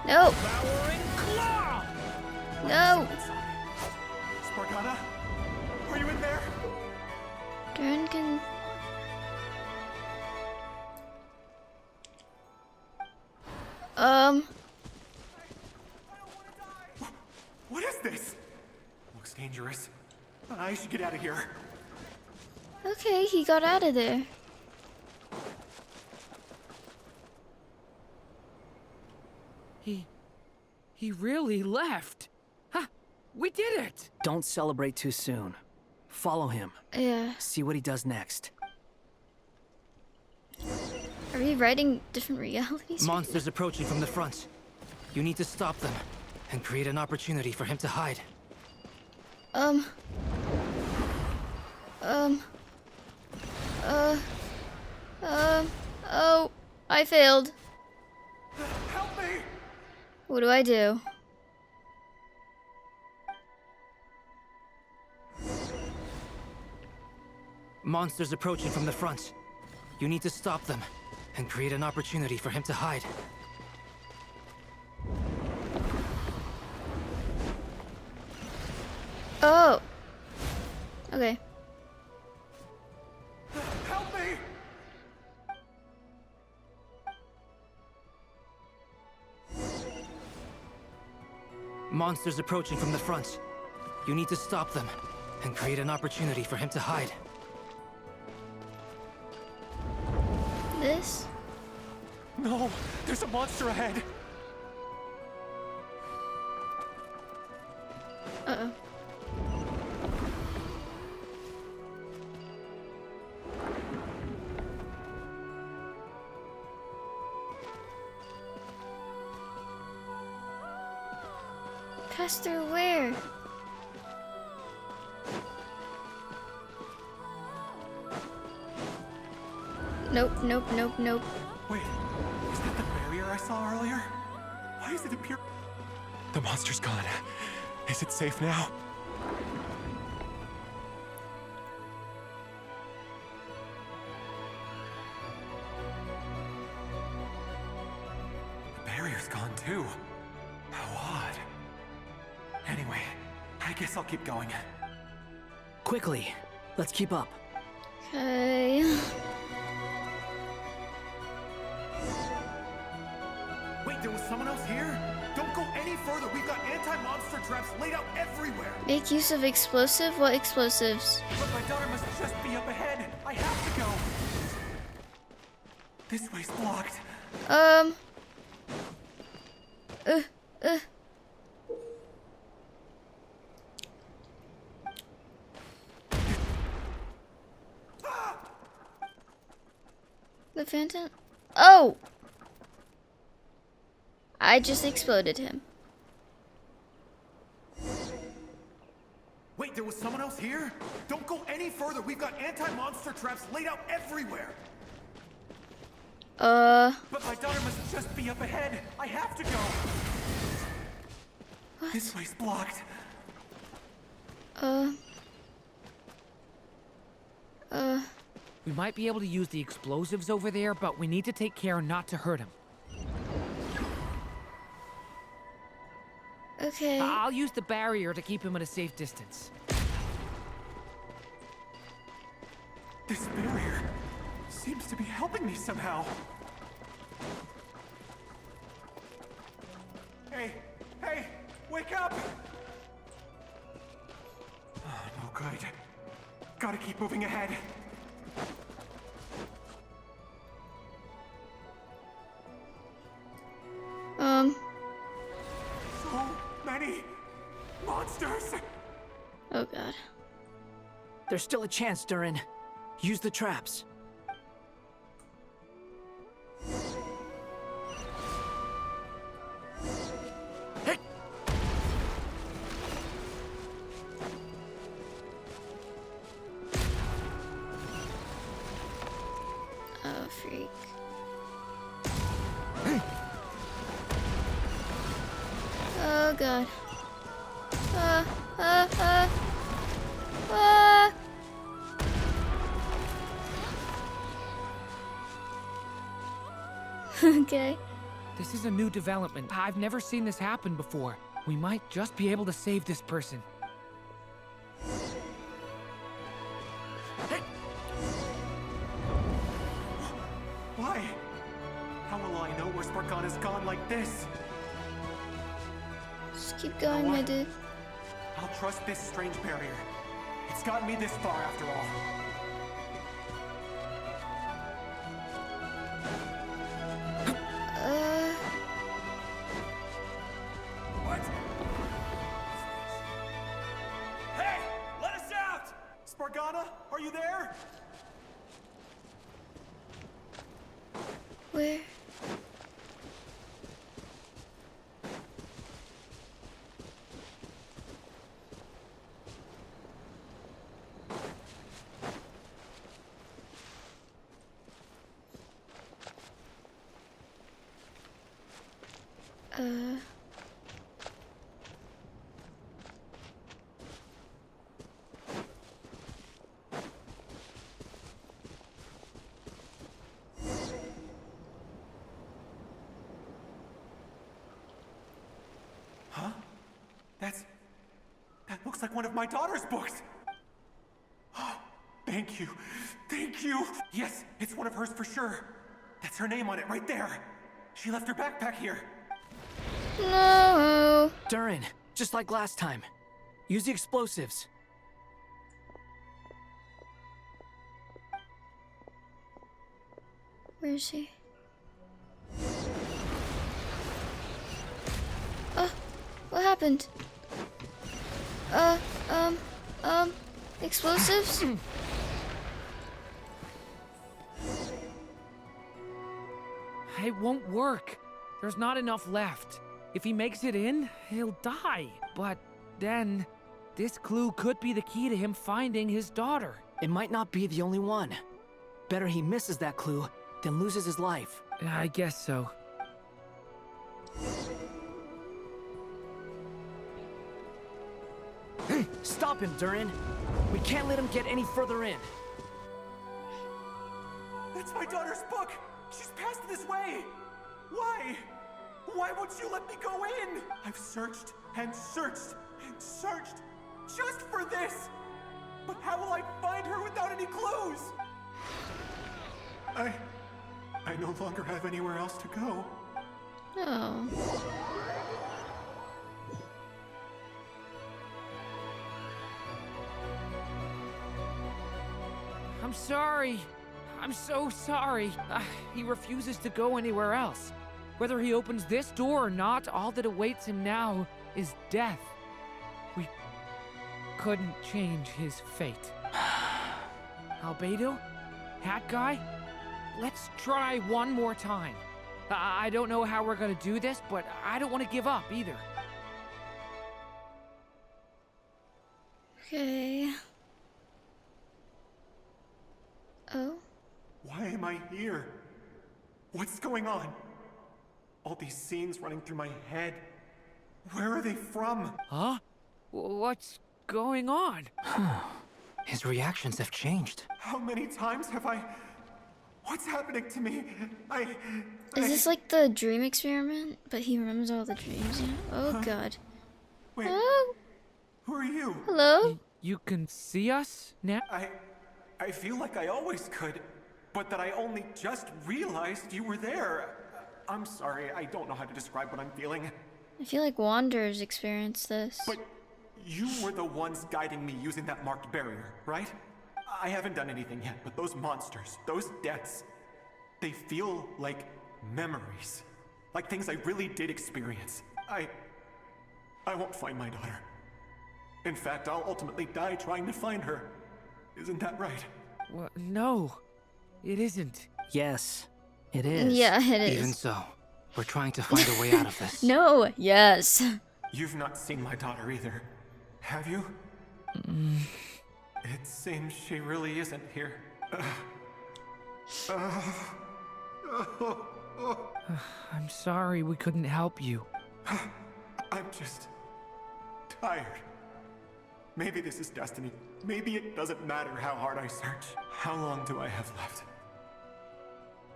No. Devouring claw! No. Spargana? Are you in there? Durin can. What is this? Looks dangerous. I should get out of here. Okay, he got out of there. He really left. Ha! We did it! Don't celebrate too soon. Follow him. Yeah. See what he does next. Are we writing different realities? Monsters approaching from the front. You need to stop them and create an opportunity for him to hide. Oh, I failed. Help me! What do I do? Monsters approaching from the front. You need to stop them and create an opportunity for him to hide. Oh. Okay. Help me! Monsters approaching from the front. You need to stop them and create an opportunity for him to hide. This? No, there's a monster ahead. Uh-oh. Pass through where? Nope, nope, nope, nope. Wait, is that the barrier I saw earlier? Why is it appear? The monster's gone. Is it safe now? The barrier's gone too. How odd. Anyway, I guess I'll keep going. Quickly, let's keep up. Okay. Wait, there was someone else here? Don't go any further. We've got anti-monster traps laid out everywhere. Make use of explosive? What explosives? But my daughter must just be up ahead. I have to go. This way's blocked. The phantom? Oh! I just exploded him. Wait, there was someone else here? Don't go any further. We've got anti-monster traps laid out everywhere. But my daughter must just be up ahead. I have to go. What? This way's blocked. We might be able to use the explosives over there, but we need to take care not to hurt him. Okay. I'll use the barrier to keep him at a safe distance. This barrier seems to be helping me somehow. Hey, hey, wake up! Oh, no good. Gotta keep moving ahead. So many monsters! Oh god. There's still a chance, Durin. Use the traps. Hey! Oh, freak. Oh god. Okay. This is a new development. I've never seen this happen before. We might just be able to save this person. Why? How will I know where Spargana's gone like this? Just keep going, my dude. I'll trust this strange barrier. It's gotten me this far after all. Spargana, are you there? Where? Huh? That looks like one of my daughter's books. Thank you. Thank you. Yes, it's one of hers for sure. That's her name on it right there. She left her backpack here. No. Durin, just like last time. Use the explosives. Where is he? Oh, what happened? Explosives? It won't work. There's not enough left. If he makes it in, he'll die. But then, this clue could be the key to him finding his daughter. It might not be the only one. Better he misses that clue than loses his life. I guess so. Stop him, Durin. We can't let him get any further in. That's my daughter's book! She's passed this way! Why? Why won't you let me go in? I've searched and searched and searched just for this! But how will I find her without any clues? I no longer have anywhere else to go. Oh. I'm sorry. I'm so sorry. He refuses to go anywhere else. Whether he opens this door or not, all that awaits him now is death. We couldn't change his fate. Albedo? Hat Guy? Let's try one more time. I don't know how we're gonna do this, but I don't want to give up either. Okay. Oh? Why am I here? What's going on? All these scenes running through my head. Where are they from? Huh? What's going on? His reactions have changed. How many times have I... What's happening to me? Is this like the dream experiment? But he remembers all the dreams, yeah? Oh god. Wait. Hello? Who are you? Hello? You can see us now? I feel like I always could, but that I only just realized you were there. I'm sorry, I don't know how to describe what I'm feeling. I feel like Wanderers experienced this. But you were the ones guiding me using that marked barrier, right? I haven't done anything yet, but those monsters, those deaths, they feel like memories. Like things I really did experience. I won't find my daughter. In fact, I'll ultimately die trying to find her. Isn't that right? Well, no, it isn't. Yes, it is. Yeah, it is. Even so, we're trying to find a way out of this. No, yes. You've not seen my daughter either, have you? It seems she really isn't here. I'm sorry we couldn't help you. I'm just tired. Maybe this is destiny. Maybe it doesn't matter how hard I search. How long do I have left?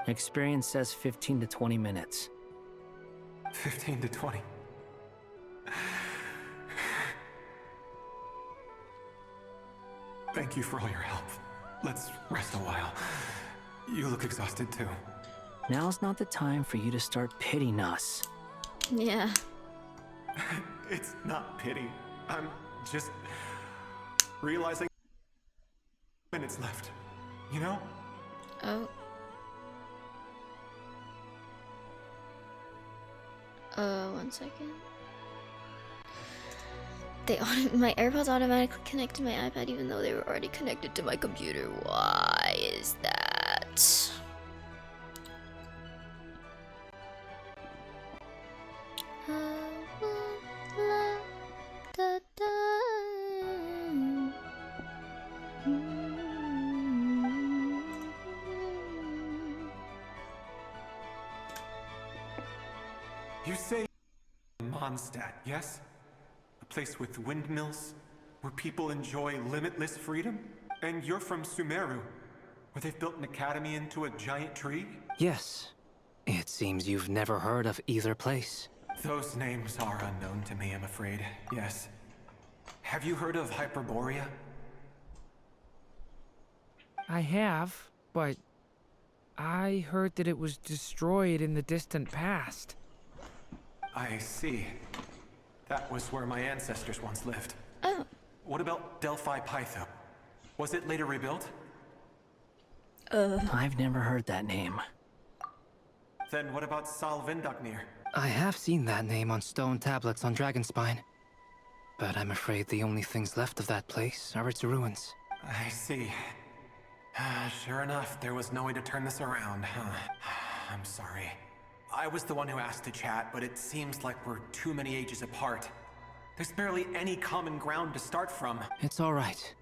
Experience says 15 to 20 minutes. 15 to 20. Thank you for all your help. Let's rest a while. You look exhausted too. Now's not the time for you to start pitying us. Yeah. It's not pity. I'm just realizing minutes left. You know? Oh. 1 second. My AirPods automatically connect to my iPad even though they were already connected to my computer. Why is that? You say Mondstadt, yes? A place with windmills, where people enjoy limitless freedom? And you're from Sumeru, where they've built an academy into a giant tree? Yes. It seems you've never heard of either place. Those names are unknown to me, I'm afraid. Yes. Have you heard of Hyperborea? I have, but I heard that it was destroyed in the distant past. I see. That was where my ancestors once lived. Oh. What about Delphi Pytho? Was it later rebuilt? I've never heard that name. Then what about Sal Vindaknir? I have seen that name on stone tablets on Dragonspine. But I'm afraid the only things left of that place are its ruins. I see. Sure enough, there was no way to turn this around, huh? I'm sorry. I was the one who asked to chat, but it seems like we're too many ages apart. There's barely any common ground to start from. It's all right.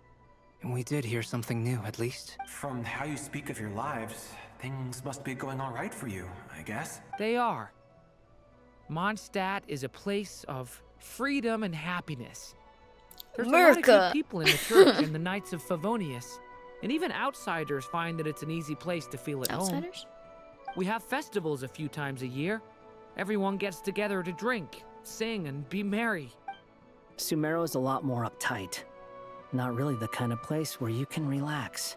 We did hear something new, at least. From how you speak of your lives, things must be going all right for you, I guess. They are. Mondstadt is a place of freedom and happiness. There's a lot of good people in the church and the Knights of Favonius. And even outsiders find that it's an easy place to feel at home. We have festivals a few times a year. Everyone gets together to drink, sing, and be merry. Sumeru is a lot more uptight. Not really the kind of place where you can relax.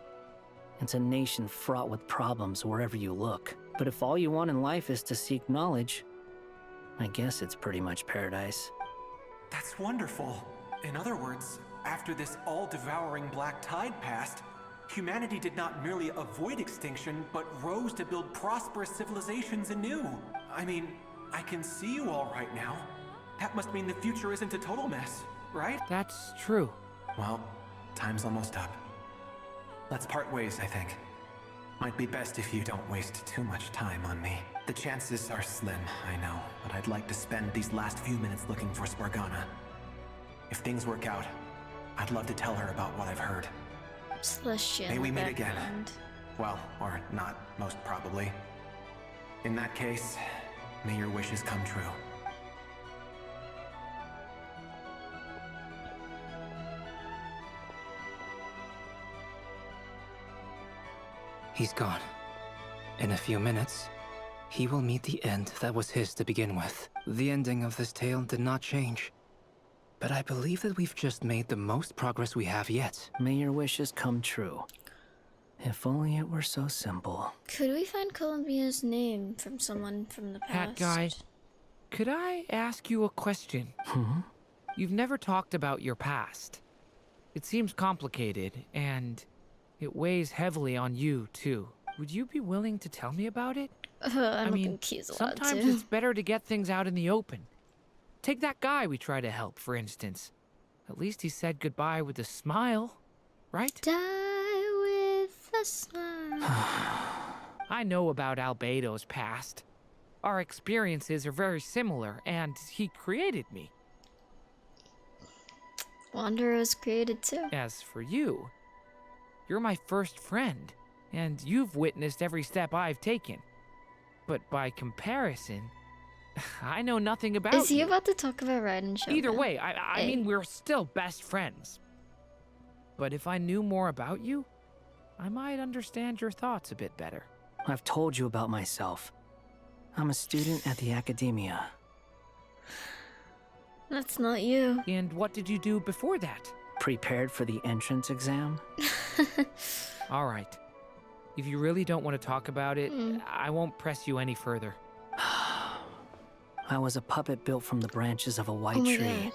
It's a nation fraught with problems wherever you look. But if all you want in life is to seek knowledge, I guess it's pretty much paradise. That's wonderful. In other words, after this all-devouring black tide passed, humanity did not merely avoid extinction, but rose to build prosperous civilizations anew. I mean, I can see you all right now. That must mean the future isn't a total mess, right? That's true. Well, time's almost up. Let's part ways, I think. Might be best if you don't waste too much time on me. The chances are slim, I know, but I'd like to spend these last few minutes looking for Spargana. If things work out, I'd love to tell her about what I've heard. Celestia. May we meet again. Well, or not, most probably. In that case, may your wishes come true. He's gone. In a few minutes, he will meet the end that was his to begin with. The ending of this tale did not change. But I believe that we've just made the most progress we have yet. May your wishes come true. If only it were so simple. Could we find Columbia's name from someone from the past? Hat guy, could I ask you a question? You've never talked about your past. It seems complicated, and it weighs heavily on you, too. Would you be willing to tell me about it? I mean, think he's allowed sometimes to. it's better to get things out in the open. Take that guy we try to help, for instance. At least he said goodbye with a smile, right? Die with a smile. I know about Albedo's past. Our experiences are very similar, and he created me. Wanderer was created too. As for you, you're my first friend, and you've witnessed every step I've taken. But by comparison, I know nothing about Is he you. about to talk about Raiden Shogun? Either way, I mean, we're still best friends. But if I knew more about you, I might understand your thoughts a bit better. I've told you about myself. I'm a student at the academia. That's not you. And what did you do before that? Prepared for the entrance exam? All right. If you really don't want to talk about it, I won't press you any further. I was a puppet built from the branches of a white tree. God.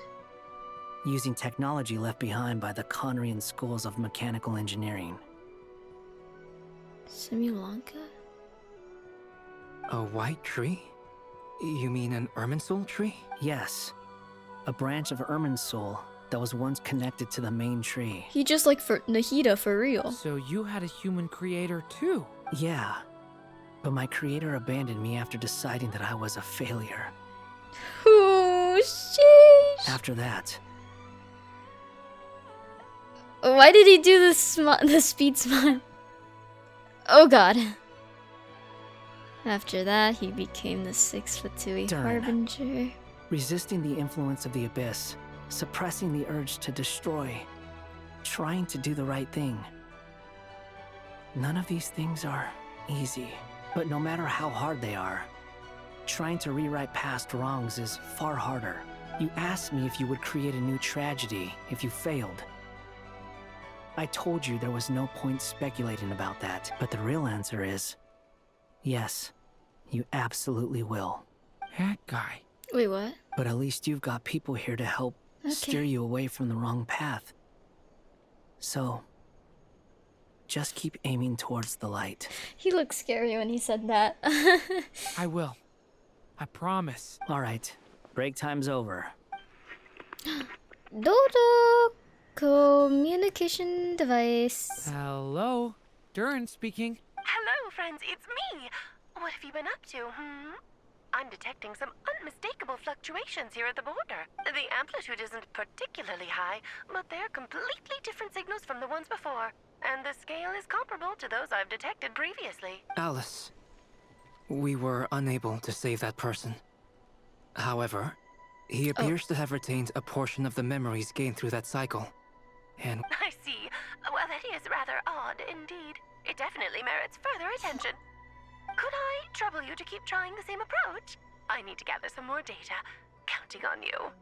Using technology left behind by the Conrian schools of mechanical engineering. Simulanka? A white tree? You mean an Irminsul tree? Yes. A branch of Irminsul, that was once connected to the main tree. He just like for Nahida for real. So you had a human creator too? Yeah, but my creator abandoned me after deciding that I was a failure. Oh, sheesh. After that, Why did he do the speed smile? Oh god. After that, he became the 6 Fatui Darn. Harbinger. resisting the influence of the abyss, suppressing the urge to destroy, trying to do the right thing. None of these things are easy, but no matter how hard they are, trying to rewrite past wrongs is far harder. You asked me if you would create a new tragedy if you failed. I told you there was no point speculating about that, but the real answer is, yes, you absolutely will. That guy. Wait, what? But at least you've got people here to help steer you away from the wrong path. So, just keep aiming towards the light. He looked scary when he said that. I will. I promise. All right, break time's over. Dodo communication device. Hello, Durin speaking. Hello, friends, it's me. What have you been up to, I'm detecting some unmistakable fluctuations here at the border. The amplitude isn't particularly high, but they're completely different signals from the ones before. And the scale is comparable to those I've detected previously. Alice, we were unable to save that person. However, he appears to have retained a portion of the memories gained through that cycle. And I see. Well, that is rather odd indeed. It definitely merits further attention. Could I trouble you to keep trying the same approach? I need to gather some more data. Counting on you.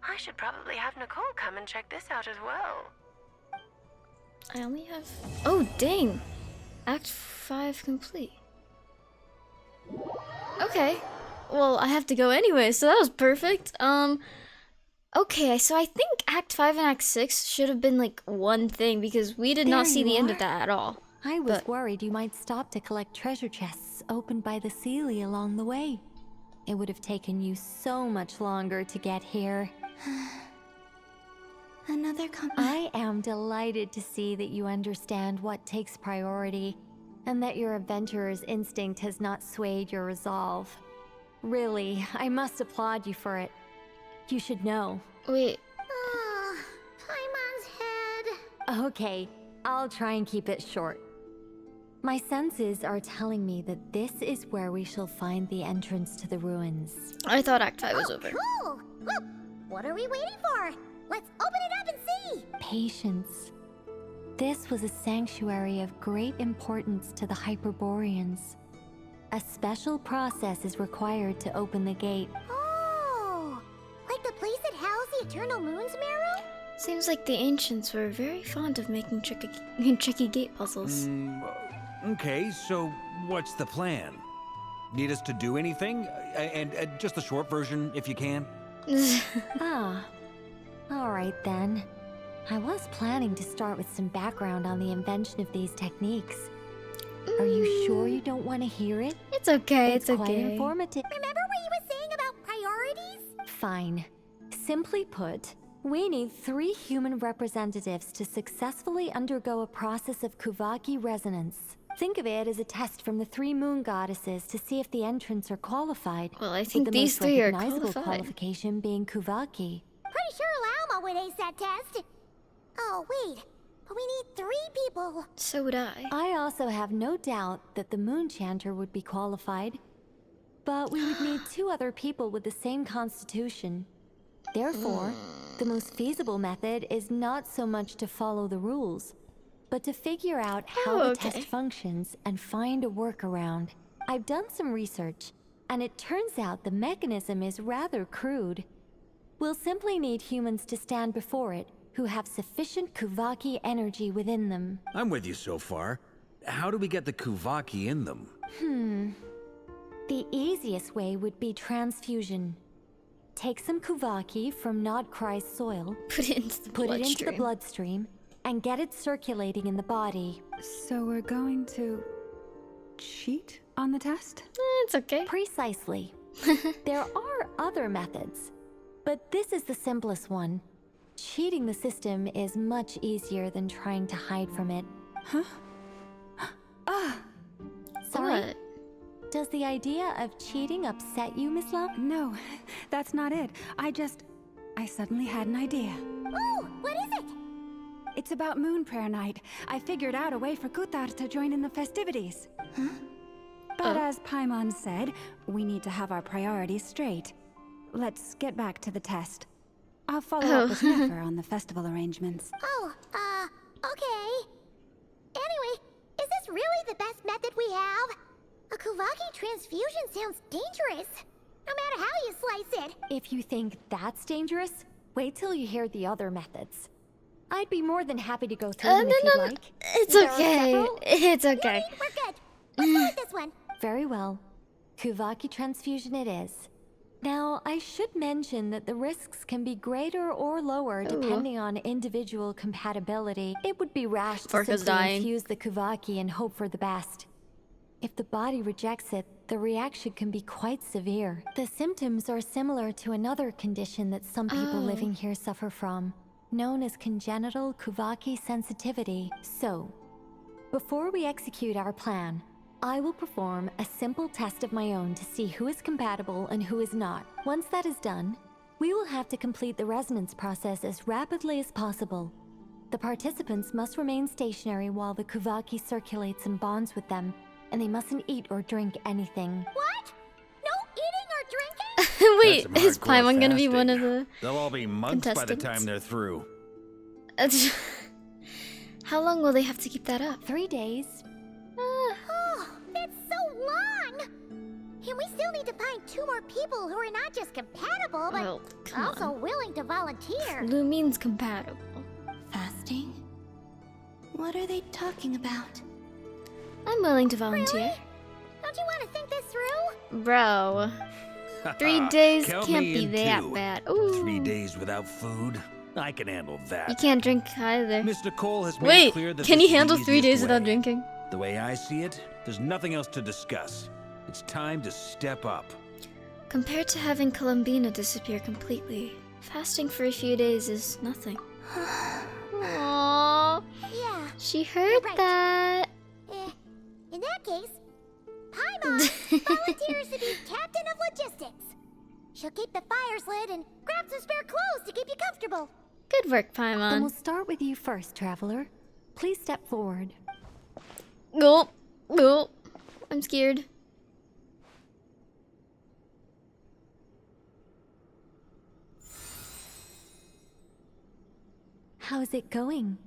I should probably have Nicole come and check this out as well. I only have... Oh, dang. Act 5 complete. Okay. Well, I have to go anyway, so that was perfect. Okay, so I think Act 5 and Act 6 should have been like one thing because we did not see the end of that at all. I was worried you might stop to collect treasure chests opened by the Seelie along the way. It would have taken you so much longer to get here. Another I am delighted to see that you understand what takes priority, and that your adventurer's instinct has not swayed your resolve. Really, I must applaud you for it. You should know. Wait. Paimon's head. Okay, I'll try and keep it short. My senses are telling me that this is where we shall find the entrance to the ruins. I thought Act 5 was over. Cool. Well, what are we waiting for? Let's open it up and see. Patience. This was a sanctuary of great importance to the Hyperboreans. A special process is required to open the gate. Oh, like the place that housed the Eternal Moon's marrow? Seems like the ancients were very fond of making tricky gate puzzles. Okay, so what's the plan? Need us to do anything? And just the short version, if you can. All right then. I was planning to start with some background on the invention of these techniques. Are you sure you don't want to hear it? It's okay, it's it's quite okay. informative. Remember what you were saying about priorities? Fine. Simply put, we need 3 human representatives to successfully undergo a process of Kuvaki resonance. Think of it as a test from the 3 moon goddesses to see if the entrants are qualified. Well, I think with the these most 3 are recognizable qualified. qualification being Kuvaki. Pretty sure Lauma would ace that test. Oh, wait. But we need 3 people. So would I. I also have no doubt that the Moon Chanter would be qualified. But we would need 2 other people with the same constitution. Therefore, the most feasible method is not so much to follow the rules, but to figure out how the test functions and find a workaround. I've done some research, and it turns out the mechanism is rather crude. We'll simply need humans to stand before it who have sufficient Kuvaki energy within them. I'm with you so far. How do we get the Kuvaki in them? The easiest way would be transfusion. Take some Kuvaki from KRAI's soil, put it into the bloodstream, and get it circulating in the body. So we're going to cheat on the test? It's okay. Precisely. There are other methods, but this is the simplest one. Cheating the system is much easier than trying to hide from it. Huh? Sorry? What? Does the idea of cheating upset you, Miss Love? No, that's not it. I suddenly had an idea. Ooh, what is it? It's about Moon Prayer Night. I figured out a way for Kuthar to join in the festivities. Huh? But as Paimon said, we need to have our priorities straight. Let's get back to the test. I'll follow up with Nefer on the festival arrangements. Oh, okay. Anyway, is this really the best method we have? A Kuvaki transfusion sounds dangerous, no matter how you slice it. If you think that's dangerous, wait till you hear the other methods. I'd be more than happy to go through them if you'd like. It's There are okay. several. It's okay. We're good. Let's go with this one. Very well. Kuvaki transfusion it is. Now, I should mention that the risks can be greater or lower depending on individual compatibility. It would be rash to Farka's simply dying. infuse the Kuvaki and hope for the best. If the body rejects it, the reaction can be quite severe. The symptoms are similar to another condition that some people living here suffer from, known as congenital Kuvaki sensitivity. So, before we execute our plan, I will perform a simple test of my own to see who is compatible and who is not. Once that is done, we will have to complete the resonance process as rapidly as possible. The participants must remain stationary while the Kuvaki circulates and bonds with them, and they mustn't eat or drink anything. What? No eating or drinking? Wait, That's some is hardcore Paimon gonna be fasting. one of the They'll all be months by the contestants? time they're through. How long will they have to keep that up? 3 days. Oh, that's so long! And we still need to find 2 more people who are not just compatible, but Oh, come also willing to volunteer. Lu means compatible. Fasting? What are they talking about? I'm willing to volunteer. Don't you want to think this through? Bro. 3 days Count can't me be in that too. bad. Ooh. 3 days without food? I can handle that. You can't drink either. Mr. Cole has made Wait, it clear that can this you is the handle 3 easiest days without way. drinking? The way I see it, there's nothing else to discuss. It's time to step up. Compared to having Columbina disappear completely, fasting for a few days is nothing. Aww. Yeah. She heard that. In that case, Paimon volunteers to be captain of logistics. She'll keep the fires lit and grab some spare clothes to keep you comfortable. Good work, Then Paimon. we'll start with you first, Traveler. Please step forward. Gulp. Gulp. I'm scared. How's it going?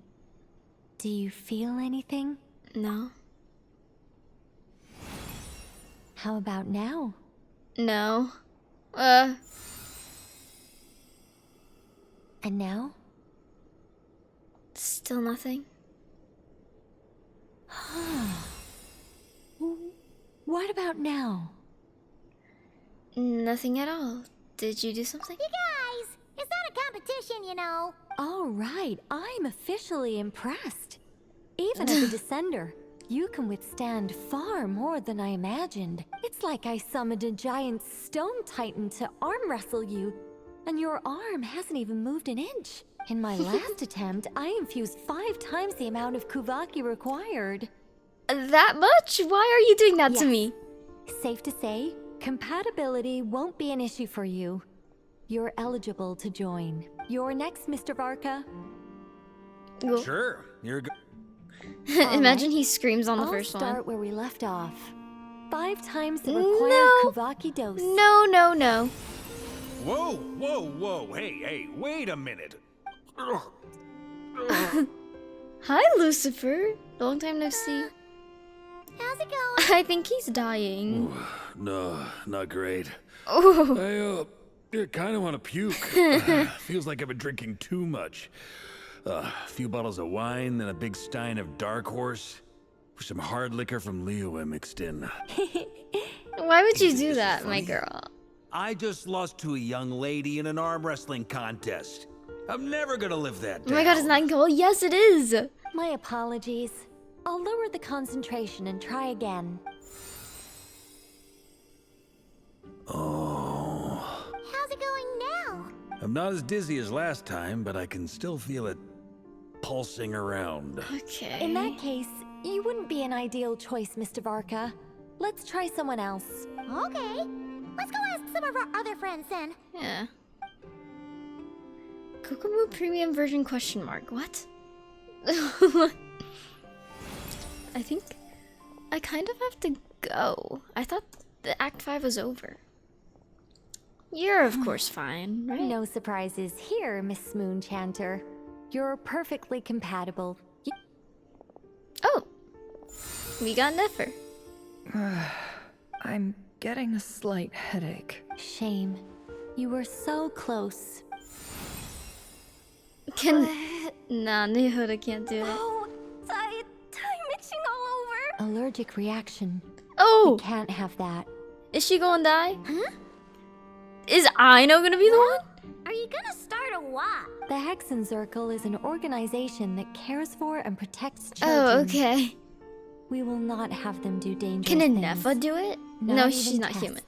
Do you feel anything? No. How about now? No. And now? Still nothing. What about now? Nothing at all. Did you do something? You guys, it's not a competition, you know. All right, I'm officially impressed. Even as a descender, you can withstand far more than I imagined. It's like I summoned a giant stone titan to arm wrestle you, and your arm hasn't even moved an inch. In my last attempt, I infused 5 times the amount of Kuvaki required. That much? Why are you doing that to Yes. me? Safe to say, compatibility won't be an issue for you. You're eligible to join. You're next, Mr. Varka. Sure, you're good. Imagine he screams on the I'll first start one. where we left off. 5 times the required Kuvaki dose. No, no, no. Whoa, whoa, whoa. Hey, wait a minute. Hi, Lucifer. Long time no see. How's it going? I think he's dying. No, not great. Oh. I kind of want to puke. Feels like I've been drinking too much. A few bottles of wine, then a big stein of Dark Horse, with some hard liquor from Liyue mixed in. Why would you do that, my girl? I just lost to a young lady in an arm wrestling contest. I'm never gonna live that down. Oh my god, it's Nightingale. Yes, it is. My apologies. I'll lower the concentration and try again. Oh. How's it going now? I'm not as dizzy as last time, but I can still feel it pulsing around. Okay. In that case, you wouldn't be an ideal choice, Mr. Varka. Let's try someone else. Okay. Let's go ask some of our other friends then. Yeah. Kokomo Premium version question mark. What? I think I kind of have to go. I thought the Act 5 was over. You're of course fine, right? No surprises here, Miss Moonchanter. You're perfectly compatible. Oh! We got Nefer. I'm getting a slight headache. Shame. You were so close. Nah, Nehoda can't do it. Oh, I'm itching all over. Allergic reaction. Oh! We can't have that. Is she gonna die? Huh? Is Aino gonna be the one? Are you gonna start a what? The Hexen Circle is an organization that cares for and protects Oh, children. okay. We will not have them do dangerous Can things. Nefa do it? Not No, even she's not tests. human.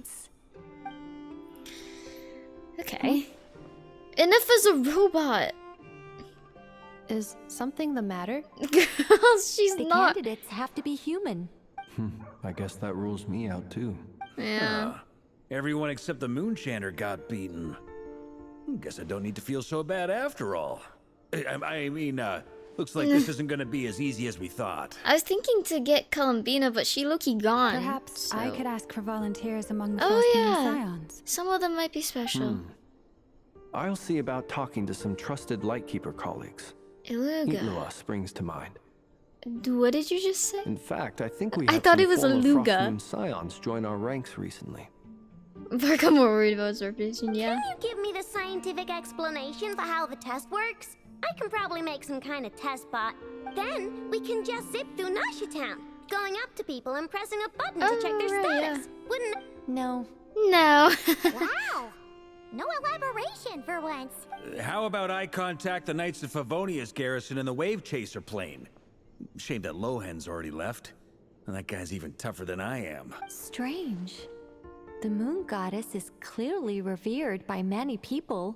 Okay. Nefa's a robot. Is something the matter? Girl, she's The not. candidates have to be human. I guess that rules me out too. Yeah. Everyone except the Moonchanter got beaten. Guess I don't need to feel so bad after all. I mean, looks like this isn't gonna be as easy as we thought. I was thinking to get Columbina, but she low-key gone. Perhaps I so- could ask for volunteers among the Oh Frost Moon yeah. Scions. Some of them might be special. I'll see about talking to some trusted Lightkeeper colleagues. Iluga. Itlua springs to mind. What did you just say? In fact, I think we I had thought some it was former Iluga. Frost Moon Scions join our ranks recently. Varka more worried about his reputation, yeah. Can you give me the scientific explanation for how the test works? I can probably make some kind of test bot. Then we can just zip through Nasha Town, going up to people and pressing a button to check their status. Wouldn't No. No. Wow! No elaboration for once. How about I contact the Knights of Favonia's garrison in the Wave Chaser plane? Shame that Lohan's already left. And that guy's even tougher than I am. Strange. The moon goddess is clearly revered by many people.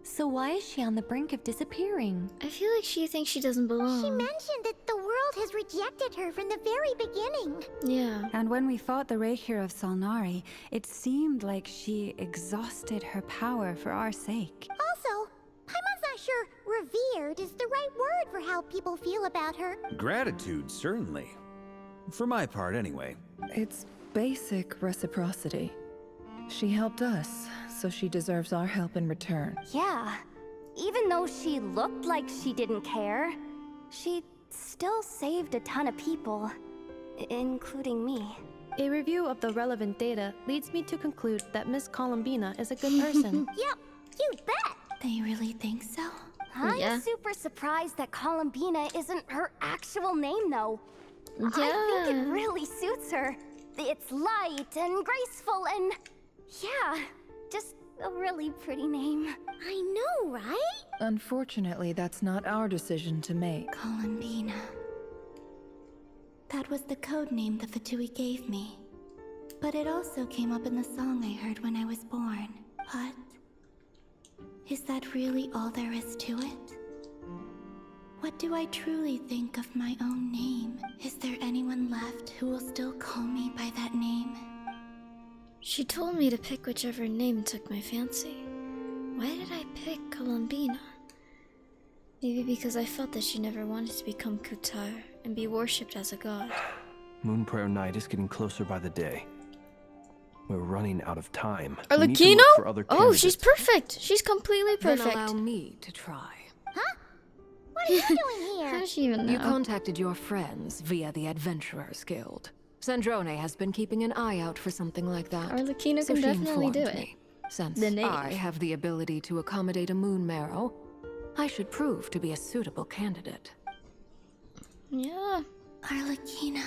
So why is she on the brink of disappearing? I feel like she thinks she doesn't belong. She mentioned that the world has rejected her from the very beginning. Yeah. And when we fought the Raikir of Solnari, it seemed like she exhausted her power for our sake. Also, Paimon's not sure revered is the right word for how people feel about her. Gratitude, certainly. For my part, anyway. It's basic reciprocity. She helped us, so she deserves our help in return. Yeah. Even though she looked like she didn't care, she still saved a ton of people, including me. A review of the relevant data leads me to conclude that Miss Columbina is a good person. Yep, you bet. They really think so? Yeah. I'm super surprised that Columbina isn't her actual name, though. I Yeah. think it really suits her. It's light and graceful and... yeah, just a really pretty name. I know, right? Unfortunately, that's not our decision to make. Columbina. That was the code name the Fatui gave me. But it also came up in the song I heard when I was born. But is that really all there is to it? What do I truly think of my own name? Is there anyone left who will still call me by that name? She told me to pick whichever name took my fancy. Why did I pick Columbina? Maybe because I felt that she never wanted to become Kutar and be worshipped as a god. Moon Prayer Night is getting closer by the day. We're running out of time. We need to Arlecchino? look for other Oh, she's candidates. perfect. She's completely perfect. Then allow me to try. What are you doing here? How does she even know? You contacted your friends via the Adventurers Guild. Sandrone has been keeping an eye out for something like that. Arlecchino so can she definitely do informed it. me. Since The knave. I have the ability to accommodate a moon marrow, I should prove to be a suitable candidate. Yeah. Arlecchino.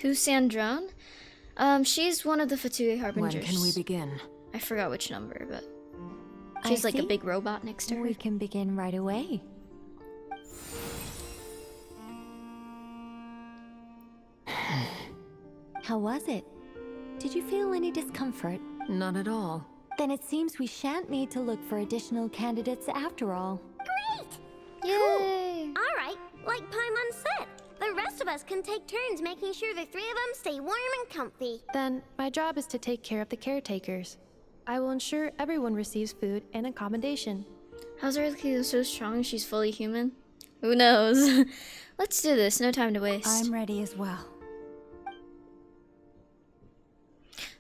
Who's Sandrone? She's one of the Fatui Harbingers. When can we begin? I forgot which number, but she's like a think big robot next to her. We can begin right away. How was it? Did you feel any discomfort? None at all. Then it seems we shan't need to look for additional candidates after all. Great! Yay! Cool. Alright, like Paimon said, the rest of us can take turns making sure the three of them stay warm and comfy. Then my job is to take care of the caretakers. I will ensure everyone receives food and accommodation. How's Earthquake so strong she's fully human? Who knows? Let's do this, no time to waste. I'm ready as well.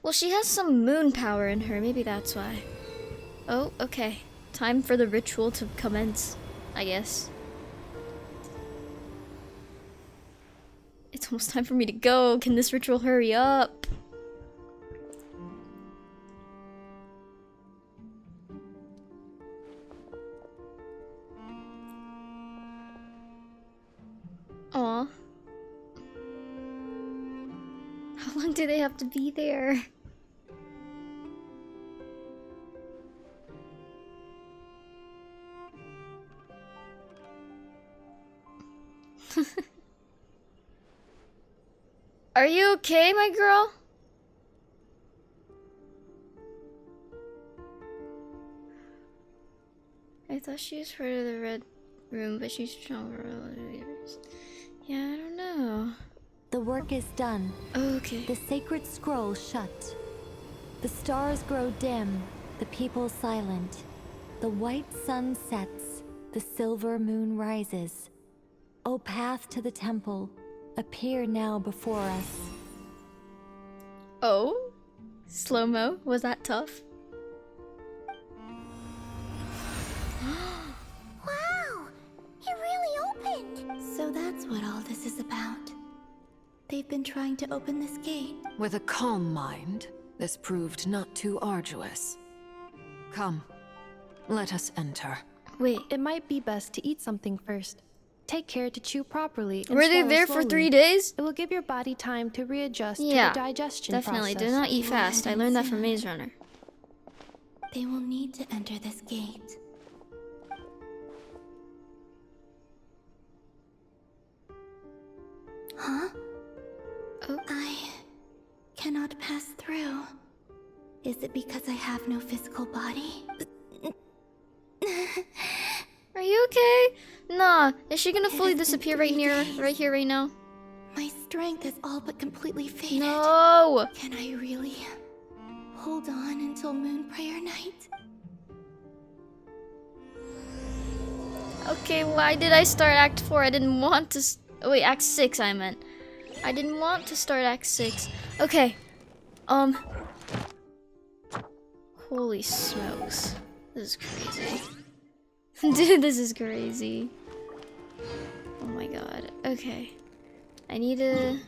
Well, she has some moon power in her, maybe that's why. Oh, okay. Time for the ritual to commence, I guess. It's almost time for me to go. Can this ritual hurry up? Aw. How long do they have to be there? Are you okay, my girl? I thought she was part of the red room, but she's stronger. Yeah, I don't know. The work is done. Okay. The sacred scroll shut. The stars grow dim, the people silent. The white sun sets, the silver moon rises. O path to the temple, appear now before us. Oh? Slow-mo? Was that tough? Wow! It really opened! So that's what all this is about. They've been trying to open this gate. With a calm mind, this proved not too arduous. Come, let us enter. Wait. It might be best to eat something first. Take care to chew properly. And Were they swallow there slowly. for 3 days? It will give your body time to readjust Yeah, to the digestion definitely. process. Do not eat fast. I learned that from Maze Runner. They will need to enter this gate. Huh? Oh. I cannot pass through. Is it because I have no physical body? Are you okay? Nah. Is she gonna fully disappear right here, right now? My strength is all but completely faded. No! Can I really hold on until Moon Prayer Night? Okay, why did I start Act 4? I didn't want to... wait, Act 6 I meant. I didn't want to start Act 6. Okay. Holy smokes. This is crazy. Dude, this is crazy. Oh my god. Okay. I need to...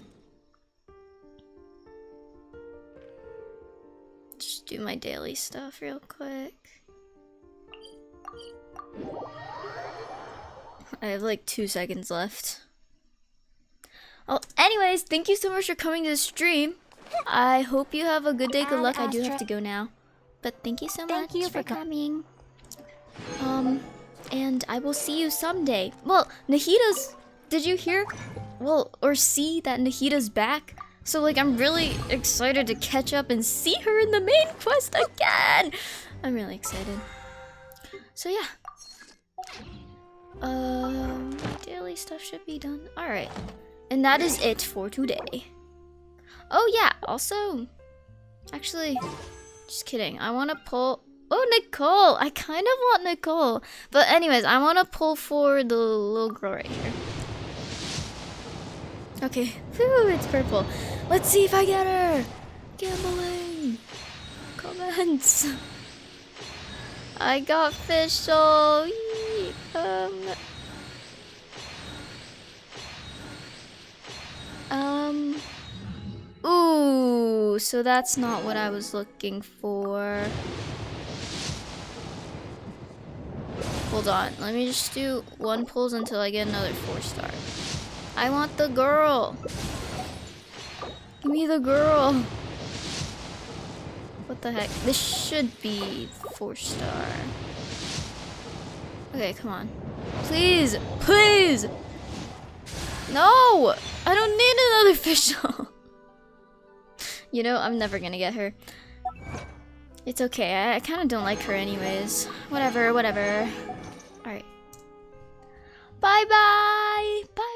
just do my daily stuff real quick. I have like 2 seconds left. Oh, anyways, thank you so much for coming to the stream. I hope you have a good day. Good luck. I do have to go now. But thank you so much for coming. And I will see you someday. Well, Nahida's... did you hear? Well, or see that Nahida's back? So, like, I'm really excited to catch up and see her in the main quest again. I'm really excited. So, yeah. Daily stuff should be done. Alright. And that is it for today. Oh, yeah. Also, actually, just kidding. I want to pull... oh, Nicole! I kind of want Nicole. But anyways, I want to pull for the little girl right here. Okay. Whew, it's purple. Let's see if I get her. Gambling. Comments. I got Fischl. Yee. Ooh, so that's not what I was looking for. Hold on, let me just do 1 pulls until I get another 4-star. I want the girl. Give me the girl. What the heck? This should be 4-star. Okay, come on. Please, please. No, I don't need another Fischl. You know, I'm never gonna get her. It's okay. I kind of don't like her anyways. Whatever, whatever. Alright. Bye-bye! Bye!